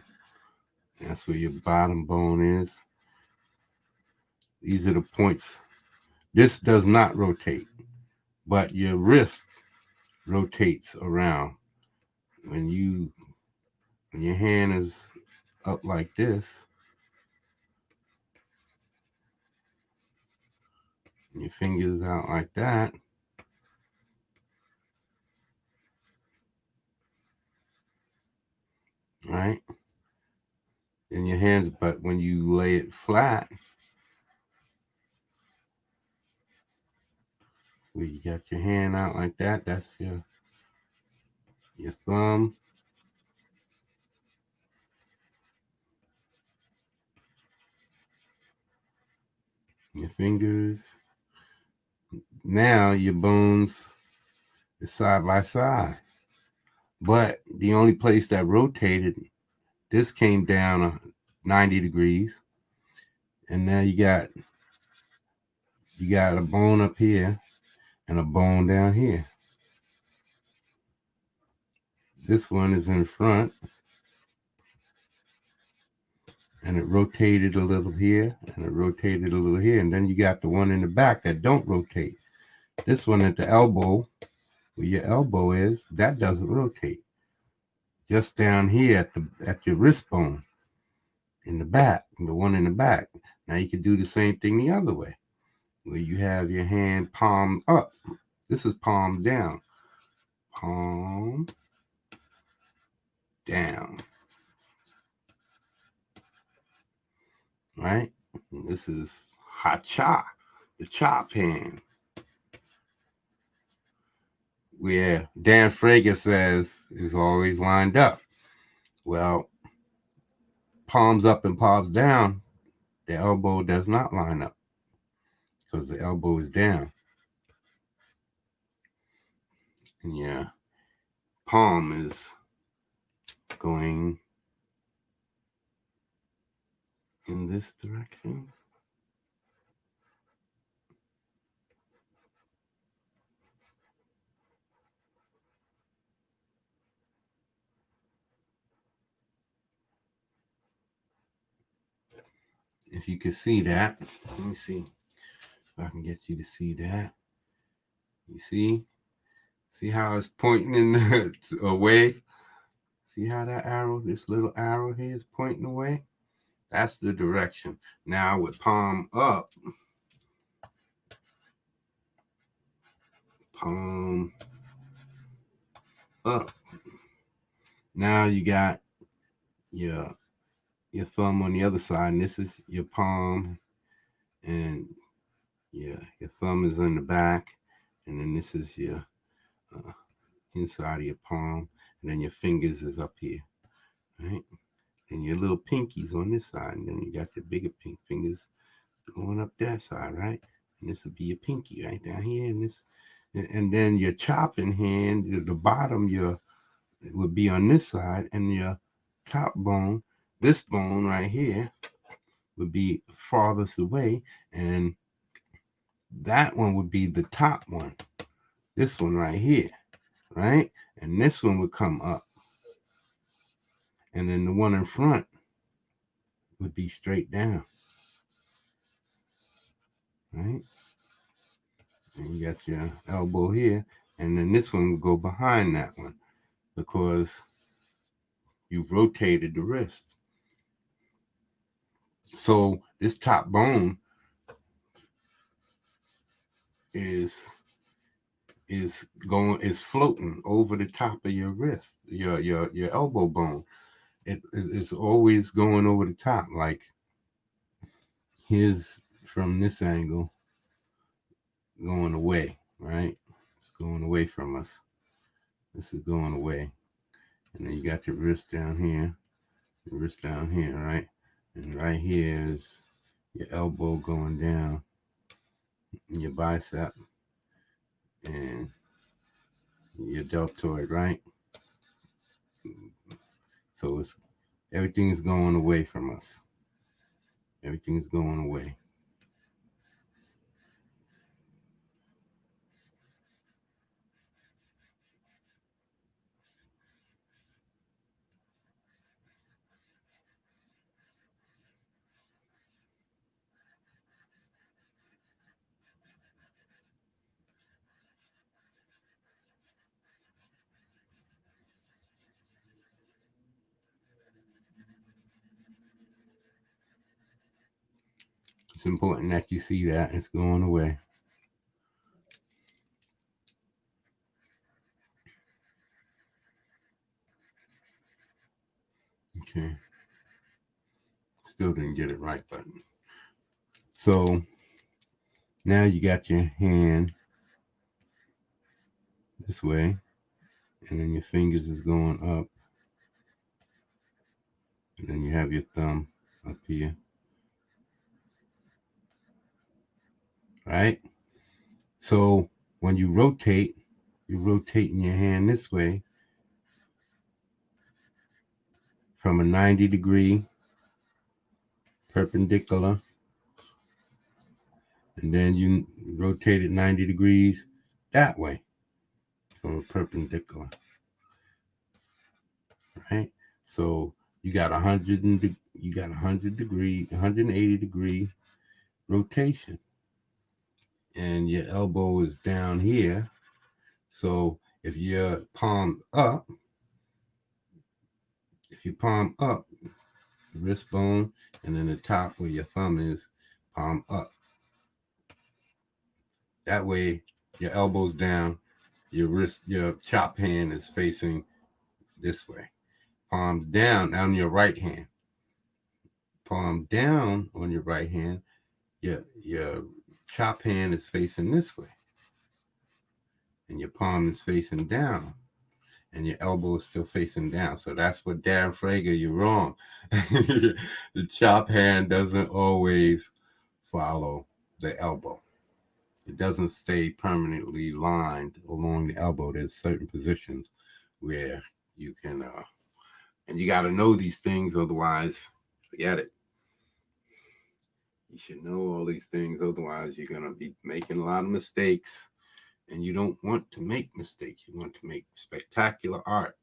That's where your bottom bone is. These are the points. This does not rotate, but your wrist rotates around. When your hand is up like this, and your fingers out like that, right? In your hands, but when you lay it flat, where you got your hand out like that, that's your thumb, your fingers. Now your bones is side by side, but the only place that rotated, this came down 90 degrees, and now you got a bone up here and a bone down here. This one is in front, and it rotated a little here, and it rotated a little here, and then you got the one in the back that don't rotate. This one at the elbow, where your elbow is, that doesn't rotate. Just down here at your wrist bone, in the back, the one in the back. Now you can do the same thing the other way, where you have your hand palm up. This is palm down. Palm down. Right? And this is ha-cha, the chop hand. Where Dan Frager says is always lined up. Well, palms up and palms down, the elbow does not line up because the elbow is down. And your palm is going in this direction. If you can see that, let me see if I can get you to see that. You see? See how it's pointing in away? See how that arrow, this little arrow here is pointing away? That's the direction. Now with palm up, palm up. Now you got your thumb on the other side, and this is your palm, and your thumb is in the back, and then this is your inside of your palm, and then your fingers is up here, right? And your little pinkies on this side, and then you got your bigger pink fingers going up that side, right? And this would be your pinky right down here, and this, and then your chopping hand, the bottom, it would be on this side, and your top bone, this bone right here, would be farthest away, and that one would be the top one. This one right here, right? And this one would come up. And then the one in front would be straight down. right? And you got your elbow here, and then this one will go behind that one because you've rotated the wrist. So this top bone is floating over the top of your wrist, your elbow bone. It's always going over the top. Like here's from this angle going away, right? It's going away from us. This is going away. And then you got your wrist down here, right? And right here is your elbow going down, your bicep, and your deltoid, right? So it's everything's going away from us. Everything's going away. It's important that you see that it's going away. Okay. Still didn't get it right, but so now you got your hand this way, and then your fingers is going up, and then you have your thumb up here, right? So when you rotate, you're rotating your hand this way from a 90-degree perpendicular, and then you rotate it 90 degrees that way from a perpendicular, right? So you got 180-degree rotation, and your elbow is down here. So if your palm up, wrist bone, and then the top where your thumb is, palm up. That way, your elbow's down, your chop hand is facing this way. Palm down on your right hand. Palm down on your right hand, your chop hand is facing this way. And your palm is facing down. And your elbow is still facing down. So that's what Darren Frager, you're wrong. The chop hand doesn't always follow the elbow. It doesn't stay permanently lined along the elbow. There's certain positions where you can, and you got to know these things, otherwise, forget it. You should know all these things, otherwise you're going to be making a lot of mistakes, and you don't want to make mistakes. You want to make spectacular art.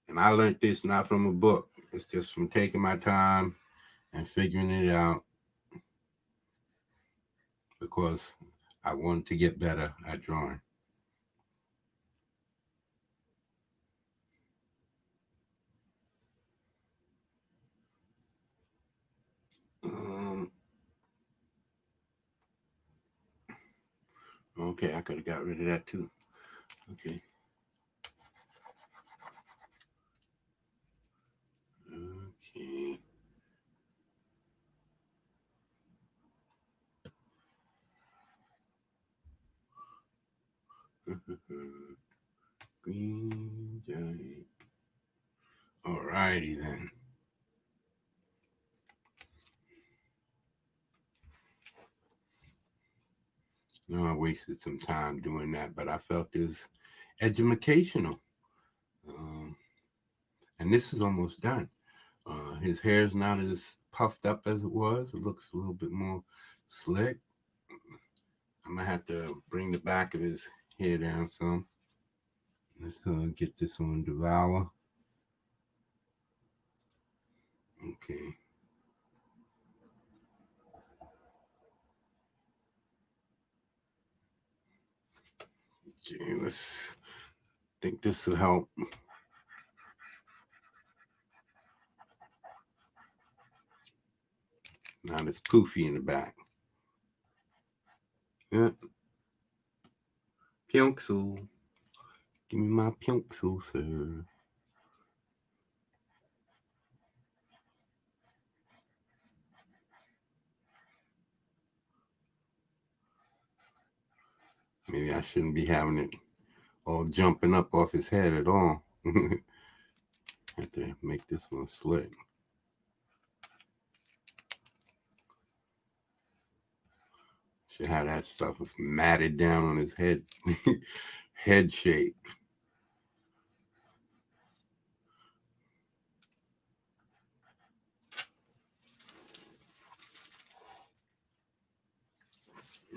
And I learned this not from a book. It's just from taking my time and figuring it out, because I wanted to get better at drawing. Okay, I could have got rid of that too. Okay. Okay. Green giant. Alrighty then. No, I wasted some time doing that, but I felt it was educational. And this is almost done. His hair is not as puffed up as it was. It looks a little bit more slick. I'm gonna have to bring the back of his hair down some. Let's get this on Devour. Okay. Okay, let's think this will help. Now it's poofy in the back. Yeah. Pencil. Give me my pencil, sir. Maybe I shouldn't be having it all jumping up off his head at all. Have to make this one slick. Should have that stuff was matted down on his head. Head shape.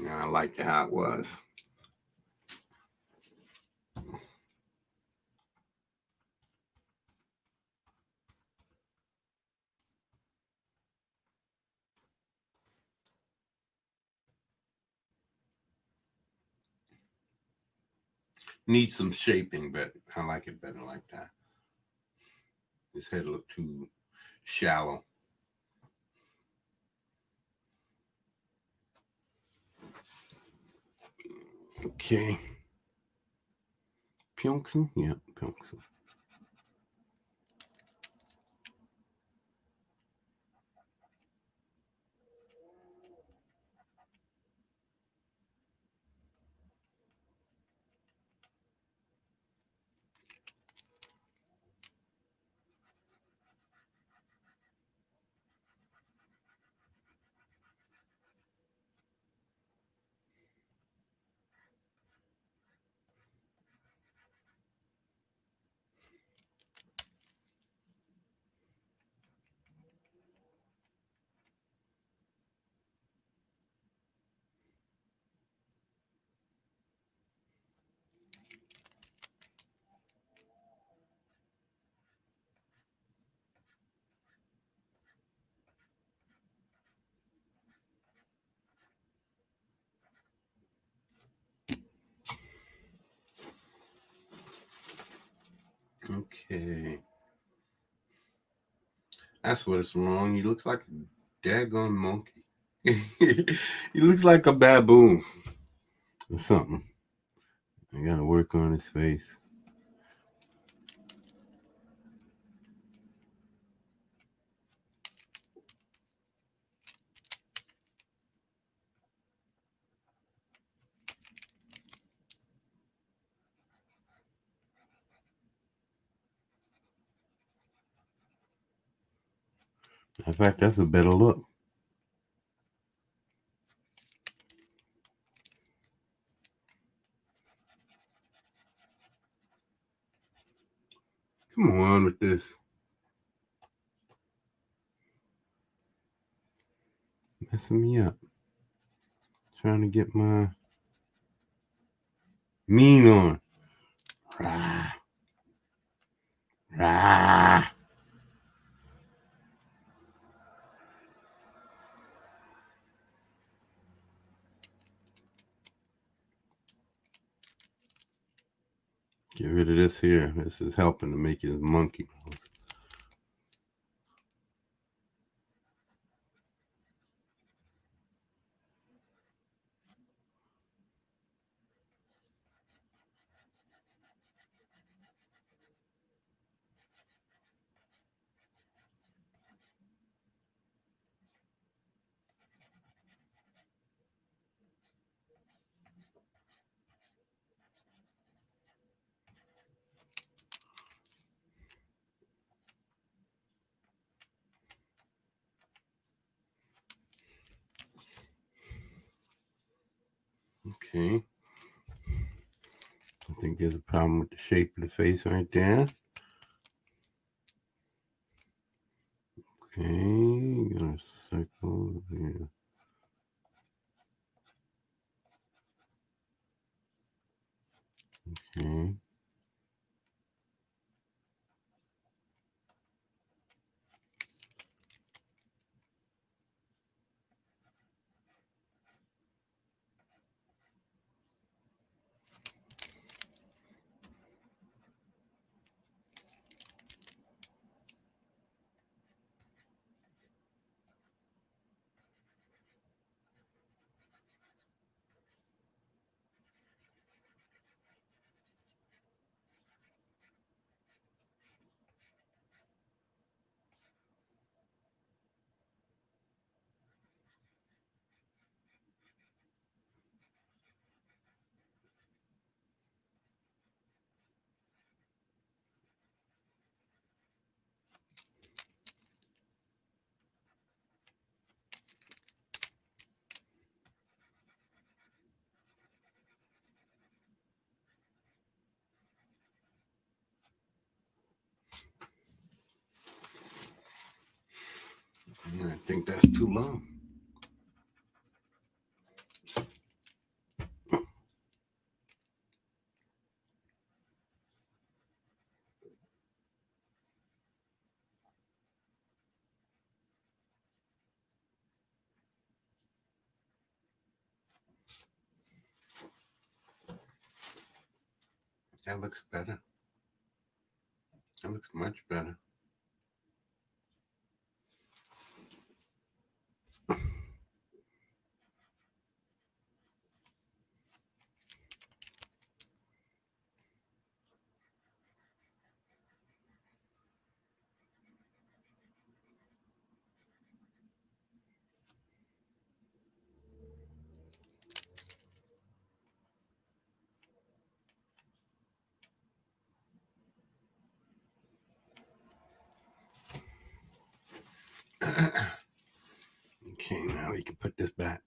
Yeah, I like how it was. Needs some shaping, but I like it better like that. His head looked too shallow. Okay. Pencil? Yeah, pencil. Okay. That's what it's wrong. He looks like a daggone monkey. He looks like a baboon or something. I gotta work on his face. In fact, that's a better look. Come on with this. Messing me up. Trying to get my mean on. Rah. Rah. Get rid of this here. This is helping to make his monkey. Okay. I think there's a problem with the shape of the face right there. Okay, got a circle here. Okay. think that's too long. That looks better. That looks much better. Okay, now we can put this back.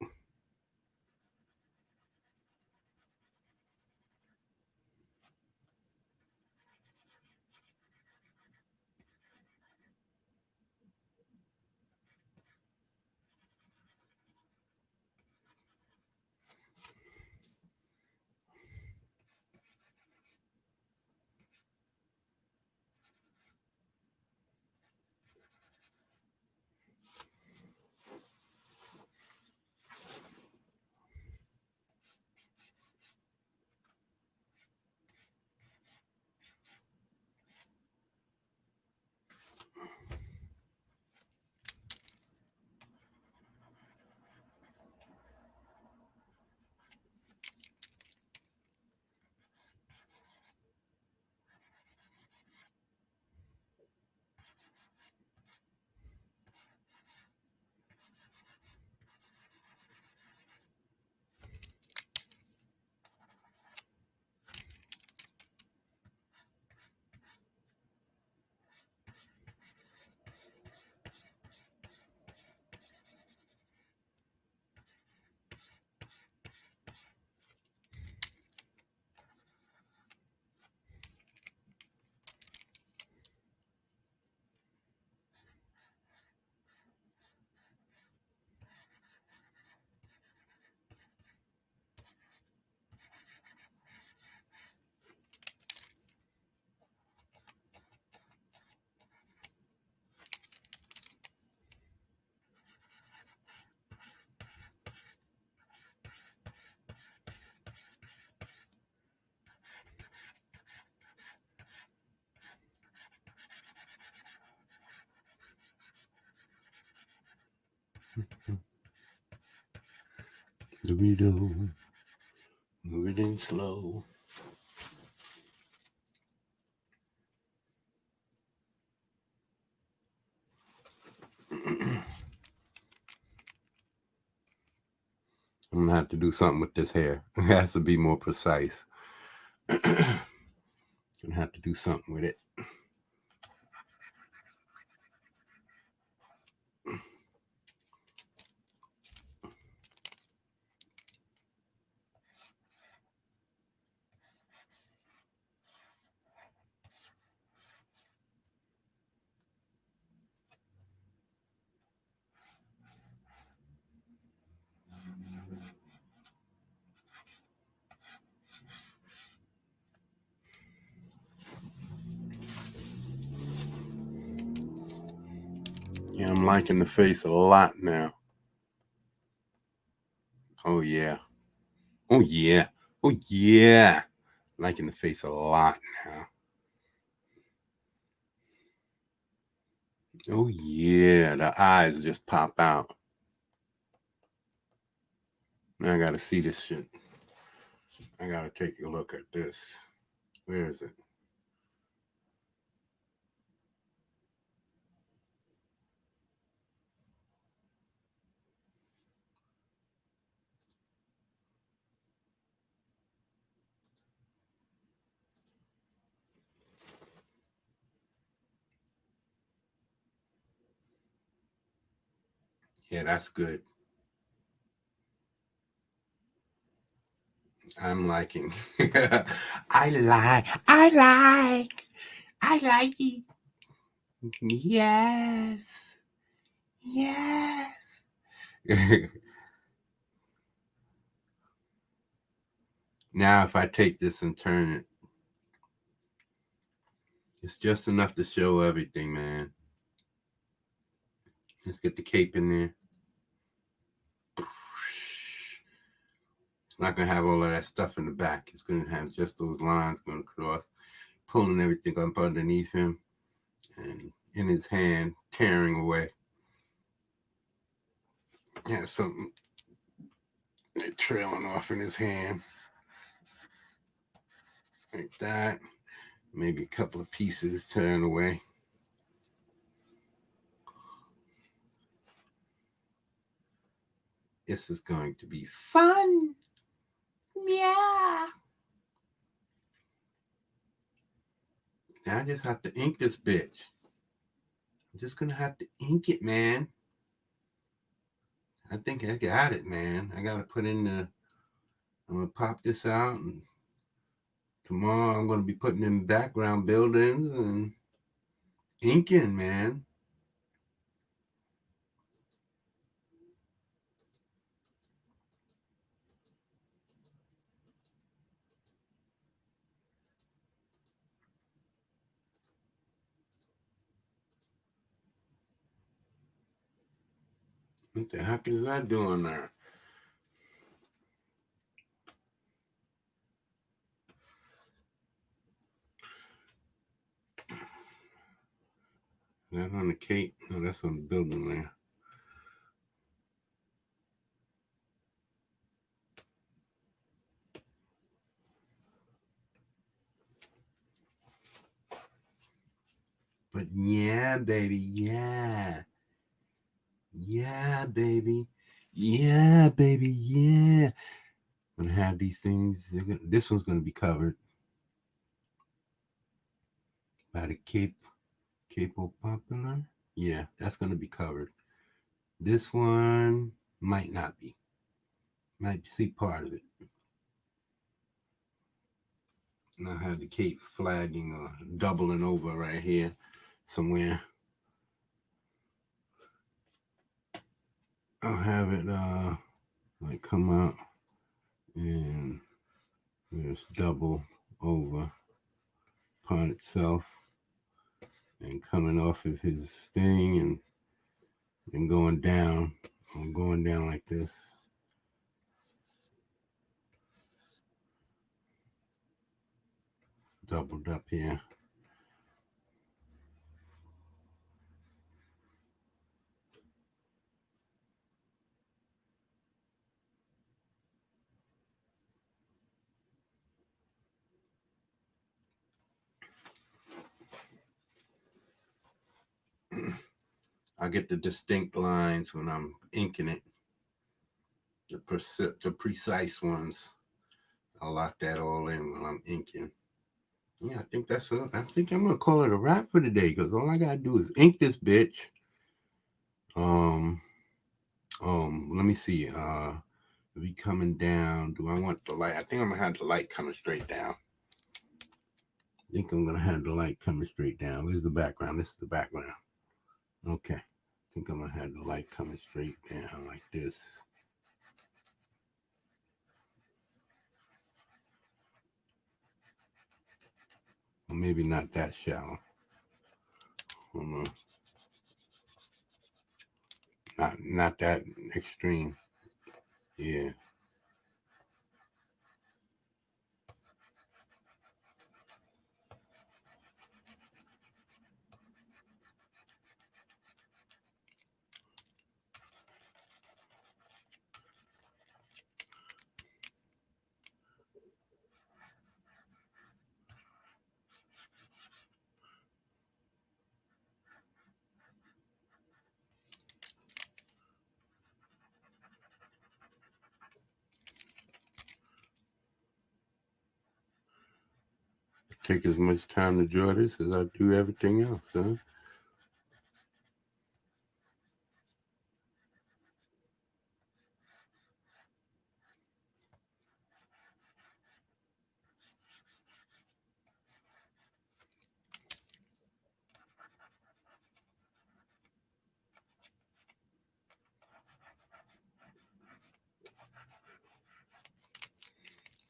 Dorito, move it in slow. I'm gonna have to do something with this hair. It has to be more precise. I'm gonna have to do something with it. Yeah, I'm liking the face a lot now. Oh yeah. Oh yeah. Oh yeah. Liking the face a lot now. Oh yeah. The eyes just pop out. Now I gotta see this shit. I gotta take a look at this. Where is it? Yeah, that's good. I'm liking. I like it. Yes. Yes. Now, if I take this and turn it, it's just enough to show everything, man. Let's get the cape in there. It's not going to have all of that stuff in the back. It's going to have just those lines going across, pulling everything up underneath him, and in his hand, tearing away. Yeah, something trailing off in his hand. Like that. Maybe a couple of pieces tearing away. This is going to be fun. Yeah. Now I just have to ink this bitch. I'm just going to have to ink it, man. I think I got it, man. I got to put in the... I'm going to pop this out. And tomorrow I'm going to be putting in background buildings and inking, man. What the heck is that doing there? Is that on the cape? No, that's on the building there. But yeah, baby, yeah. Yeah, baby. Yeah, baby, yeah. I'm gonna have these things. This one's gonna be covered by the capo popular. Yeah, that's gonna be covered. This one might not be. Might see part of it. And I have the cape flagging or doubling over right here somewhere. I'll have it like come out and just double over upon itself and coming off of his thing and going down. I'm going down like this. Doubled up here. I get the distinct lines when I'm inking it. The precise ones. I'll lock that all in when I'm inking. Yeah, I think that's it. I think I'm gonna call it a wrap for today because all I gotta do is ink this bitch. Let me see. We coming down. Do I want the light? I think I'm gonna have the light coming straight down. I think I'm gonna have the light coming straight down. Where's the background? This is the background. Okay. I think I'm gonna have the light coming straight down like this. Or maybe not that shallow. Hold on. Not that extreme. Yeah. Take as much time to draw this as I do everything else, huh?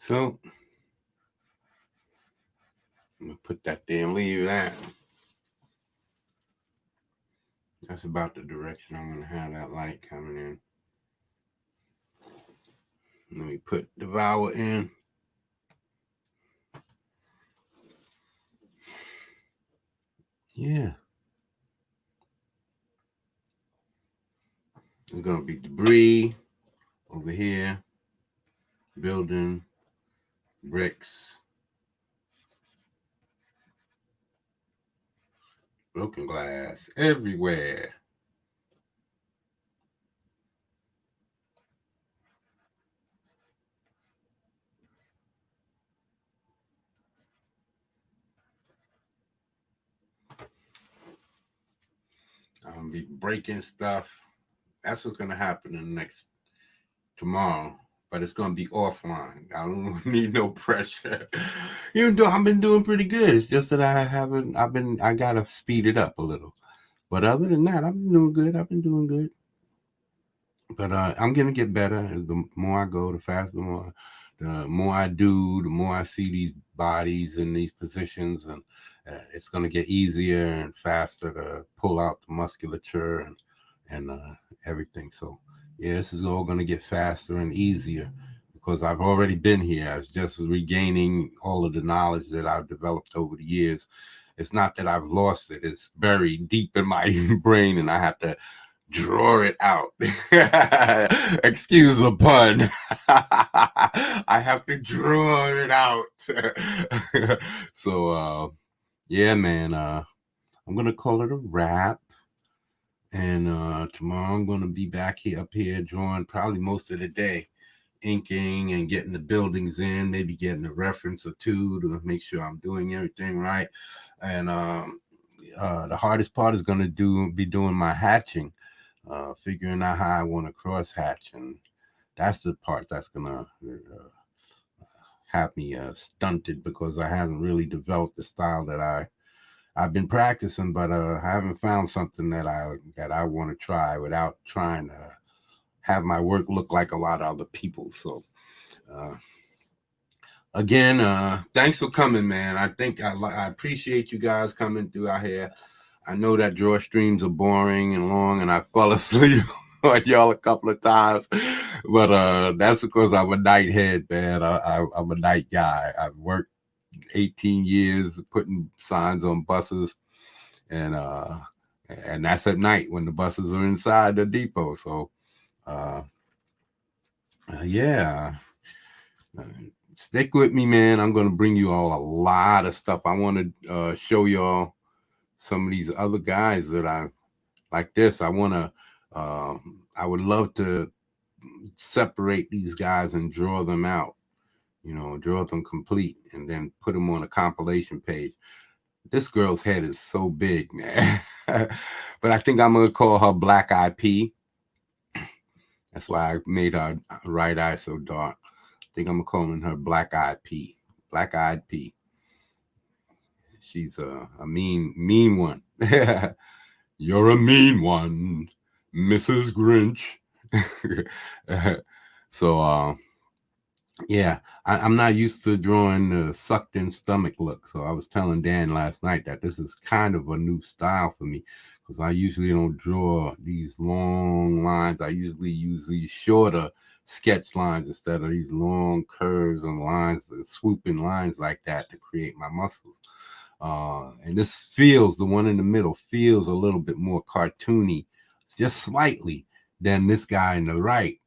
So I'm gonna put that there and leave that. That's about the direction I'm gonna have that light coming in. Let me put Devour in. Yeah. There's gonna be debris over here, building, bricks, broken glass everywhere. I'm gonna be breaking stuff. That's what's gonna happen in the next tomorrow, but it's gonna be offline. I don't need no pressure. Even though I've been doing pretty good, it's just that I gotta speed it up a little. But other than that, I've been doing good. I've been doing good. But I'm gonna get better. The more I go, the more I do, the more I see these bodies in these positions, and it's gonna get easier and faster to pull out the musculature and everything. So yeah, this is all gonna get faster and easier because I've already been here. I was just regaining all of the knowledge that I've developed over the years. It's not that I've lost it; it's buried deep in my brain, and I have to draw it out. Excuse the pun. I have to draw it out. So yeah, man, I'm gonna call it a wrap. And tomorrow I'm gonna be back up here drawing probably most of the day, inking and getting the buildings in, maybe getting a reference or two to make sure I'm doing everything right. And the hardest part is gonna be doing my hatching. Figuring out how I want to cross hatch, and that's the part that's gonna have me stunted because I haven't really developed the style that I've been practicing, but I haven't found something that I want to try without trying to have my work look like a lot of other people. So again, thanks for coming, man. I think I appreciate you guys coming through out here. I know that draw streams are boring and long, and I fell asleep on y'all a couple of times, but that's because I'm a night head, man. I'm a night guy. I've worked 18 years putting signs on buses, and that's at night when the buses are inside the depot. So, yeah. Stick with me, man. I'm going to bring you all a lot of stuff. I want to show y'all some of these other guys that I like this. I would love to separate these guys and draw them out, draw them complete and then put them on a compilation page. This girl's head is so big, man. But I think I'm going to call her Black Eye P. That's why I made her right eye so dark. I think I'm calling her Black Eye P. Black Eyed P. She's a mean one. You're a mean one, Mrs. Grinch. So, yeah, I'm not used to drawing the sucked in stomach look. So I was telling Dan last night that this is kind of a new style for me because I usually don't draw these long lines. I usually use these shorter sketch lines instead of these long curves and lines, swooping lines like that to create my muscles. And this the one in the middle feels a little bit more cartoony, just slightly, than this guy in the right,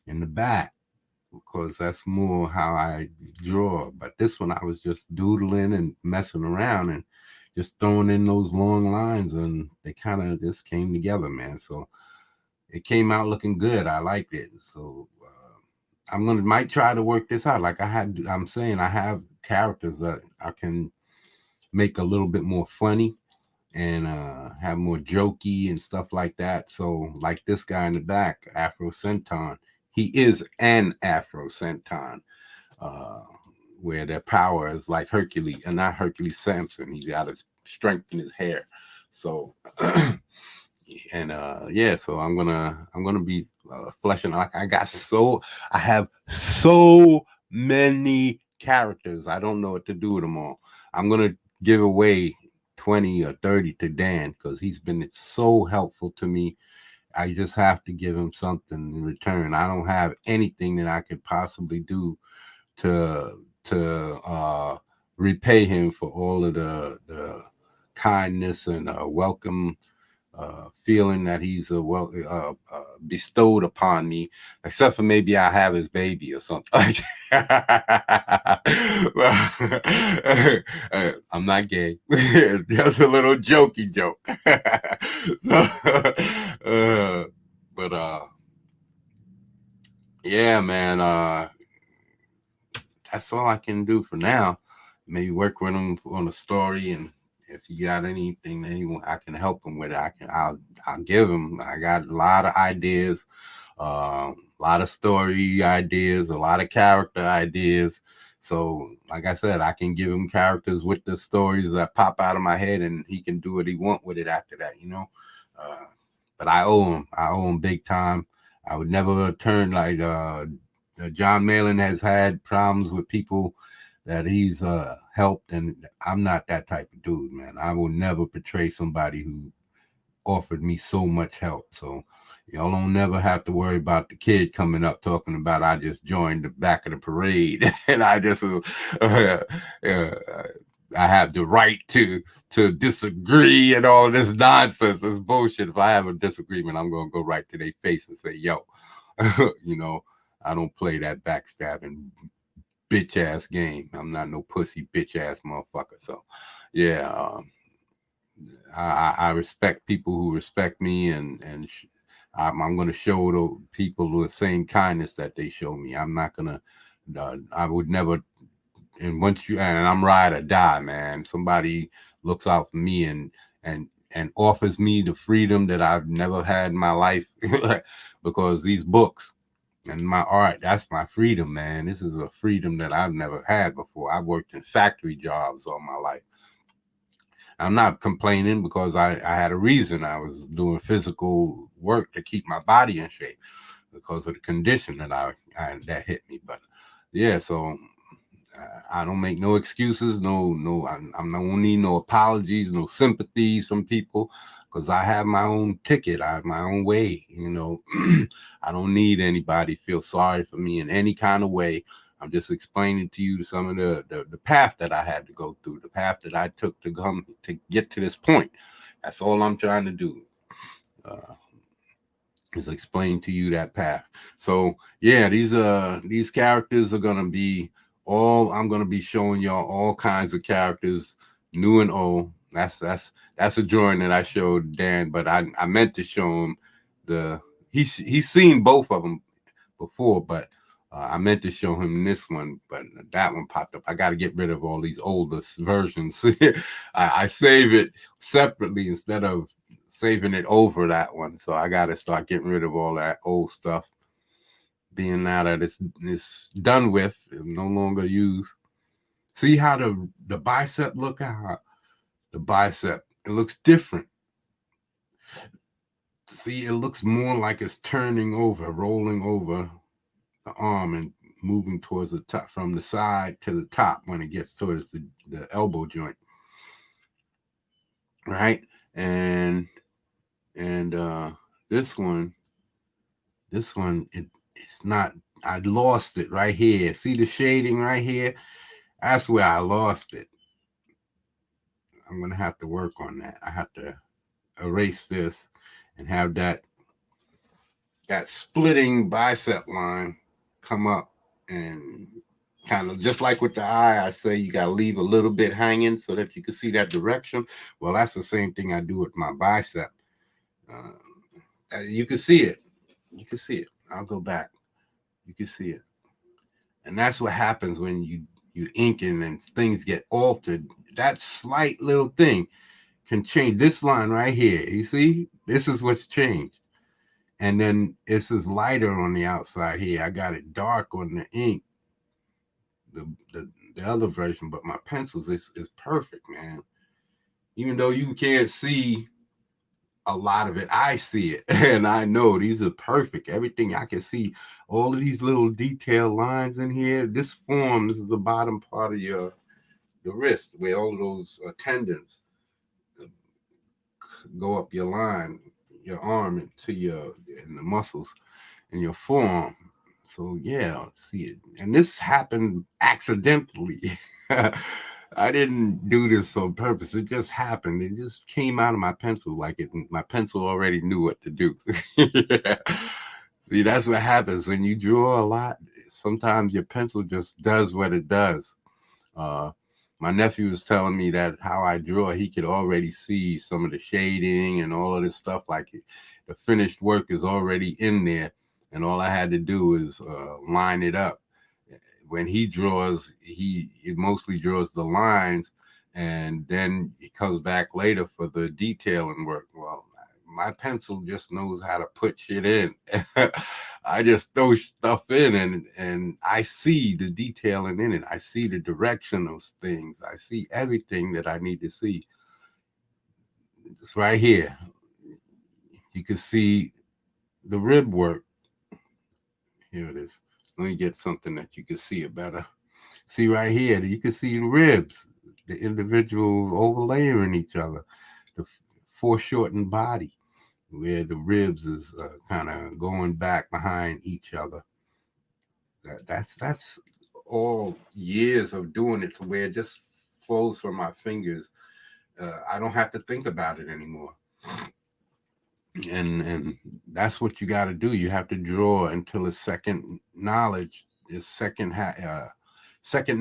in the back, because that's more how I draw. But this one, I was just doodling and messing around and just throwing in those long lines, and they kind of just came together, man. So it came out looking good. I liked it. So might try to work this out. Like I'm saying, I have characters that I can make a little bit more funny and have more jokey and stuff like that. So like this guy in the back, Afro Centon, he is an Afro Centon, where their power is like Hercules, and not Hercules Samson. He's got his strength in his hair. So and yeah, so I'm gonna be fleshing. I have so many characters. I don't know what to do with them all. I'm gonna give away 20 or 30 to Dan because he's been so helpful to me. I just have to give him something in return. I don't have anything that I could possibly do to repay him for all of the kindness and welcome feeling that he's bestowed upon me, except for maybe I have his baby or something like that. I'm not gay. Just a little jokey joke. So, but yeah, man. That's all I can do for now. Maybe work with him on a story, and if he got anything that I can help him with, I'll give him. I got a lot of ideas, a lot of story ideas, a lot of character ideas. So, like I said, I can give him characters with the stories that pop out of my head, and he can do what he want with it after that, you know. But I owe him. I owe him big time. I would never turn like John Malin has had problems with people that he's helped, and I'm not that type of dude, man. I will never portray somebody who offered me so much help. So y'all don't never have to worry about the kid coming up talking about I just joined the back of the parade and I just I have the right to disagree and all this nonsense. It's bullshit. If I have a disagreement, I'm gonna go right to their face and say, yo, you know, I don't play that backstabbing bitch ass game. I'm not no pussy bitch ass motherfucker. So yeah, I respect people who respect me, and I'm going to show the people the same kindness that they show me. I'm not gonna. I would never. And once you and I'm ride or die, man. Somebody looks out for me and offers me the freedom that I've never had in my life, because these books and my art, that's my freedom, man. This is a freedom that I've never had before. I worked in factory jobs all my life. I'm not complaining because I had a reason. I was doing physical work to keep my body in shape because of the condition that that hit me. But yeah, so I don't make no excuses. I don't need no apologies, no sympathies from people, because I have my own ticket. I have my own way. You know, I don't need anybody feel sorry for me in any kind of way. I'm just explaining to you some of the path that I had to go through, the path that I took to get to this point. That's all I'm trying to do. Is explain to you that path. So yeah, these characters are gonna be I'm gonna be showing y'all all kinds of characters, new and old. That's a drawing that I showed Dan, but I meant to show him he's seen both of them before, but I meant to show him this one, but that one popped up. I got to get rid of all these oldest versions. I save it separately instead of saving it over that one. So I got to start getting rid of all that old stuff. Being now that it's done with, no longer used. See how the bicep look? How the bicep, it looks different. See, it looks more like it's turning over, rolling over the arm and moving towards the top, from the side to the top when it gets towards the elbow joint, right? And this one it's not. I lost it right here. See the shading right here? That's where I lost it. I'm gonna have to work on that. I have to erase this and have that splitting bicep line come up, and kind of just like with the eye, I say you got to leave a little bit hanging so that you can see that direction. Well, that's the same thing I do with my bicep. You can see it. You can see it. I'll go back. You can see it. And that's what happens when you inking and things get altered. That slight little thing can change this line right here. You see? This is what's changed. And then this is lighter on the outside here. I got it dark on the ink, the other version, but my pencils is perfect, man. Even though you can't see a lot of it, I see it, and I know these are perfect. Everything I can see, all of these little detailed lines in here. This is the bottom part of your wrist, where all of those tendons go up your line, your arm into your and the muscles in your forearm. So yeah, see it, and this happened accidentally. I didn't do this on purpose. It just happened. It just came out of my pencil like it. My pencil already knew what to do. Yeah. See, that's what happens when you draw a lot. Sometimes your pencil just does what it does. Uh, my nephew was telling me that how I draw, he could already see some of the shading and all of this stuff. Like the finished work is already in there, and all I had to do is line it up. When he draws, he mostly draws the lines, and then he comes back later for the detailing work. Well, my pencil just knows how to put shit in. I just throw stuff in, and I see the detailing in it. I see the direction of things. I see everything that I need to see. It's right here. You can see the rib work. Here it is. Let me get something that you can see it better. See right here, you can see the ribs, the individuals overlaying each other, the foreshortened body, where the ribs is kind of going back behind each other. That's all years of doing it to where it just flows from my fingers. I don't have to think about it anymore. And that's what you got to do. You have to draw until it's second knowledge, is second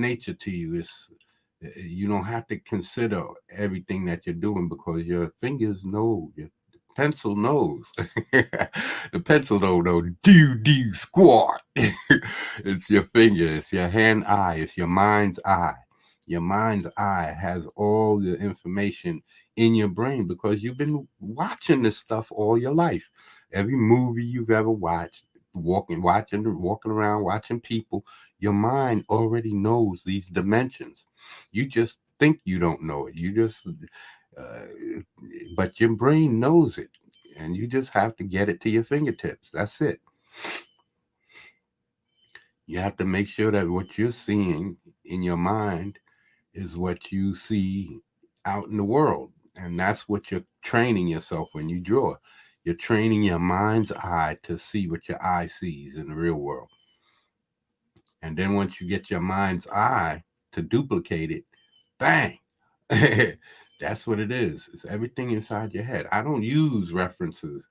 nature to you. It's you don't have to consider everything that you're doing because your fingers know, your pencil knows. The pencil don't know do squat. It's your finger, it's your hand eye, it's your mind's eye. Your mind's eye has all the information in your brain because you've been watching this stuff all your life. Every movie you've ever watched, walking around, watching people, your mind already knows these dimensions. You just think you don't know it. Uh, but your brain knows it, and you just have to get it to your fingertips. That's it. You have to make sure that what you're seeing in your mind is what you see out in the world. And that's what you're training yourself when you draw. You're training your mind's eye to see what your eye sees in the real world. And then once you get your mind's eye to duplicate it, bang. That's what it is. It's everything inside your head. I don't use references.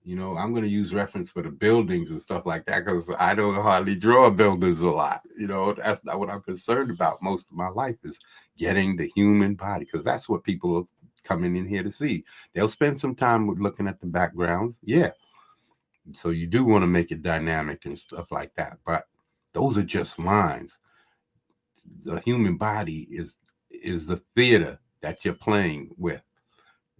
I'm going to use reference for the buildings and stuff like that because I don't hardly draw buildings a lot. That's not what I'm concerned about most of my life is getting the human body because that's what people are coming in here to see. They'll spend some time with looking at the backgrounds. Yeah. So you do want to make it dynamic and stuff like that. But those are just lines. The human body is the theater that you're playing with.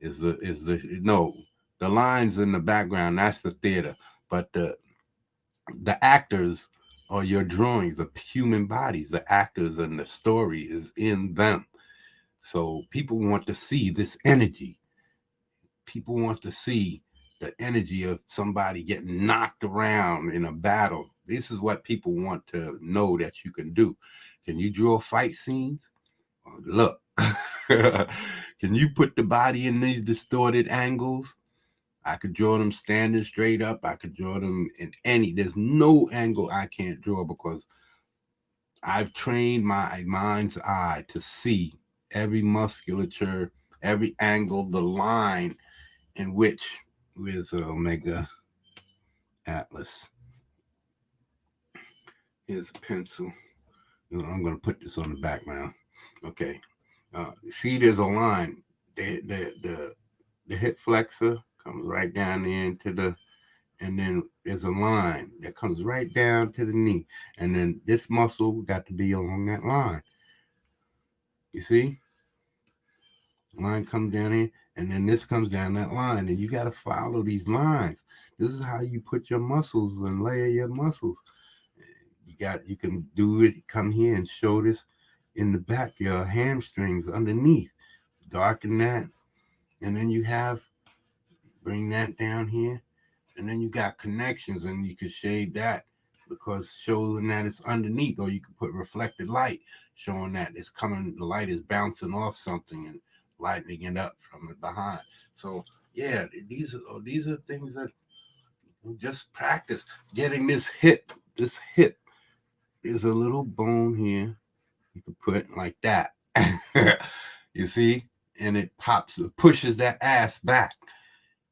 No, the lines in the background, that's the theater, but the actors are your drawings, the human bodies, the actors, and the story is in them. So people want to see this energy. People want to see the energy of somebody getting knocked around in a battle. This is what people want to know that you can do. Can you draw fight scenes? Look. Can you put the body in these distorted angles? I could draw them standing straight up. I could draw them in there's no angle I can't draw because I've trained my mind's eye to see every musculature, every angle, the line in which, where's Omega Atlas? Here's a pencil. I'm going to put this on the background. Okay. See, there's a line. The hip flexor comes right down into and then there's a line that comes right down to the knee. And then this muscle got to be along that line. You see? Line comes down here, and then this comes down that line. And you got to follow these lines. This is how you put your muscles and layer your muscles. You can do it, come here and show this in the back, your hamstrings underneath. Darken that. And then you have bring that down here, and then you got connections, and you can shade that because showing that it's underneath, or you can put reflected light showing that it's coming, the light is bouncing off something and lightening it up from it behind. So yeah, these are things that just practice getting this hip. This hip is a little bone here. You can put like that. You see? And it pops, it pushes that ass back.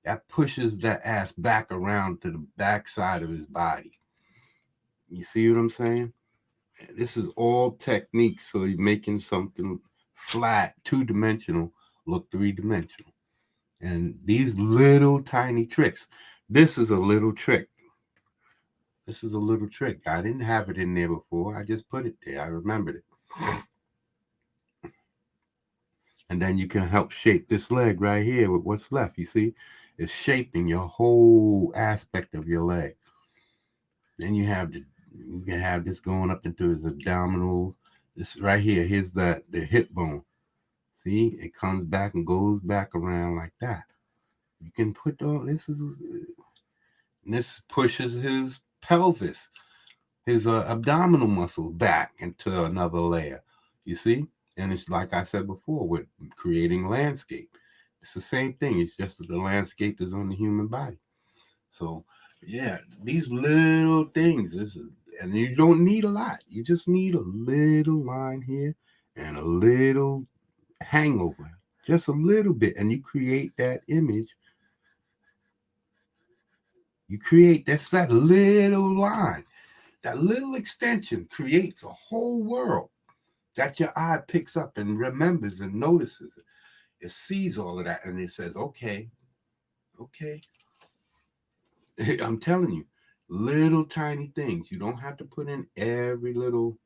That pushes that ass back around to the back side of his body. You see what I'm saying? This is all technique. So you're making something flat, two-dimensional, look three-dimensional. And these little tiny tricks. This is a little trick. This is a little trick. I didn't have it in there before. I just put it there. I remembered it. And then you can help shape this leg right here with what's left. You see, it's shaping your whole aspect of your leg. Then you can have this going up into his abdominals. This right here, here's the hip bone. See, it comes back and goes back around like that. You can put all this pushes his pelvis, his abdominal muscles back into another layer. You see? And it's like I said before with creating landscape. It's the same thing. It's just that the landscape is on the human body. So, yeah, these little things, and you don't need a lot. You just need a little line here and a little hangover, just a little bit, and you create that image. You create that little line, that little extension creates a whole world that your eye picks up and remembers and notices it. It sees all of that and it says, okay, okay. I'm telling you, little tiny things. You don't have to put in every little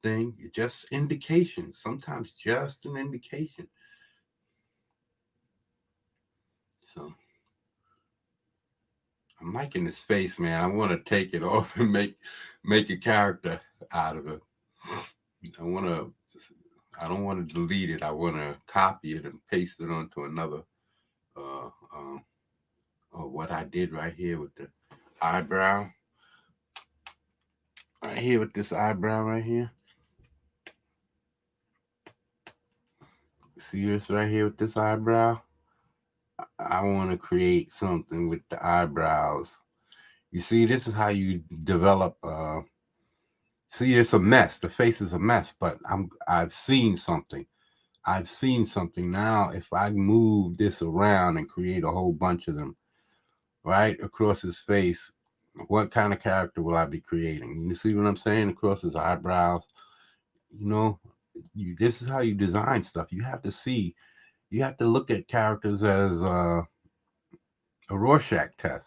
thing. It's just indications. Sometimes just an indication. So I'm liking this face, man. I want to take it off and make a character out of it. I don't want to delete it. I want to copy it and paste it onto another. Uh, um, what I did right here with the eyebrow. Right here with this eyebrow right here. See this right here with this eyebrow? I want to create something with the eyebrows. You see, this is how you develop. See, it's a mess. The face is a mess, but I've seen something. I've seen something. Now, if I move this around and create a whole bunch of them right across his face, what kind of character will I be creating? You see what I'm saying? Across his eyebrows. You know, this is how you design stuff. You have to see. You have to look at characters as a Rorschach test.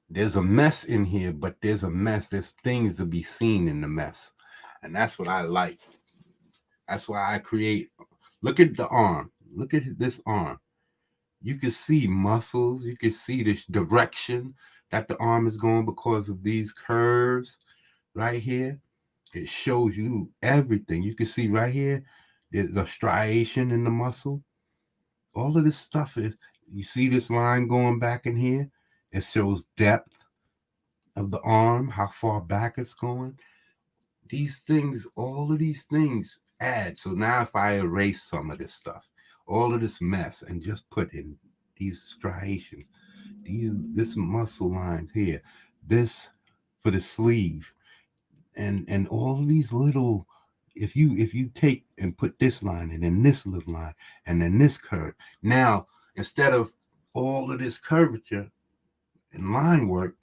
There's a mess in here, but there's a mess. There's things to be seen in the mess. And that's what I like. That's why I create. Look at the arm. Look at this arm. You can see muscles. You can see this direction that the arm is going because of these curves right here. It shows you everything. You can see right here, there's a striation in the muscle. All of this stuff is, you see this line going back in here? It shows depth of the arm, how far back it's going. These things, all of these things add. So now if I erase some of this stuff, all of this mess, and just put in these striations, this muscle lines here, this for the sleeve, and all of these little, if you take and put this line and then this little line and then this curve, now instead of all of this curvature and line work,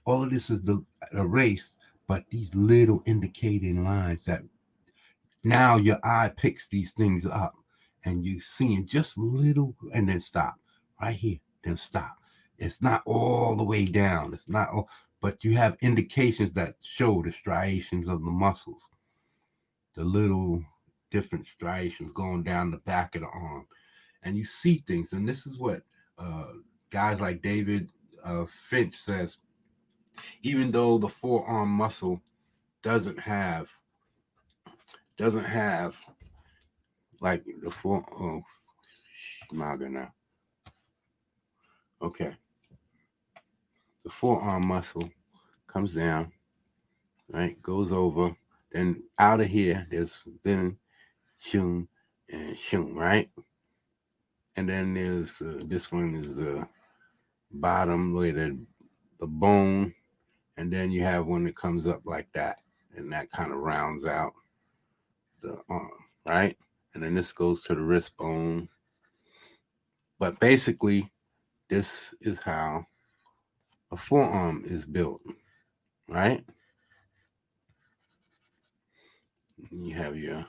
all of this is erased, but these little indicating lines that now your eye picks these things up and you seeing just little, and then stop right here, then stop. It's not all the way down. It's not all, but you have indications that show the striations of the muscles, the little different striations going down the back of the arm, and you see things. And this is what guys like David Finch says. Even though the forearm muscle doesn't have like the Smaga now. Okay. The forearm muscle comes down, right? Goes over. Then out of here, there's then shun and shun, right? And then there's this one is the bottom where the bone, and then you have one that comes up like that, and that kind of rounds out the arm, right? And then this goes to the wrist bone. But basically, this is how a forearm is built, right? You have your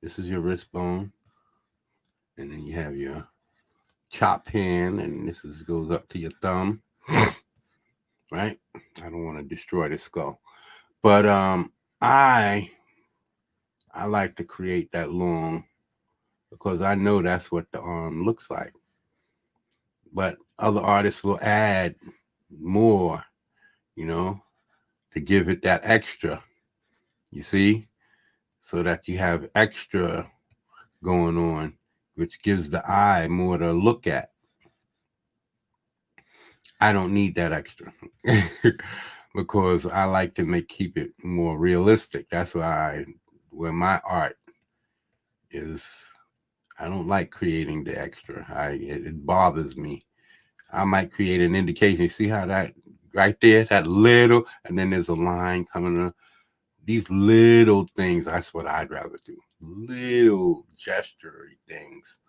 this is your wrist bone, and then you have your chop hand, and this goes up to your thumb, right? I don't want to destroy the skull, but I like to create that long because I know that's what the arm looks like. But other artists will add more, to give it that extra. You see, so that you have extra going on, which gives the eye more to look at. I don't need that extra because I like to keep it more realistic. That's where my art is. I don't like creating the extra. It bothers me. I might create an indication. You see how that right there, that little, and then there's a line coming up. These little things, that's what I'd rather do. Little gesture things.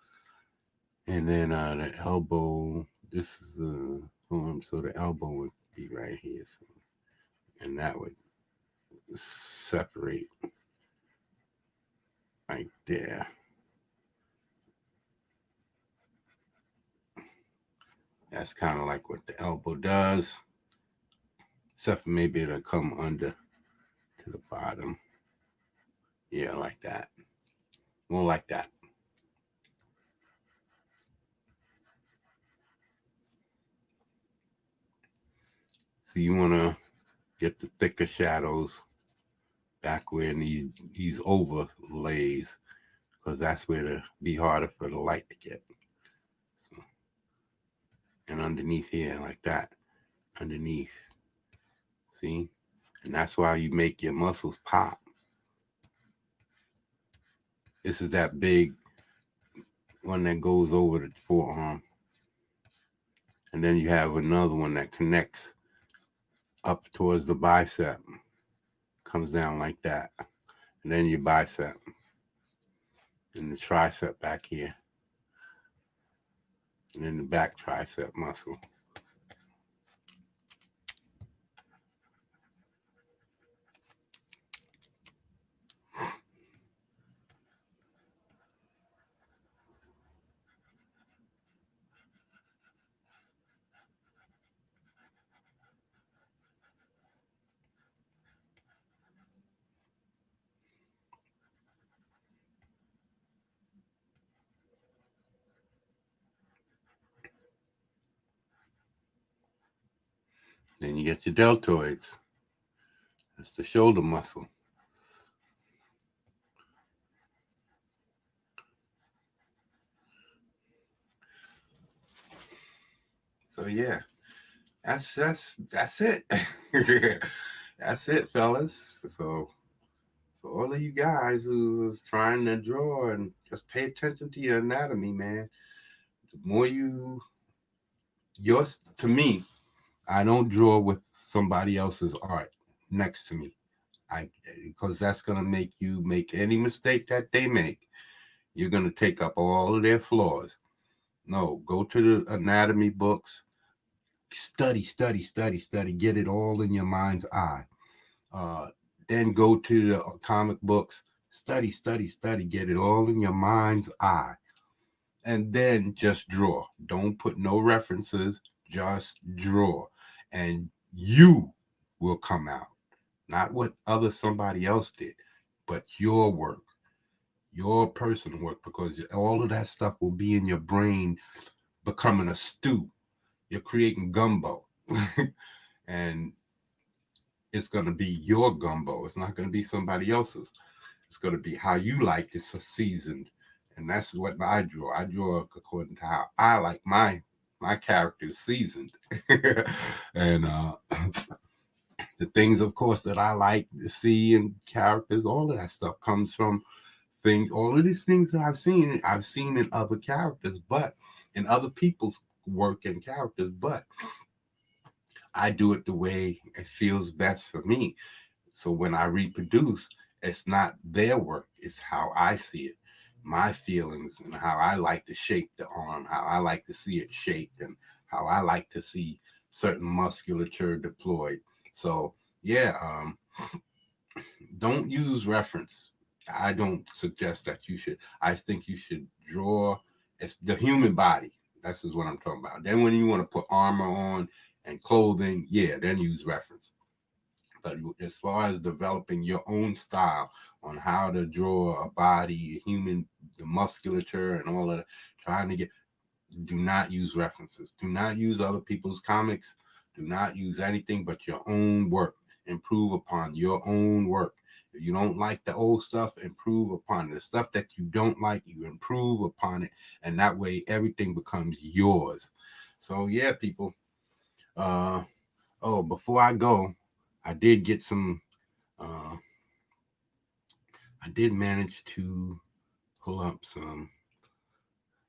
And then the elbow, this is the arm, so the elbow would be right here. So, and that would separate right there. That's kind of like what the elbow does. Except for maybe it'll come under to the bottom. Yeah, like that. More like that. So you want to get the thicker shadows back where these overlays, because that's where it'll be harder for the light to get. So, and underneath here, like that. Underneath. See? And that's why you make your muscles pop. This is that big one that goes over the forearm. And then you have another one that connects up towards the bicep. Comes down like that. And then your bicep. And the tricep back here. And then the back tricep muscle. Then you get your deltoids. That's the shoulder muscle. So yeah, that's it. That's it, fellas. So for all of you guys who's trying to draw, and just pay attention to your anatomy, man. The more to me, I don't draw with somebody else's art next to me. Because that's gonna make you make any mistake that they make. You're gonna take up all of their flaws. No, go to the anatomy books. Study, get it all in your mind's eye. Then go to the comic books, study, get it all in your mind's eye. And then just draw. Don't put no references, just draw. And you will come out. Not what somebody else did, but your work, your personal work, because all of that stuff will be in your brain becoming a stew. You're creating gumbo. And it's going to be your gumbo. It's not going to be somebody else's. It's going to be how you like it seasoned And that's what I draw. I draw according to how I like my characters seasoned. And the things, of course, that I like to see in characters, all of that stuff comes from things, all of these things that I've seen in other characters, but in other people's work and characters, but I do it the way it feels best for me. So when I reproduce, it's not their work, it's how I see it, my feelings, and how I like to shape the arm, how I like to see it shaped, and how I like to see certain musculature deployed. So yeah, don't use reference. I don't suggest that you should. I think you should draw it's the human body. That's just what I'm talking about. Then when you want to put armor on and clothing, yeah, then use reference. But as far as developing your own style on how to draw a body, a human, the musculature and all of that, trying to get, do not use references. Do not use other people's comics. Do not use anything but your own work. Improve upon your own work. If you don't like the old stuff, improve upon it. The stuff that you don't like, you improve upon it. And that way everything becomes yours. So yeah, people. Oh, before I go, I did get some I did manage to pull up some.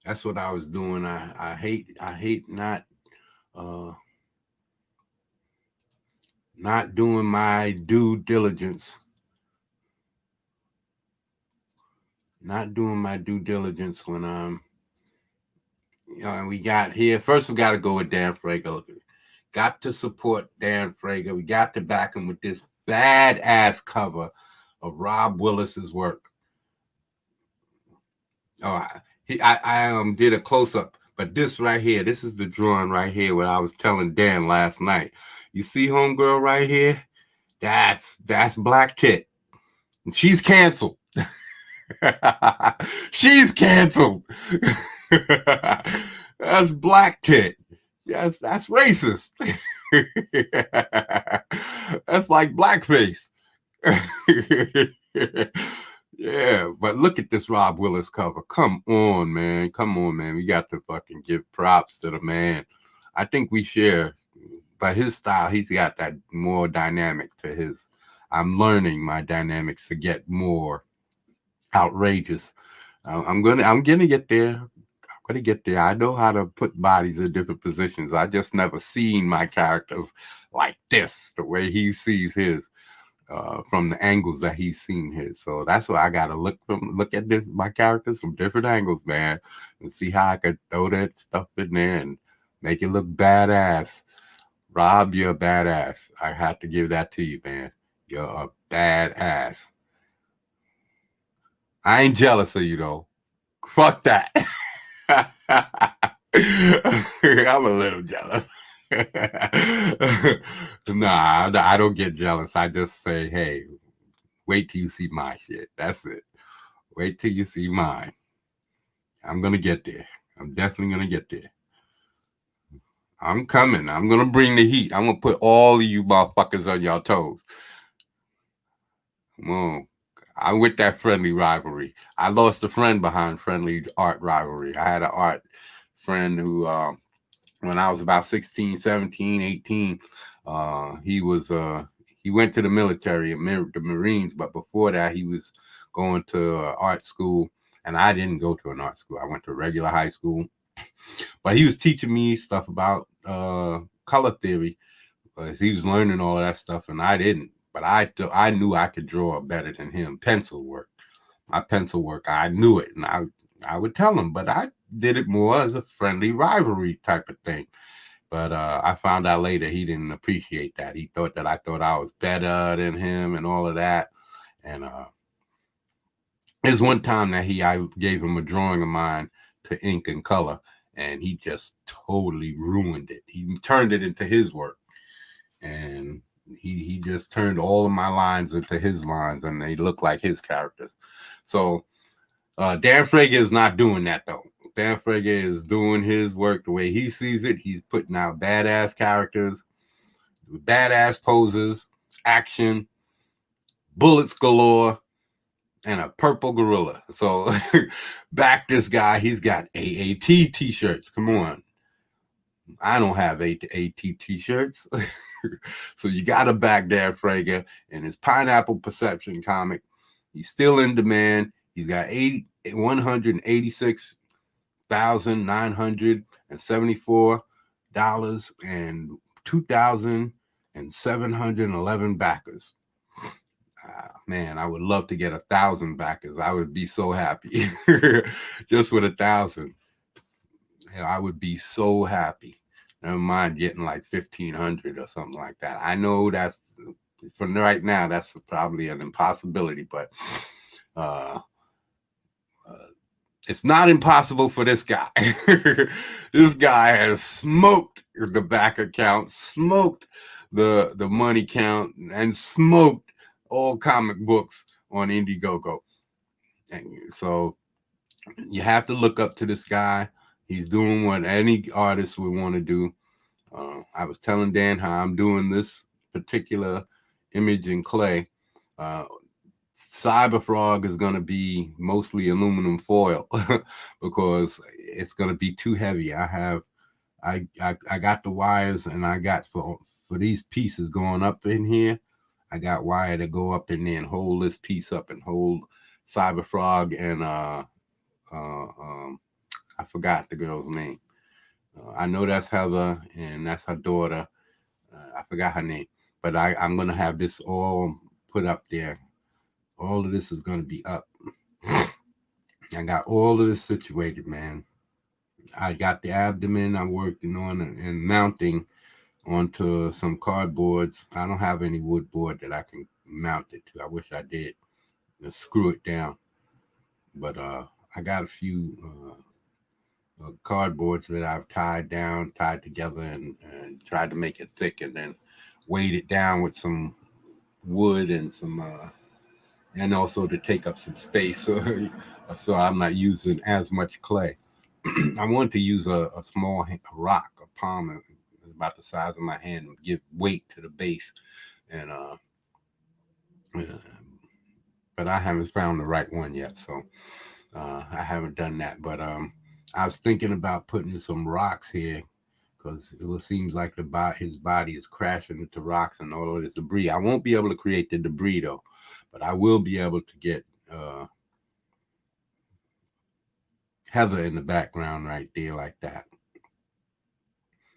That's what I was doing. I hate not doing my due diligence. Not doing my due diligence when we got here. First we gotta go with Dan Frager. Got to support Dan Frager. We got to back him with this badass cover of Rob Willis's work. Oh, I did a close up, but this right here, this is the drawing right here. What I was telling Dan last night. You see, homegirl right here. That's Black Tit. She's canceled. She's canceled. That's Black Tit. Yes, that's racist. That's like blackface. Yeah, but look at this Rob Willis cover. Come on, man. Come on, man. We got to fucking give props to the man. I think we share, but his style, he's got that more dynamic to his. I'm learning my dynamics to get more outrageous. I'm gonna get there. I'm gonna get there. I know how to put bodies in different positions. I just never seen my characters like this, the way he sees his. From the angles that he's seen his. So that's why I gotta look at my characters from different angles, man, and see how I could throw that stuff in there and make it look badass. Rob, you're a badass. I have to give that to you, man. You're a badass. I ain't jealous of you though. Fuck that. I'm a little jealous. Nah, I don't get jealous. I just say, hey, wait till you see my shit. That's it. Wait till you see mine. I'm going to get there. I'm definitely going to get there. I'm coming. I'm going to bring the heat. I'm going to put all of you motherfuckers on your toes. Come on. I'm with that friendly rivalry. I lost a friend behind friendly art rivalry. I had an art friend who, when I was about 16, 17, 18, he went to the military, the Marines, but before that, he was going to art school, and I didn't go to an art school. I went to a regular high school, but he was teaching me stuff about color theory. He was learning all of that stuff, and I didn't. But I knew I could draw better than him. Pencil work, my pencil work, I knew it, and I would tell him, but I did it more as a friendly rivalry type of thing. But I found out later he didn't appreciate that. He thought that I thought I was better than him and all of that. And there's one time that I gave him a drawing of mine to ink and color, and he just totally ruined it. He turned it into his work, and he just turned all of my lines into his lines, and they look like his characters. So Dan Frager is not doing that though. Dan Frager is doing his work the way he sees it. He's putting out badass characters, badass poses, action, bullets galore, and a purple gorilla. So back this guy, he's got AAT t-shirts. Come on. I don't have AAT t-shirts. So you got to back Dan Frager and his Pineapple Perception comic. He's still in demand. He's got 186,974 and 2,711 backers. Man, I would love to get 1,000 backers. I would be so happy. Just with 1,000, I would be so happy. Never mind getting like 1,500 or something like that. I know that's, for right now, that's probably an impossibility, but it's not impossible for this guy. This guy has smoked the back account, smoked the money count, and smoked all comic books on Indiegogo. And so you have to look up to this guy. He's doing what any artist would want to do. I was telling Dan how I'm doing this particular image in clay. Cyber Frog is going to be mostly aluminum foil because it's going to be too heavy. I got the wires, and I got for these pieces going up in here, I got wire to go up in there and hold this piece up and hold Cyber Frog and I forgot the girl's name. I know that's Heather and that's her daughter. I forgot her name, but I'm going to have this all put up there. All of this is going to be up. I got all of this situated, man. I got the abdomen I'm working on and mounting onto some cardboards. I don't have any wood board that I can mount it to. I wish I did. Just screw it down. But I got a few cardboards that I've tied together and tried to make it thick, and then weighed it down with some wood and some and also to take up some space, so I'm not using as much clay. I want to use a small rock, a palm about the size of my hand, and give weight to the base, and but I haven't found the right one yet, so I haven't done that. But I was thinking about putting some rocks here because it seems like his body is crashing into rocks and all of this debris. I won't be able to create the debris though, but I will be able to get Heather in the background right there like that.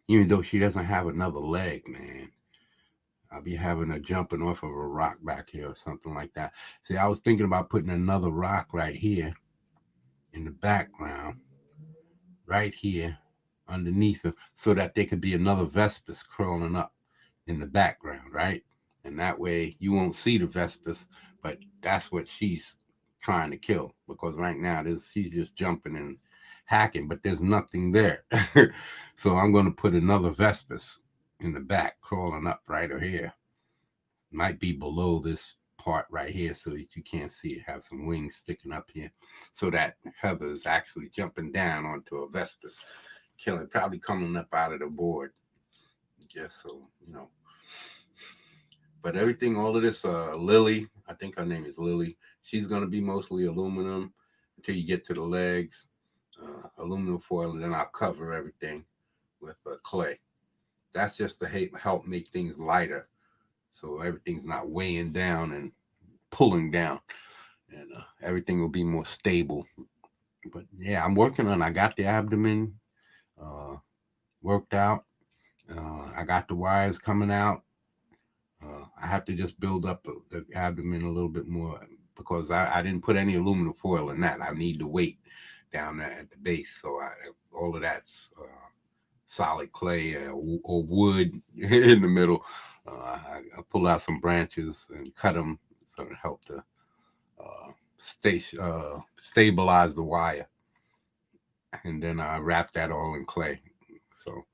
Even though she doesn't have another leg, man. I'll be having her jumping off of a rock back here or something like that. See, I was thinking about putting another rock right here in the background, right here underneath her, so that there could be another Vespas crawling up in the background, right? And that way you won't see the Vespas, but that's what she's trying to kill, because right now she's just jumping and hacking, but there's nothing there. So I'm going to put another Vespas in the back crawling up right here. Might be below this part right here so that you can't see it. Have some wings sticking up here so that Heather is actually jumping down onto a Vespas, killing, probably coming up out of the board. Just so you know. But everything, all of this, Lily, I think her name is Lily. She's going to be mostly aluminum until you get to the legs, aluminum foil, and then I'll cover everything with clay. That's just to help make things lighter, so everything's not weighing down and pulling down, and everything will be more stable. But yeah, I'm working on. I got the abdomen worked out. I got the wires coming out. I have to just build up the abdomen a little bit more because I didn't put any aluminum foil in that. I need the weight down there at the base, so all of that's solid clay or wood in the middle. I pull out some branches and cut them so to help to stabilize the wire, and then I wrap that all in clay. So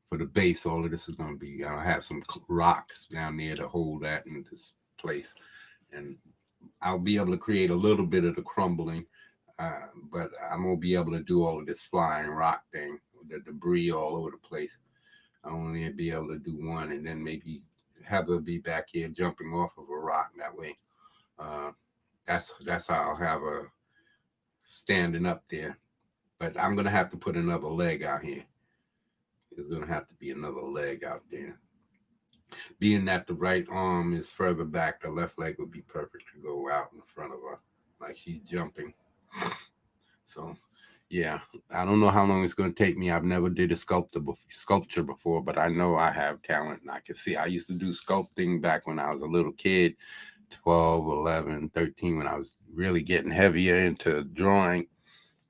for the base, all of this is going to be, I have some rocks down there to hold that in this place, and I'll be able to create a little bit of the crumbling, but I'm going to be able to do all of this flying rock thing, the debris all over the place. I only be able to do one, and then maybe have her be back here jumping off of a rock that way. That's how I'll have a standing up there. But I'm gonna have to put another leg out here. There's gonna have to be another leg out there. Being that the right arm is further back, the left leg would be perfect to go out in front of her, like she's jumping. So, yeah, I don't know how long it's going to take me. I've never did a sculpture before, but I know I have talent, and I can see. I used to do sculpting back when I was a little kid, 12, 11, 13, when I was really getting heavier into drawing.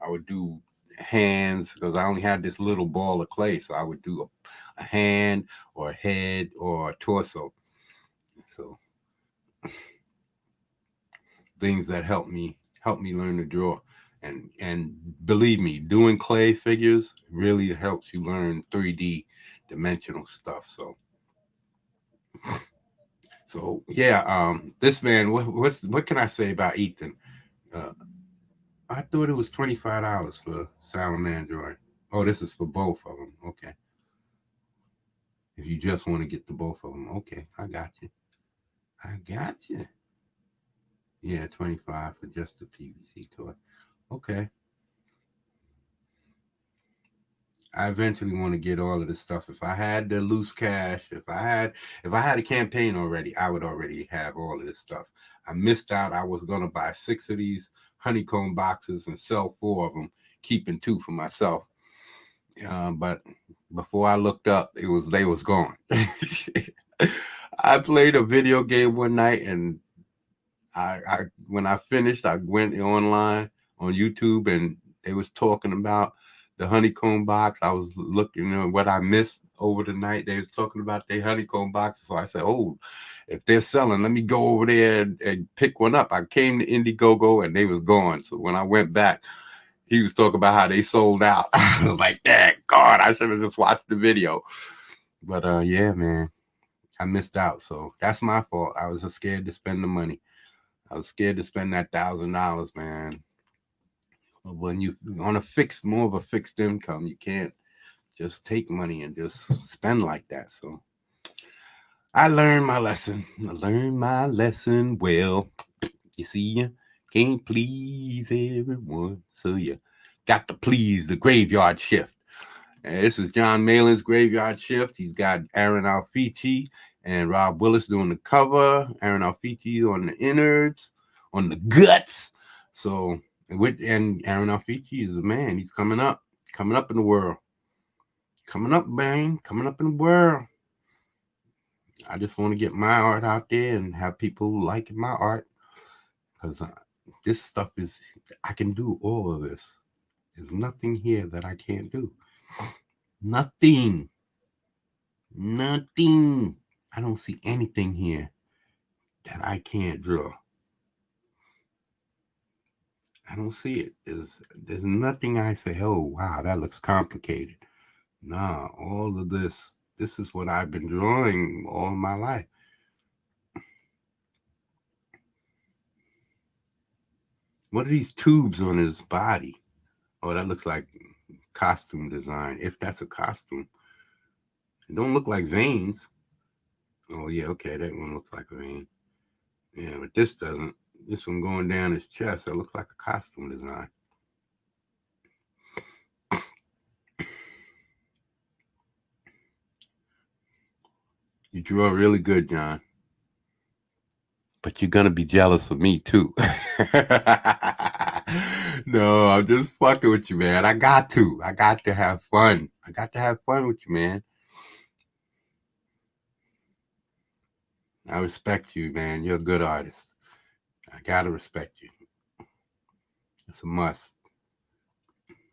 I would do hands because I only had this little ball of clay, so I would do a hand or a head or a torso. So things that help me learn to draw. And believe me, doing clay figures really helps you learn 3D dimensional stuff. So yeah, this man, what can I say about Ethan? Uh, I thought it was $25 for Salamander. Oh, this is for both of them. Okay. If you just want to get the both of them, okay, I got you. Yeah, 25 for just the PVC toy. Okay. I eventually want to get all of this stuff. If I had the loose cash, if I had a campaign already, I would already have all of this stuff. I missed out. I was gonna buy 6 of these honeycomb boxes and sell 4 of them, keeping 2 for myself. But before I looked up, they was gone. I played a video game one night, and I when I finished, I went online on YouTube, and they was talking about the honeycomb box. I was looking at what I missed over the night. They was talking about their honeycomb boxes. So I said, oh, if they're selling, let me go over there and pick one up. I came to Indiegogo and they was gone. So when I went back, he was talking about how they sold out. I was like, dang, God, I should have just watched the video. But yeah, man, I missed out. So that's my fault. I was just scared to spend the money. I was scared to spend that $1,000, man. When you on more of a fixed income, you can't just take money and just spend like that. So I learned my lesson. Well. You see, you can't please everyone, so you got to please the graveyard shift. And this is John Malin's Graveyard Shift. He's got Aaron Alfici and Rob Willis doing the cover. Aaron Alfici on the innards, on the guts. So, and Aaron Alfici is a man. He's coming up in the world. Coming up, man. Coming up in the world. I just want to get my art out there and have people liking my art. Because this stuff I can do all of this. There's nothing here that I can't do. Nothing. I don't see anything here that I can't draw. I don't see it. There's nothing I say, oh, wow, that looks complicated. Nah, all of this is what I've been drawing all my life. What are these tubes on his body? Oh, that looks like costume design, if that's a costume. It don't look like veins. Oh, yeah, okay, that one looks like a vein. Yeah, but this doesn't. This one going down his chest, it looks like a costume design. You draw really good, John. But you're going to be jealous of me, too. No, I'm just fucking with you, man. I got to have fun. I got to have fun with you, man. I respect you, man. You're a good artist. I got to respect you. It's a must.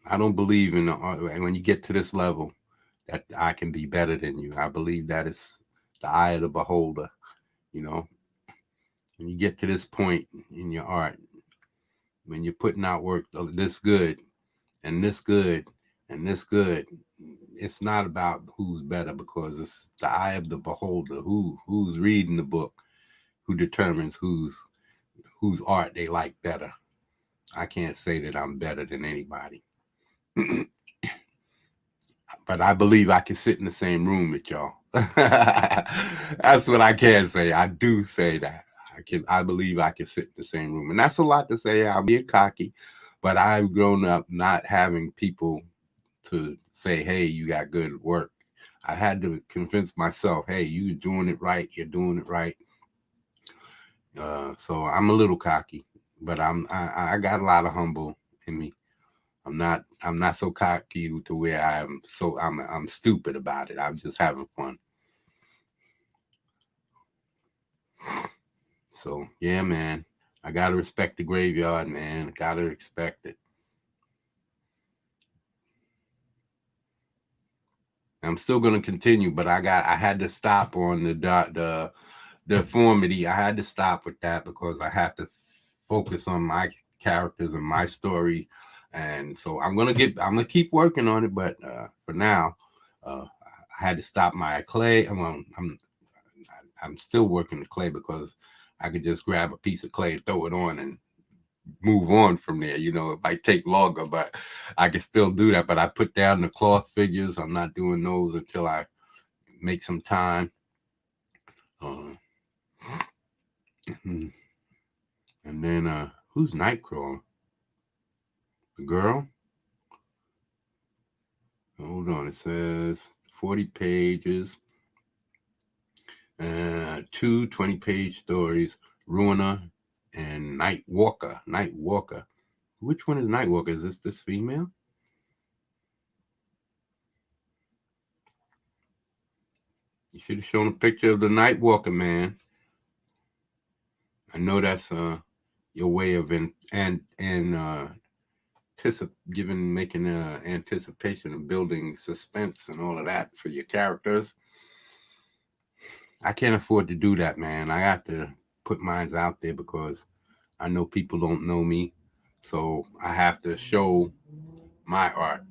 I don't believe in when you get to this level that I can be better than you. I believe that is the eye of the beholder, you know. When you get to this point in your art, when you're putting out work this good and this good and this good, it's not about who's better, because it's the eye of the beholder. Who's reading the book, who determines whose art they like better. I can't say that I'm better than anybody. But I believe I can sit in the same room with y'all. That's what I can say. I do say that. I believe I can sit in the same room. And that's a lot to say. I'm being cocky, but I've grown up not having people to say, hey, you got good work. I had to convince myself, hey, you're doing it right. You're doing it right. So I'm a little cocky, but I got a lot of humble in me. I'm not so cocky to where I'm stupid about it. I'm just having fun. So yeah, man. I gotta respect the graveyard, man. Gotta respect it. I'm still gonna continue, but I had to stop on the deformity. I had to stop with that because I have to focus on my characters and my story. And so I'm gonna keep working on it, but for now, I had to stop my clay. I'm still working the clay because I could just grab a piece of clay, throw it on, and move on from there. You know, it might take longer, but I can still do that. But I put down the cloth figures. I'm not doing those until I make some time. And then who's Nightcrawler? The girl? Hold on. It says 40 pages. 2 20-page stories, Ruiner and Nightwalker. Nightwalker. Which one is Nightwalker? Is this female? You should have shown a picture of the Nightwalker, man. I know that's your way of making anticipation and building suspense and all of that for your characters. I can't afford to do that, man. I have to put mine out there because I know people don't know me, so I have to show my art.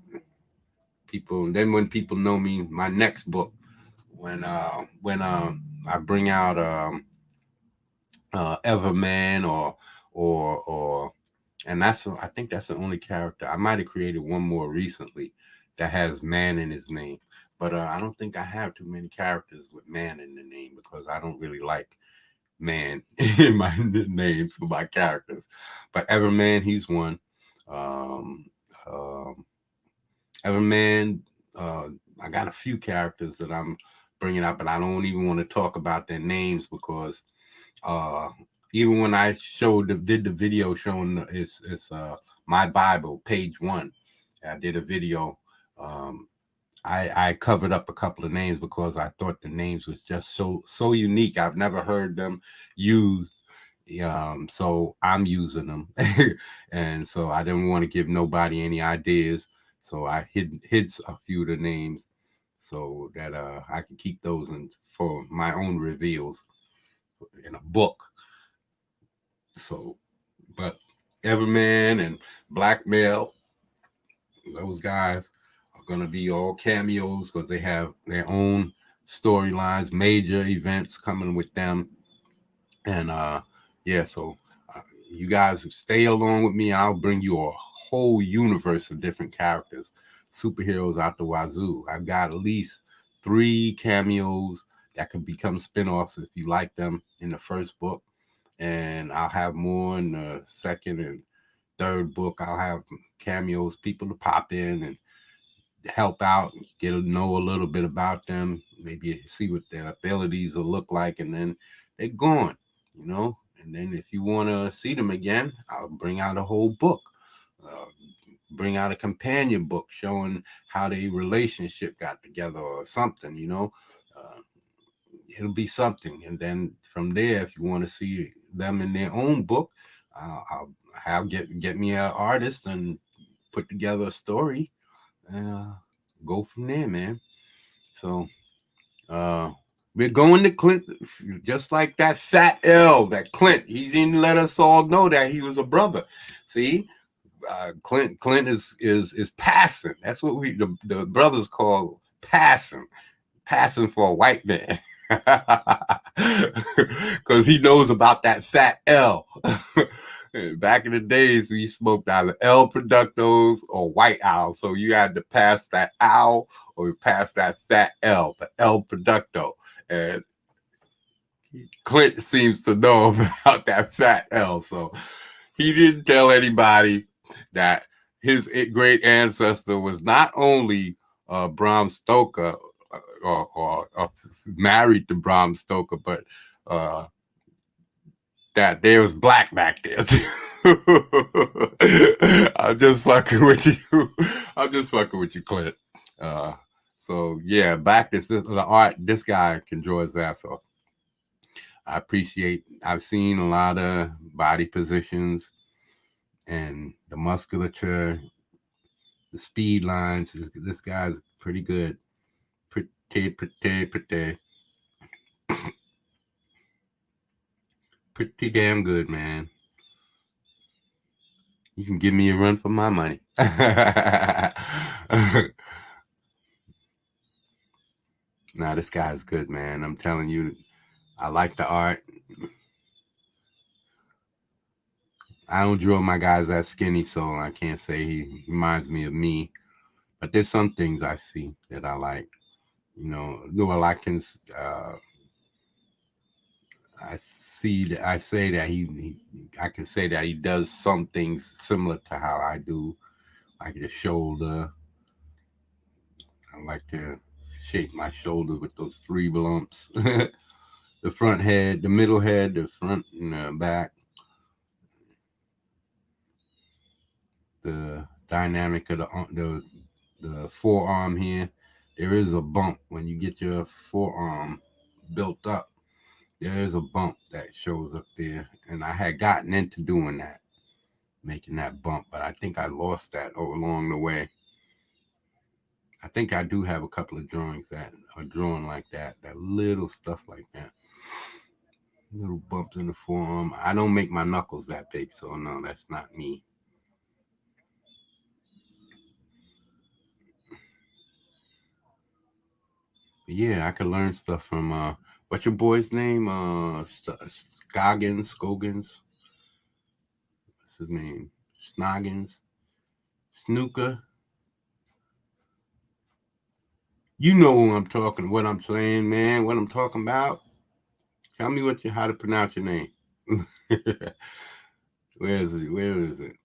People, then when people know me, my next book, when I bring out Everman or and I think that's the only character. I might have created one more recently that has man in his name, but I don't think I have too many characters with man in the name because I don't really like man in my names for my characters. But Everman, he's one. Um, um, Everman, I got a few characters that I'm bringing up, and I don't even want to talk about their names because uh, even when I did the video showing it's my Bible page 1, I did a video. I covered up a couple of names because I thought the names was just so unique. I've never heard them used. So I'm using them, and so I didn't want to give nobody any ideas. So I hid a few of the names so that I can keep those for my own reveals in a book. So, but Everman and Blackmail, those guys are gonna be all cameos because they have their own storylines, major events coming with them, and yeah. So you guys stay along with me. I'll bring you a whole universe of different characters, superheroes out the wazoo. I've got at least 3 cameos that could become spinoffs if you like them in the first book, and I'll have more in the second and third book. I'll have cameos, people to pop in and help out, get to know a little bit about them, maybe see what their abilities will look like, and then they're gone, you know. And then if you want to see them again, I'll bring out a whole book, uh, bring out a companion book showing how their relationship got together or something, you know. Uh, it'll be something. And then from there, if you want to see them in their own book, I'll have get me an artist and put together a story and go from there, man. So we're going to Clint, just like that fat L, that Clint. He didn't let us all know that he was a brother. See, Clint is passing. That's what the brothers call passing for a white man. Because he knows about that fat L. Back in the days, we smoked either L Productos or White Owl. So you had to pass that owl or pass that fat L, the L Producto. And Clint seems to know about that fat L. So he didn't tell anybody that his great ancestor was not only Bram Stoker or married to Bram Stoker, but that there was black back there. I'm just fucking with you. I'm just fucking with you, Clint. So yeah, back this the art. This guy can draw his ass off. I appreciate. I've seen a lot of body positions and the musculature, the speed lines. This guy's pretty good. Pretty damn good, man. You can give me a run for my money. Nah, this guy's good, man. I'm telling you, I like the art. I don't draw my guys that skinny, so I can't say he reminds me of me. But there's some things I see that I like. You know, well, I can. I see that. I say that I can say that he does some things similar to how I do, like the shoulder. I like to shape my shoulder with those 3 lumps. The front head, the middle head, the front and the back. The dynamic of the forearm here. There is a bump when you get your forearm built up. There is a bump that shows up there, and I had gotten into doing that, making that bump, but I think I lost that along the way. I think I do have a couple of drawings that are drawn like that little stuff like that. Little bumps in the forearm. I don't make my knuckles that big, so no, that's not me. But yeah, I could learn stuff from what's your boy's name? Scoggins. What's his name? Snoggins. Snooker. You know what I'm saying, man. What I'm talking about. Tell me how to pronounce your name. Where is it?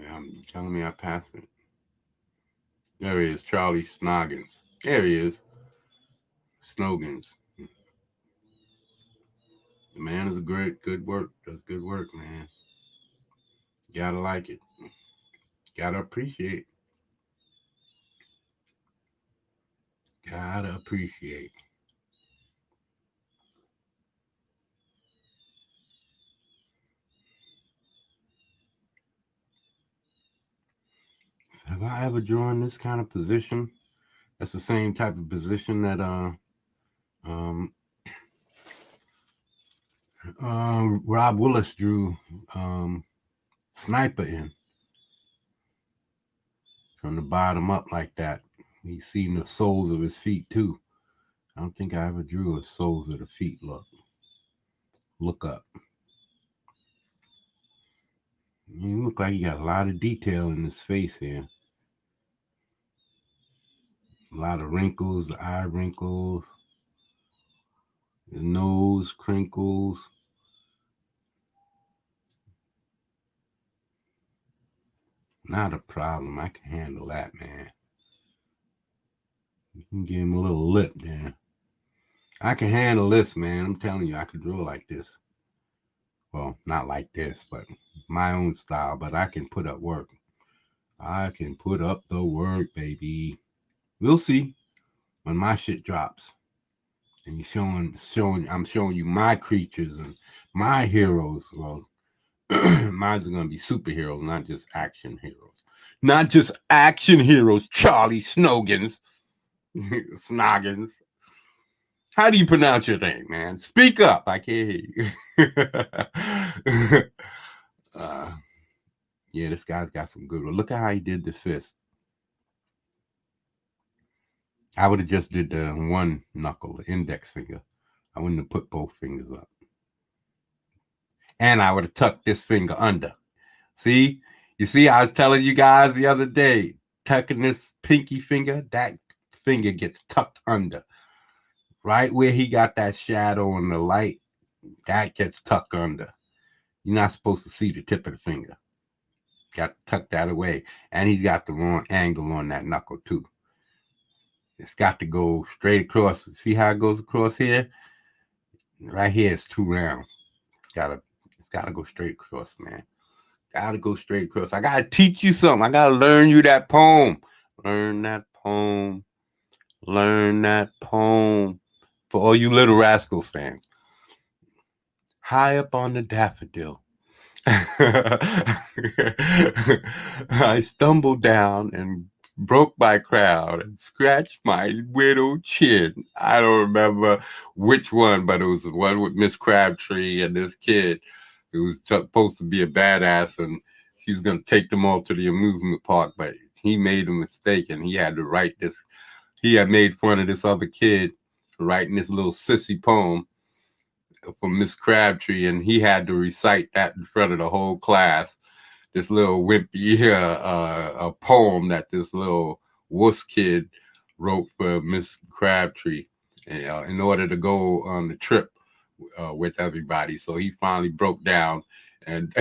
I'm telling me I passed it. There he is, Charlie Snoggins. There he is. Snoggins. The man is good work. Does good work, man. You gotta like it. Gotta appreciate. Gotta appreciate. Have I ever drawn this kind of position? That's the same type of position that Rob Willis drew Sniper in. From the bottom up like that. He's seen the soles of his feet too. I don't think I ever drew a soles of the feet look up. You look like you got a lot of detail in his face here. A lot of wrinkles, the eye wrinkles, the nose crinkles. Not a problem. I can handle that, man. You can give him a little lip there. I can handle this, man. I'm telling you, I could draw like this. Well, not like this, but my own style. But I can put up work. I can put up the work, baby. We'll see when my shit drops. And I'm showing you my creatures and my heroes. Well, mine's are gonna be superheroes, not just action heroes. Not just action heroes, Charlie Snoggins. Snoggins. How do you pronounce your name, man? Speak up. I can't hear you. Yeah, this guy's got some good one. Look at how he did the fist. I would have just did the one knuckle, the index finger. I wouldn't have put both fingers up. And I would have tucked this finger under. See? You see, I was telling you guys the other day, tucking this pinky finger, that finger gets tucked under. right where he got that shadow and the light, that gets tucked under. You're not supposed to see the tip of the finger. Got to tuck that away. And he's got the wrong angle on that knuckle too. It's got to go straight across. See how it goes across here? Right here is too round. It's gotta go straight across, man. Gotta go straight across. I gotta teach you something. I gotta learn you that poem. Learn that poem. Learn that poem. For all you Little Rascals fans. High up on the daffodil, I stumbled down and broke my crown and scratched my widow chin. I don't remember which one, but it was the one with Miss Crabtree and this kid who was supposed to be a badass, and she was going to take them all to the amusement park, but he made a mistake and he had to write this. He had made fun of this other kid writing this little sissy poem for Miss Crabtree, and he had to recite that in front of the whole class. This little wimpy a poem that this little wuss kid wrote for Miss Crabtree in order to go on the trip with everybody. So he finally broke down and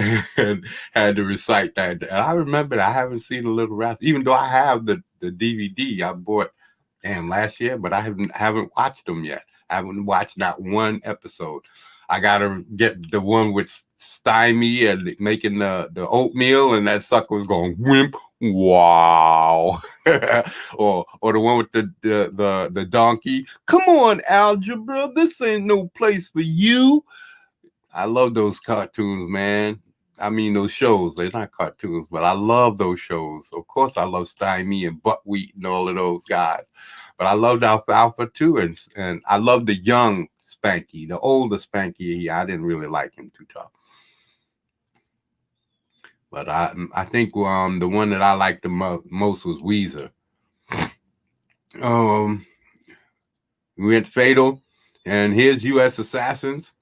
had to recite that. And I remember that. I haven't seen The Little Rascals, even though I have the DVD I bought last year, but I haven't watched them yet. I haven't watched not one episode. I gotta get the one with Stymie and making the oatmeal, and that sucker was going wimp, wow, or the one with the donkey. Come on, algebra, this ain't no place for you. I love those cartoons, man. I mean, those shows. They're not cartoons, but I love those shows. Of course, I love Stymie and Buckwheat and all of those guys. But I loved Alfalfa too, and I love the young Spanky, the older Spanky. I didn't really like him too tough. But I think the one that I liked the most was Weezer. We went Fatal, and here's U.S. Assassins.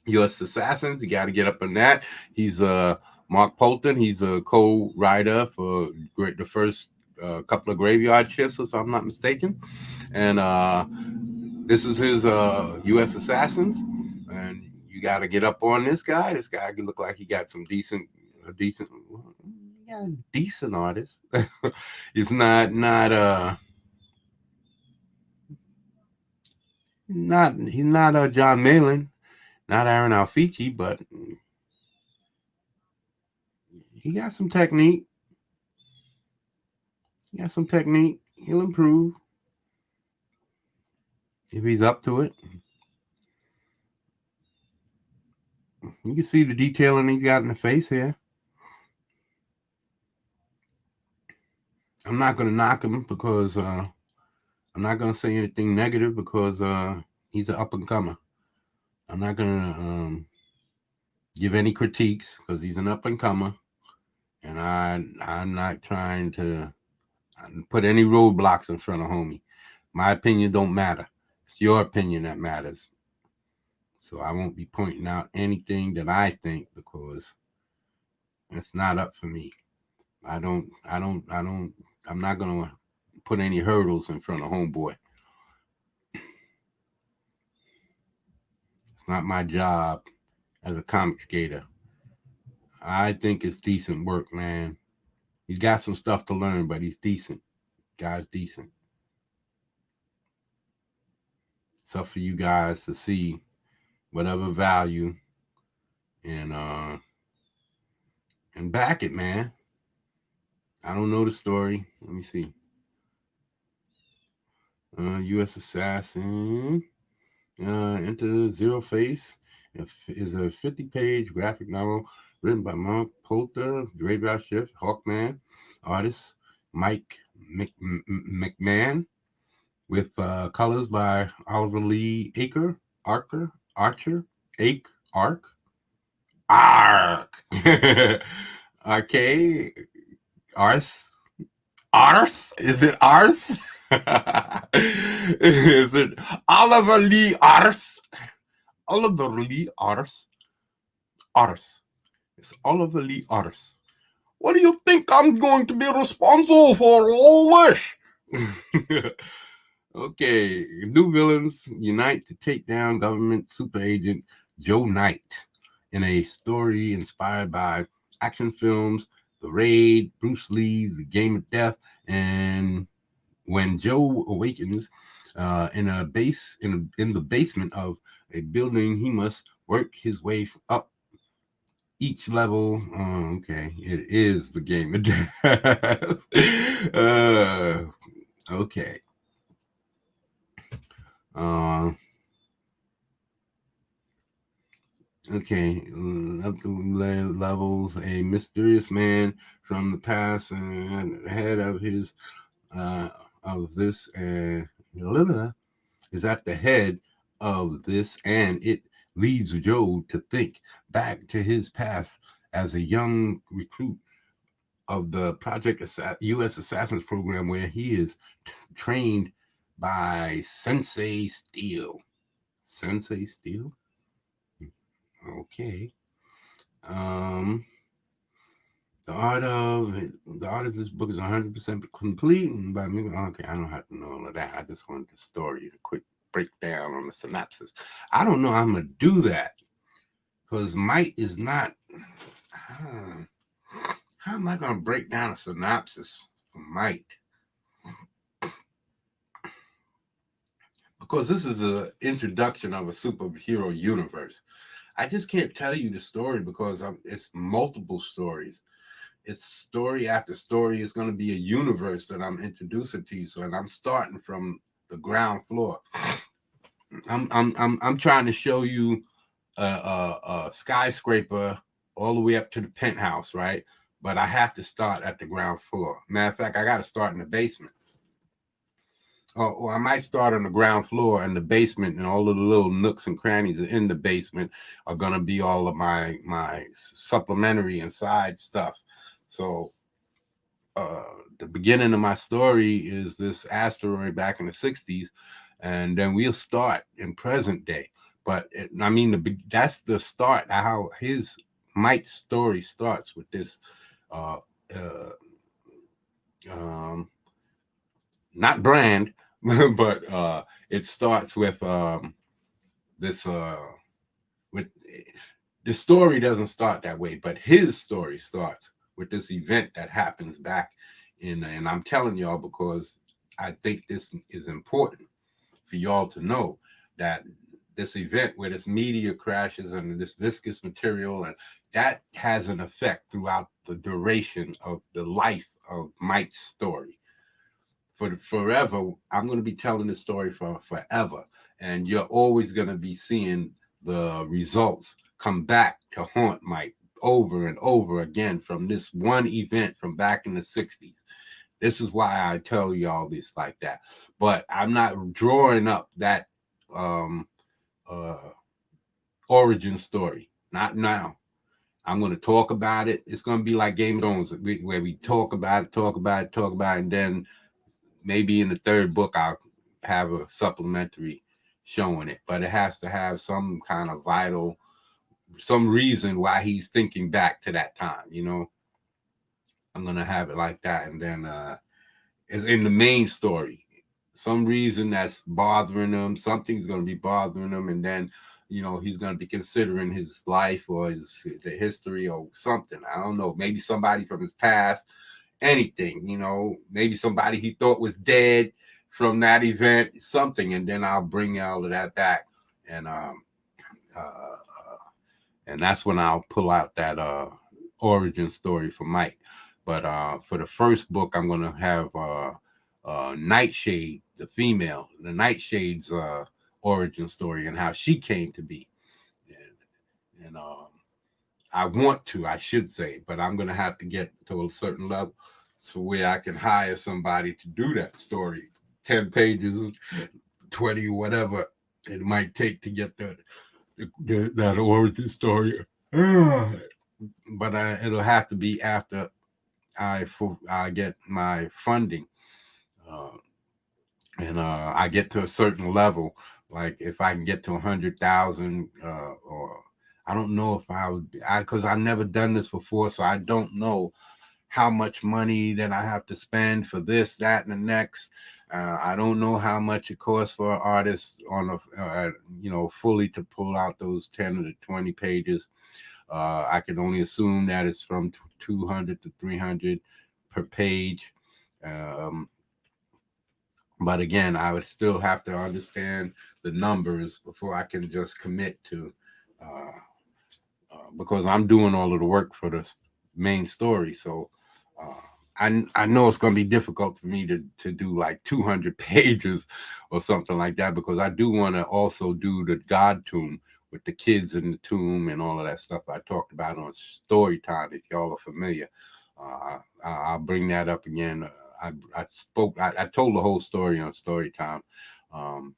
U.S. Assassins, you got to get up on that. He's Mark Polton. He's a co-writer for the first couple of Graveyard Shifts, if I'm not mistaken. And this is his U.S. Assassins. And you got to get up on this guy. This guy can look like he got some decent artist. It's not he's not John Malin. Not Aaron Alfici, but he got some technique. He'll improve if he's up to it. You can see the detailing he's got in the face here. I'm not going to knock him because I'm not going to say anything negative because he's an up-and-comer. I'm not going to give any critiques because he's an up-and-comer, and I'm not trying to put any roadblocks in front of homie. My opinion don't matter. It's your opinion that matters. So I won't be pointing out anything that I think because it's not up for me. I'm not going to put any hurdles in front of homeboy. It's not my job as a comic skater. I think it's decent work, man. He's got some stuff to learn, but he's decent. Guy's decent. It's up for you guys to see whatever value and back it, man. I don't know the story. Let me see. U.S. Assassin. Into Zero Face is a 50-page graphic novel written by Mark Poulter, Graveyard Shift, Hawkman, artist Mike McMahon, with colors by Oliver Lee Archer. Okay. Ars? Is it Ars? Is it Oliver Lee Ars? Oliver Lee Ars? Ars. It's Oliver Lee Ars. What do you think I'm going to be responsible for all this? Okay, new villains unite to take down government super agent Joe Knight in a story inspired by action films The Raid, Bruce Lee's The Game of Death, and when Joe awakens in the basement of a building, he must work his way up each level. Okay, it is the Game of Death. Okay. Uh, okay. Up the levels, a mysterious man from the past and ahead uh, of this is at the head of this, and it leads Joe to think back to his past as a young recruit of the U.S. Assassins Program, where he is trained by Sensei Steel. Sensei Steel? Okay. Um, the art of this book is 100% complete. And by me, okay, I don't have to know all of that. I just wanted the story, a quick breakdown on the synopsis. I don't know how I'm gonna do that because Might is not. How am I gonna break down a synopsis for Might? Because this is an introduction of a superhero universe. I just can't tell you the story because it's multiple stories. It's story after story. It's going to be a universe that I'm introducing to you. So, and I'm starting from the ground floor. I'm trying to show you a skyscraper all the way up to the penthouse, right? But I have to start at the ground floor. Matter of fact, I got to start in the basement. Or I might start on the ground floor and the basement, and all of the little nooks and crannies in the basement are going to be all of my supplementary and side stuff. So the beginning of my story is this asteroid back in the 60s, and then we'll start in present day. But that's the start. How his Mike's story starts with this. Uh, uh, Not brand, but it starts with this. With the story doesn't start that way, but his story starts with this event that happens back in. And I'm telling y'all because I think this is important for y'all to know that this event where this meteor crashes and this viscous material and that has an effect throughout the duration of the life of Mike's story for forever. I'm going to be telling this story for forever, and you're always going to be seeing the results come back to haunt Mike over and over again from this one event from back in the 60s. This is why I tell y'all this like that. But I'm not drawing up that um, uh, origin story. Not now. I'm going to talk about it. It's going to be like Game of Thrones, where we talk about it, and then maybe in the third book I'll have a supplementary showing it, but it has to have some kind of some reason why he's thinking back to that time. I'm gonna have it like that, and then it's in the main story. Some reason that's bothering him, something's gonna be bothering him, and then he's gonna be considering his life or the history or something. I don't know. Maybe somebody from his past, anything, maybe somebody he thought was dead from that event, something, and then I'll bring all of that back, and uh, and that's when I'll pull out that origin story for Mike. But for the first book, I'm gonna have Nightshade, the female, the Nightshade's origin story and how she came to be, and I should say, but I'm gonna have to get to a certain level so where I can hire somebody to do that story. 10 pages, 20, whatever it might take to get that origin story. But it'll have to be after I get my funding, and I get to a certain level. Like if I can get to 100,000, or I don't know if because I've never done this before, so I don't know how much money that I have to spend for this, that, and the next. I don't know how much it costs for an artist on a fully to pull out those 10 to 20 pages. I can only assume that it's from 200 to 300 per page. Um, but again, I would still have to understand the numbers before I can just commit to, uh, because I'm doing all of the work for the main story. So uh, I know it's going to be difficult for me to do like 200 pages or something like that, because I do want to also do the God tomb with the kids in the tomb and all of that stuff I talked about on story time. If y'all are familiar, I'll bring that up again. I told the whole story on story time. Um,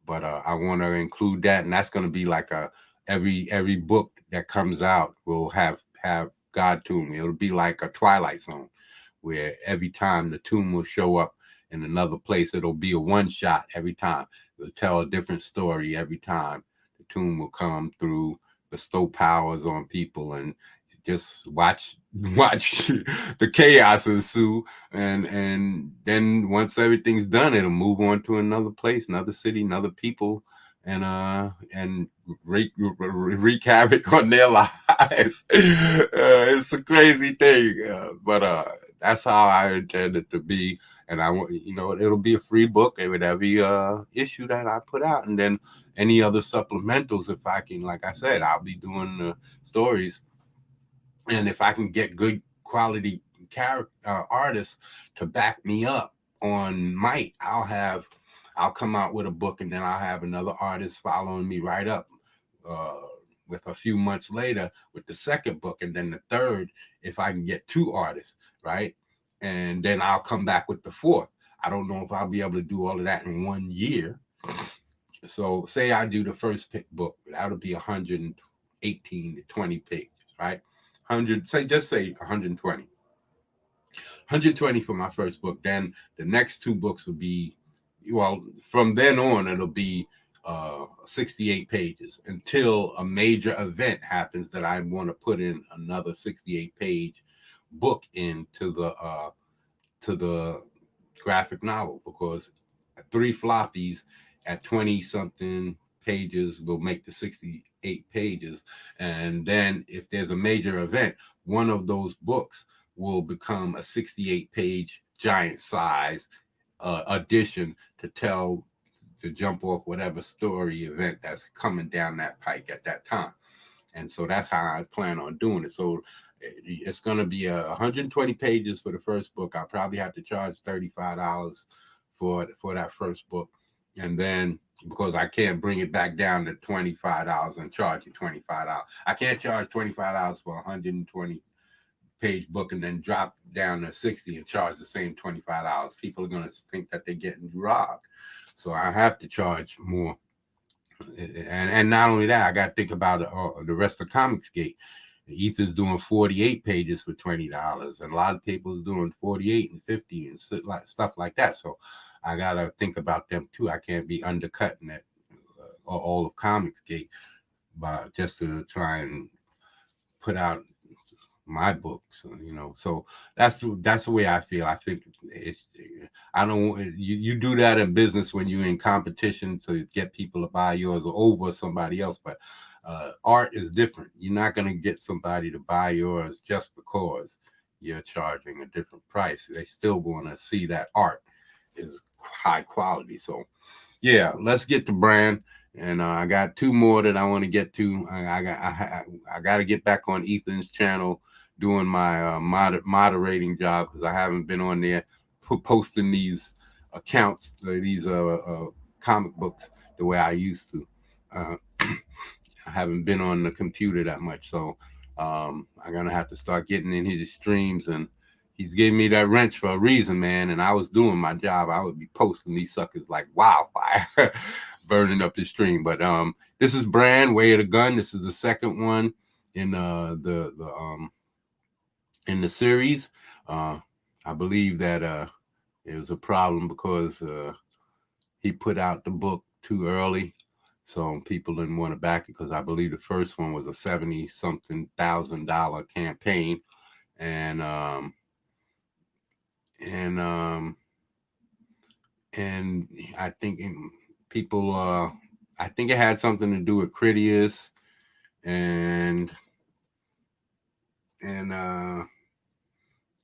but I want to include that, and that's going to be like a every book that comes out will have God tomb. It'll be like a Twilight Zone, where every time the tomb will show up in another place, it'll be a one shot every time. It'll tell a different story every time. The tomb will come through, bestow powers on people, and just watch the chaos ensue, and then once everything's done, it'll move on to another place, another city, another people, and wreak havoc on their lives. It's a crazy thing, but that's how I intend it to be. And I want, it'll be a free book with every issue that I put out, and then any other supplementals, if I can. Like I said, I'll be doing the stories, and if I can get good quality artists to back me up on might, I'll come out with a book, and then I'll have another artist following me right up uh, with a few months later with the second book, and then the third, if I can get two artists, right? And then I'll come back with the fourth. I don't know if I'll be able to do all of that in 1 year. So say I do the first book, that'll be 118 to 20 pages, right? 100, say 120. 120 for my first book. Then the next two books will be, well, from then on, it'll be 68 pages until a major event happens that I want to put in another 68-page book into the graphic novel, because 3 floppies at 20 something pages will make the 68 pages. And then if there's a major event, one of those books will become a 68-page giant size addition to jump off whatever story event that's coming down that pike at that time. And so that's how I plan on doing it. So it's going to be 120 pages for the first book. I'll probably have to charge $35 for that first book. And then, because I can't bring it back down to $25 and charge you $25. I can't charge $25 for a 120-page book and then drop down to 60 and charge the same $25. People are going to think that they're getting robbed. So I have to charge more. And not only that, I got to think about the rest of Comicsgate. Ethan's doing 48 pages for $20, and a lot of people are doing 48 and 50 and stuff like that. So I gotta think about them too. I can't be undercutting it all of Comicsgate, but just to try and put out my books, So that's the way I feel. I think I don't. You do that in business when you're in competition to get people to buy yours over somebody else, but art is different. You're not going to get somebody to buy yours just because you're charging a different price. They still want to see that art is high quality. So yeah, let's get the brand. And I got 2 more that I want to get to. I got to get back on Ethan's channel doing my moderating job, because I haven't been on there posting these accounts, these comic books the way I used to. I haven't been on the computer that much, so I'm gonna have to start getting in his streams, and he's giving me that wrench for a reason, man. And I was doing my job. I would be posting these suckers like wildfire, burning up his stream. But this is Brand Way of the Gun. This is the second one in in the series. I believe that it was a problem because he put out the book too early. So people didn't want to back it, because I believe the first one was a $70-something thousand campaign. And and I think people, I think it had something to do with Critias, and and uh,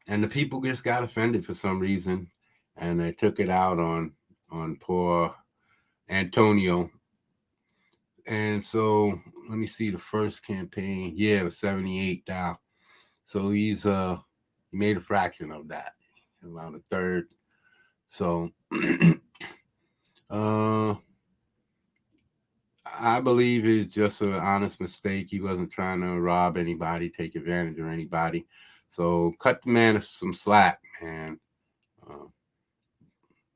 and the people just got offended for some reason, and they took it out on poor Antonio. And so let me see the first campaign. Yeah, it was 78,000. So he made a fraction of that, around a third. So uh I believe it's just an honest mistake. He wasn't trying to rob anybody, take advantage of anybody. So cut the man some slack, man. Uh,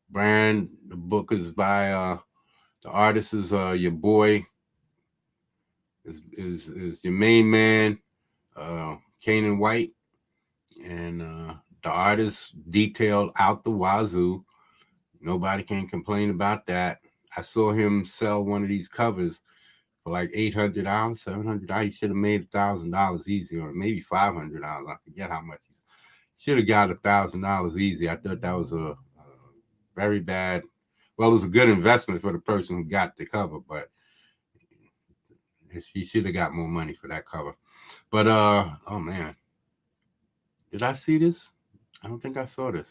Brand, the book is by the artist is your boy is your main man, Kanan White, and the artist detailed out the wazoo. Nobody can complain about that. I saw him sell one of these covers for like $800, $700. He should have made $1,000 easy, or maybe $500. I forget how much. Should have got $1,000 easy. I thought that was a very bad. Well, it was a good investment for the person who got the cover, but he should have got more money for that cover. But oh man, did I see this? I don't think I saw this.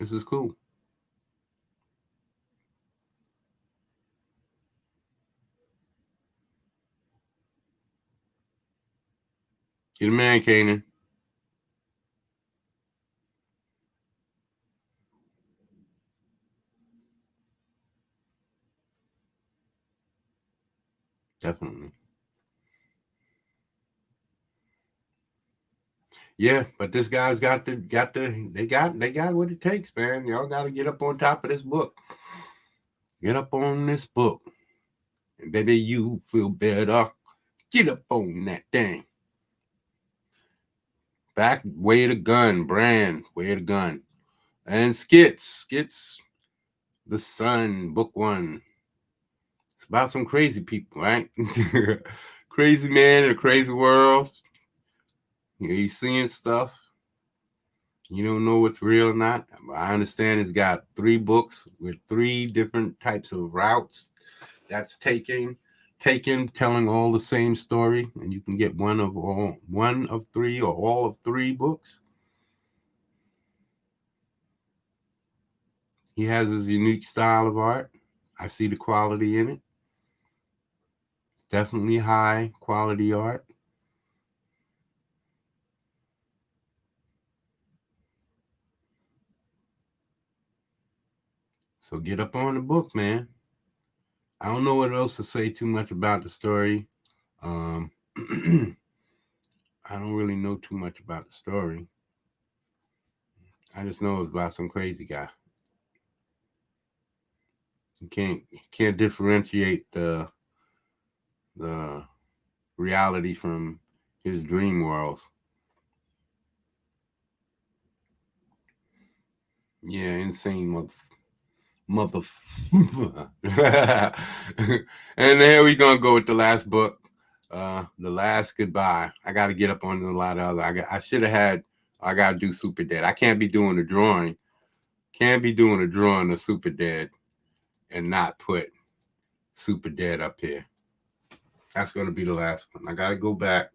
This is cool. Get a man, Kanan. Definitely. Yeah, but this guy's got what it takes, man. Y'all got to get up on top of this book. Get up on this book, and baby, you feel better. Get up on that thing. Back, way to gun, brand, way to gun, and skits. The Sun, book one. It's about some crazy people, right? Crazy man in a crazy world. You know, he's seeing stuff. You don't know what's real or not. I understand it's got 3 books with 3 different types of routes that's taken, telling all the same story, and you can get one of 3 or all of 3 books. He has his unique style of art. I see the quality in it. Definitely high quality art. So get up on the book, man. I don't know what else to say too much about the story. Um, I don't really know too much about the story. I just know it's about some crazy guy. You can't differentiate the reality from his dream worlds. Yeah, insane mother. And here we gonna go with the last book, The Last Goodbye. I got to get up on a lot of other. I should have had. I got to do Super Dead. I can't be doing a drawing. Can't be doing a drawing of Super Dead and not put Super Dead up here. That's gonna be the last one. I gotta go back.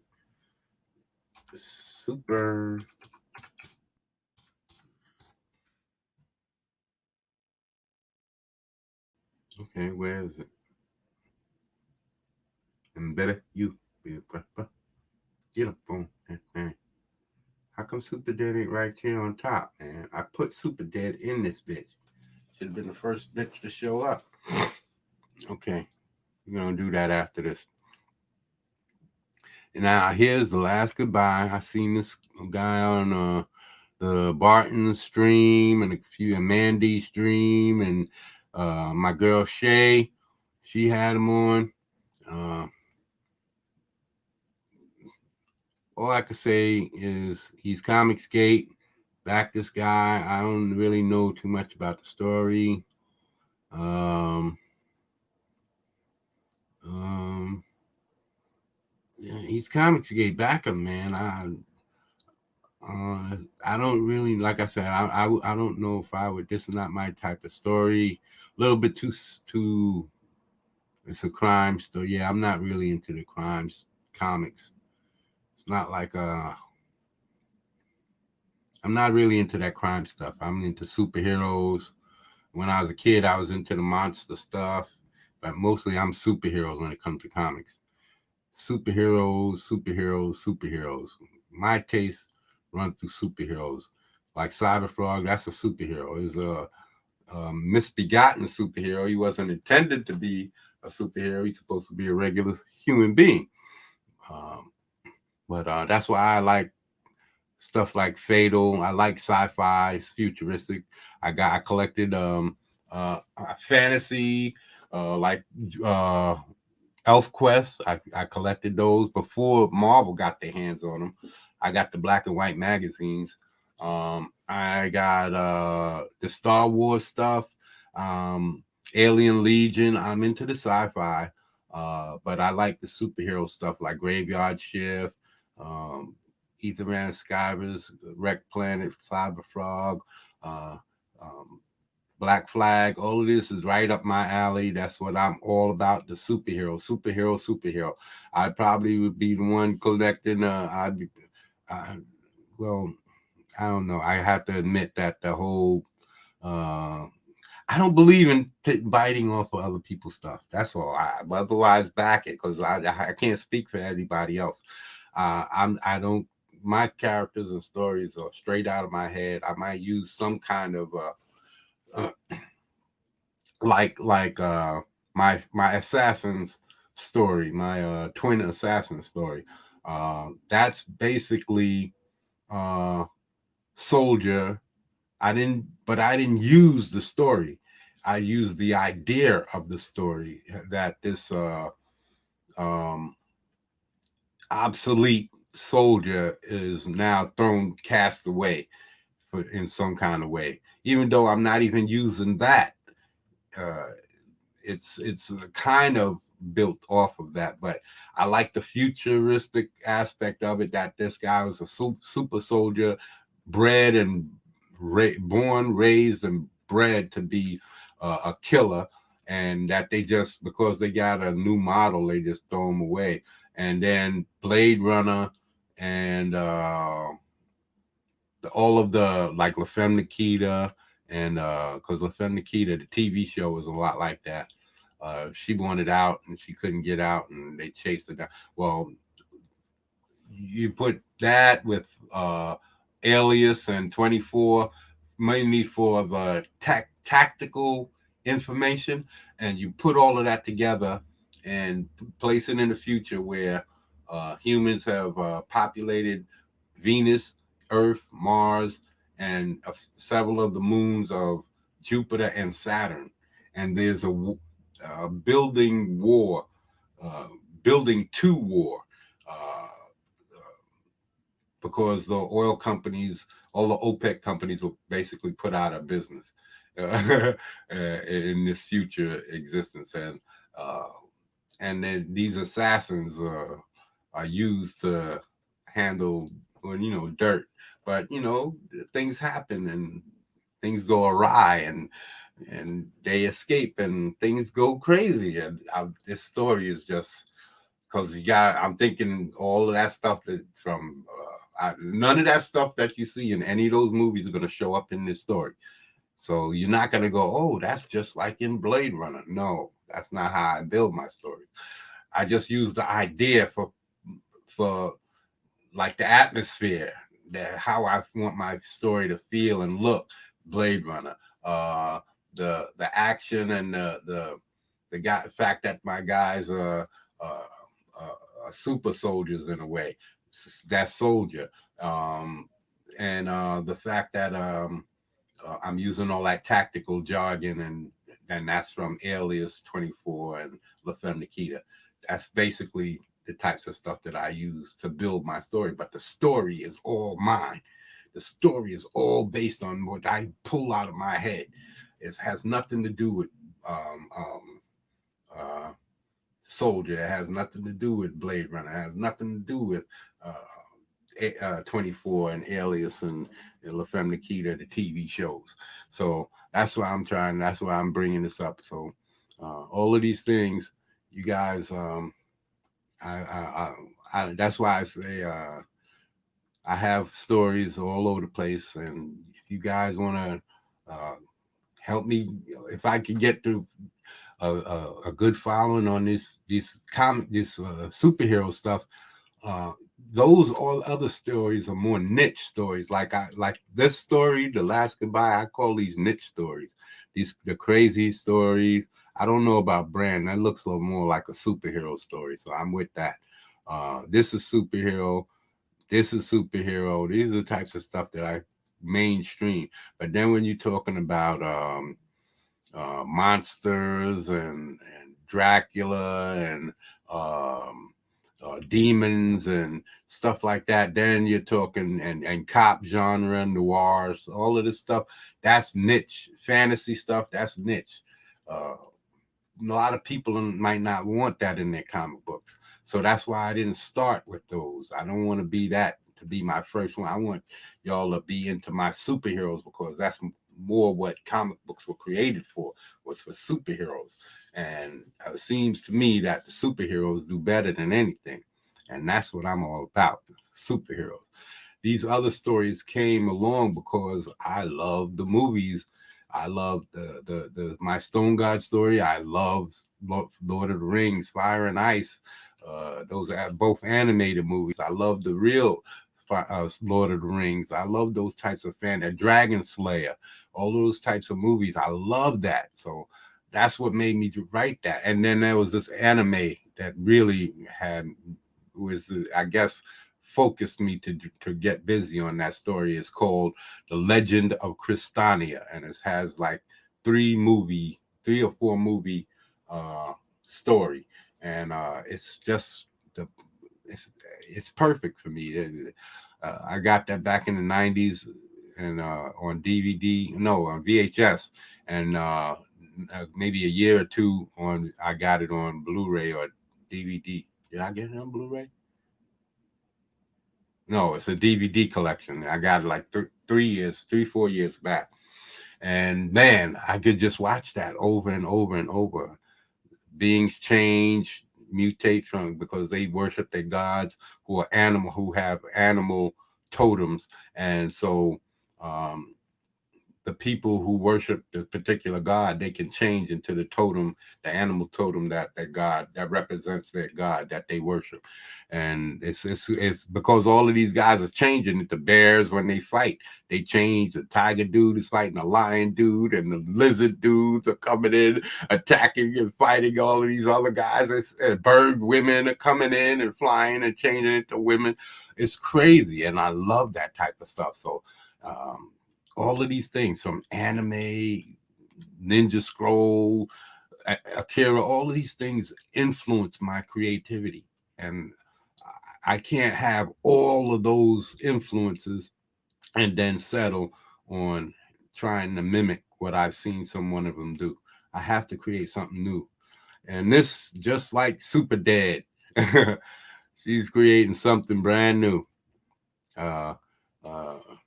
Super. Okay, where is it? And better you get up on that thing. How come Super Dead ain't right here on top, man? I put Super Dead in this bitch. Should have been the first bitch to show up. Okay, we're gonna do that after this. And now here's The Last Goodbye. I seen this guy on the Barton stream and a few and Mandy stream and my girl Shay, she had him on. Uh, all I could say is he's Comicsgate. Back this guy. I don't really know too much about the story. Um, yeah, he's Comicsgate. Back him, man. I don't really, like I said, I don't know if I would. This is not my type of story. A little bit too. It's a crime story. Yeah, I'm not really into the crimes comics. It's not like I'm not really into that crime stuff. I'm into superheroes. When I was a kid, I was into the monster stuff, but mostly I'm superheroes when it comes to comics. Superheroes. My taste run through superheroes. Like Cyberfrog, that's a superhero. He's a misbegotten superhero. He wasn't intended to be a superhero. He's supposed to be a regular human being. Um, but that's why I like stuff like Fatal. I like sci-fi, it's futuristic. I collected fantasy, like uh Elf Quest. I collected those before Marvel got their hands on them. I got the black and white magazines. I got the Star Wars stuff, Alien Legion. I'm into the sci-fi, but I like the superhero stuff like Graveyard Shift, um, Etherman Skywers, Wreck Planet, Cyber Frog, uh, um, Black Flag. All of this is right up my alley. That's what I'm all about. The superhero. I probably would be the one collecting. I'd be, uh, well, I don't know. I have to admit that the whole. I don't believe in biting off of other people's stuff. That's all. But otherwise, back it because I can't speak for anybody else. I don't. My characters and stories are straight out of my head. I might use some kind of uh, like my assassin's story, my twin assassin story. That's basically uh soldier. I didn't use the story. I used the idea of the story that this um obsolete soldier is now cast away in some kind of way. Even though I'm not even using that, uh, it's kind of built off of that. But I like the futuristic aspect of it. That this guy was a super soldier, bred and born, raised, and bred to be a killer, and that they just because they got a new model, they just throw him away. And then Blade Runner and all of the like La Femme Nikita and because La Femme Nikita, the TV show was a lot like that. She wanted out and she couldn't get out, and they chased her down. Well, you put that with Alias and 24, mainly for the tactical information, and you put all of that together and place it in the future where humans have populated Venus, Earth, Mars, and several of the moons of Jupiter and Saturn. And there's a building war, uh, building to war. Uh, because the oil companies, all the OPEC companies will basically put out of business in this future existence. Uh, and then these assassins are used to handle, well, dirt. But, things happen and things go awry and they escape and things go crazy. And this story is just because I'm thinking all of that stuff that from none of that stuff that you see in any of those movies are going to show up in this story. So you're not going to go, oh, that's just like in Blade Runner. No, that's not how I build my story. I just use the idea for like the atmosphere, how I want my story to feel and look. Blade Runner, the action and the fact that my guys uh, super soldiers in a way. That soldier, and the fact that I'm using all that tactical jargon and that's from Alias 24 and La Femme Nikita. That's basically the types of stuff that I use to build my story. But the story is all mine. The story is all based on what I pull out of my head. It has nothing to do with uh, Soldier. It has nothing to do with Blade Runner. It has nothing to do with uh, 24 and Alias and La Femme Nikita, the TV shows. So that's why I'm trying. That's why I'm bringing this up. So all of these things, you guys, that's why I say I have stories all over the place, and if you guys want to help me, if I can get to a good following on this superhero stuff. Uh, those all other stories are more niche stories. Like this story, The Last Goodbye. I call these niche stories. The crazy stories. I don't know about Brand. That looks a little more like a superhero story. So I'm with that. This is superhero. This is superhero. These are the types of stuff that I mainstream. But then when you're talking about monsters and Dracula and demons and stuff like that. Then you're talking and cop genre, noirs, all of this stuff. That's niche. Fantasy stuff. That's niche. A lot of people might not want that in their comic books. So that's why I didn't start with those. I don't want to be that to be my first one. I want y'all to be into my superheroes because that's more what comic books were created for, was for superheroes. And it seems to me that the superheroes do better than anything. And that's what I'm all about, superheroes. These other stories came along because I love the movies. I love the my Stone God story. I love Lord of the Rings, Fire and Ice. Those are both animated movies. I love the real Lord of the Rings. I love those types of Dragon Slayer, all those types of movies. I love that. So that's what made me write that. And then there was this anime that really I guess, focused me to get busy on that story. It's called The Legend of Crystania, and it has like 3 or 4 movie story, and it's just it's perfect for me. I got that back in the 90s and on DVD, no, on VHS, and maybe a year or two on. I got it on Blu-ray or DVD. Did I get it on Blu-ray? No, it's a DVD collection. I got it like 4 years back. And man, I could just watch that over and over and over. Beings change, mutate from because they worship their gods who have animal totems. And so the people who worship the particular god, they can change into the totem, the animal totem that god that represents their god that they worship. And it's because all of these guys are changing into bears when they fight. They change. The tiger dude is fighting a lion dude, and the lizard dudes are coming in, attacking and fighting all of these other guys. Bird women are coming in and flying and changing into women. It's crazy, and I love that type of stuff. So all of these things from anime, Ninja Scroll, Akira, all of these things influence my creativity. And I can't have all of those influences and then settle on trying to mimic what I've seen some one of them do. I have to create something new. And this, just like Super Dad, she's creating something brand new.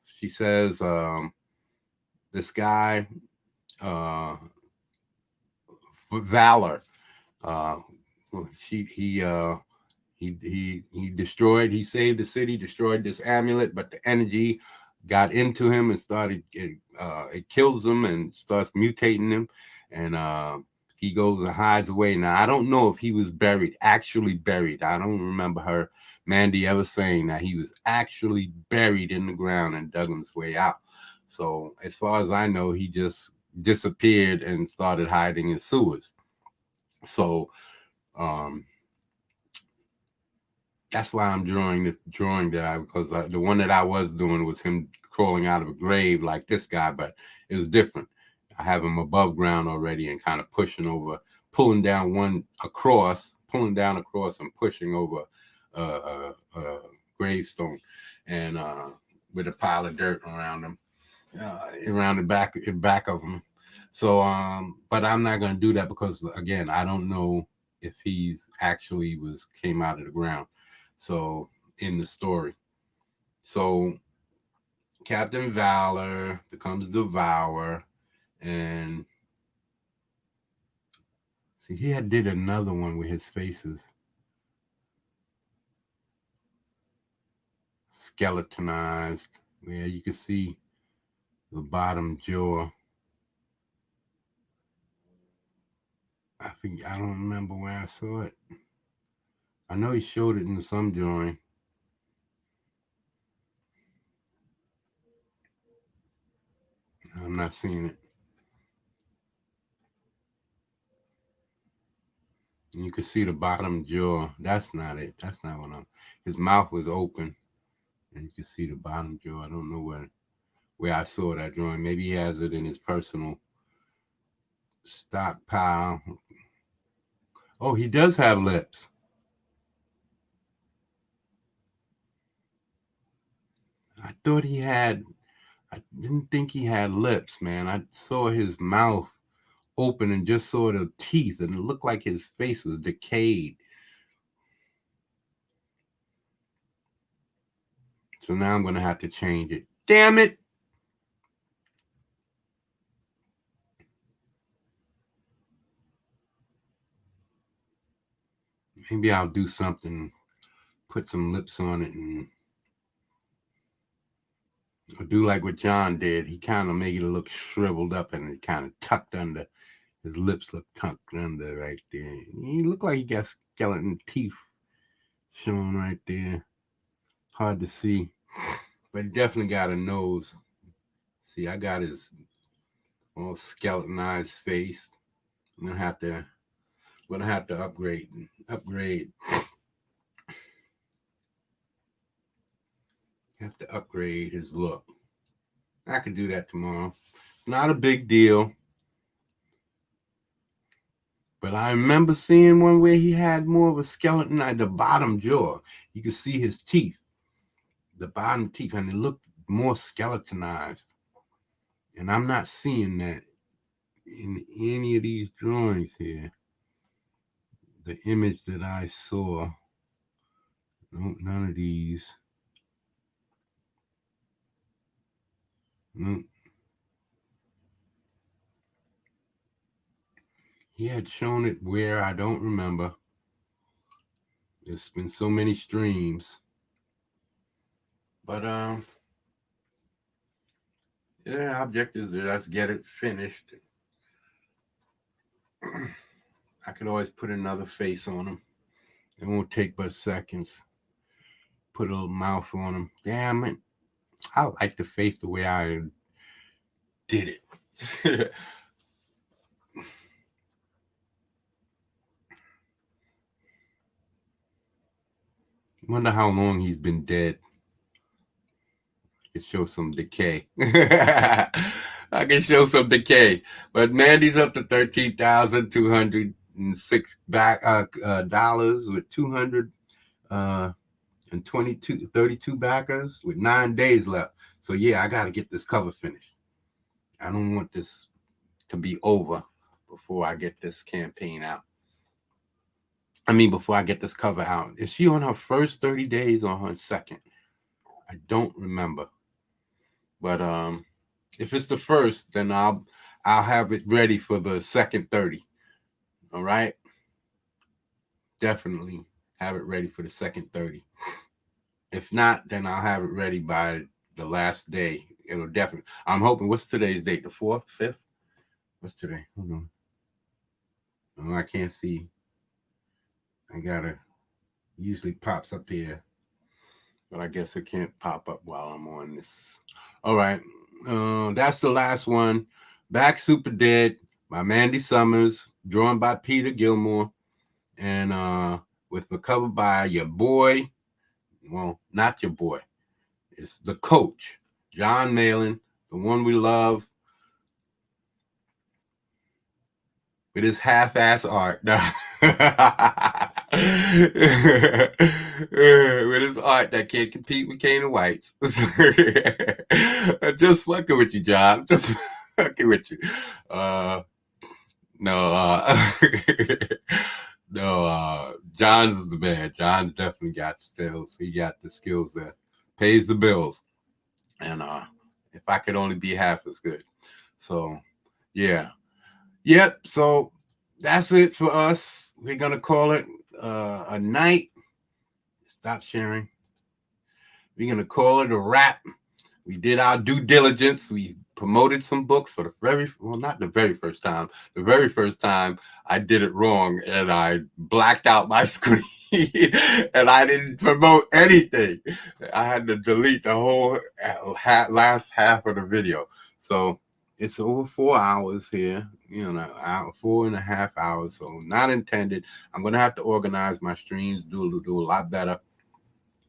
She says, this guy, Valor, he destroyed, he saved the city, destroyed this amulet, but the energy got into him and started, it kills him and starts mutating him. And he goes and hides away. Now, I don't know if he was actually buried. I don't remember Mandy ever saying that he was actually buried in the ground and dug his way out. So as far as I know, he just disappeared and started hiding in sewers. So that's why I'm drawing because the one that I was doing was him crawling out of a grave like this guy, but it was different. I have him above ground already and kind of pulling down across and pushing over a gravestone, and with a pile of dirt around him. Around the back of him. So but I'm not going to do that because, again, I don't know if he's actually came out of the ground. So in the story, So Captain Valor becomes Devourer, and see, he had did another one with his faces skeletonized, where you can see the bottom jaw. I don't remember where I saw it. I know he showed it in some drawing. I'm not seeing it. And you can see the bottom jaw. That's not it. That's not what I'm. His mouth was open, and you can see the bottom jaw. I don't know where I saw that drawing. Maybe he has it in his personal stockpile. Oh, he does have lips. I thought he had. I didn't think he had lips, man. I saw his mouth open and just saw the teeth, and it looked like his face was decayed. So now I'm going to have to change it. Damn it! Maybe I'll do something, put some lips on it, and do like what John did. He kind of made it look shriveled up and it kind of tucked under. His lips look tucked under right there. He looked like he got skeleton teeth showing right there. Hard to see, but he definitely got a nose. See, I got his all skeletonized face. I'm gonna have to upgrade. Have to upgrade his look. I could do that tomorrow. Not a big deal. But I remember seeing one where he had more of a skeleton at the bottom jaw. You could see his teeth, the bottom teeth, and it looked more skeletonized. And I'm not seeing that in any of these drawings here. The image that I saw, no, none of these. No. He had shown it where I don't remember. There's been so many streams. But yeah, object is let's get it finished. I could always put another face on him. It won't take but seconds. Put a little mouth on him. Damn it. I like the face the way I did it. Wonder how long he's been dead. I can show some decay. I can show some decay. But Mandy's up to $13,206 dollars with 200 and 32 backers with 9 days left. So yeah, I got to get this cover finished. I don't want this to be over before I get this campaign out. Before I get this cover out. Is she on her first 30 days or her second? I don't remember. But if it's the first, then I'll have it ready for the second 30. All right? Definitely have it ready for the second 30. If not, then I'll have it ready by the last day. It'll definitely. I'm hoping. What's today's date? The 4th, 5th? What's today? Hold on. Oh, I can't see. I gotta. Usually pops up here, but I guess it can't pop up while I'm on this. All right. That's the last one. Back Super Dead by Mandy Summers, drawn by Peter Gilmore, and with the cover by your boy. Well, not your boy. It's the coach, John Malin, the one we love, with his half-ass art. With his art that can't compete with Kane and White's. Just fucking with you, John. Just fucking with you. No, John's the man. John's definitely got skills. He got the skills to pays the bills. And if I could only be half as good. So yeah. Yep. So that's it for us. We're gonna call it a night. Stop sharing. We're gonna call it a wrap. We did our due diligence. We promoted some books for not the very first time. The very first time I did it wrong and I blacked out my screen and I didn't promote anything. I had to delete the whole last half of the video. So it's over 4 hours here, 4.5 hours. So not intended. I'm going to have to organize my streams, do a lot better.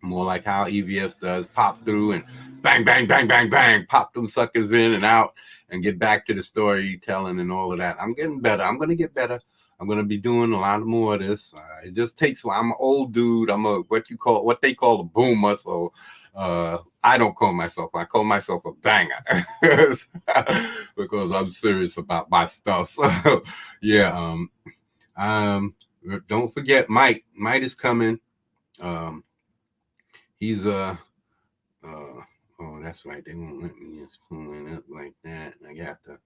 More like how EVS does, pop through and bang, bang, bang, bang, bang, pop them suckers in and out and get back to the storytelling and all of that. I'm getting better. I'm going to get better. I'm going to be doing a lot more of this. It just takes, I'm an old dude. I'm what they call a boomer. So I don't call myself, I call myself a banger because I'm serious about my stuff. So yeah. Don't forget Mike. Mike is coming. He's oh, that's right. They won't let me just pull it up like that. I got to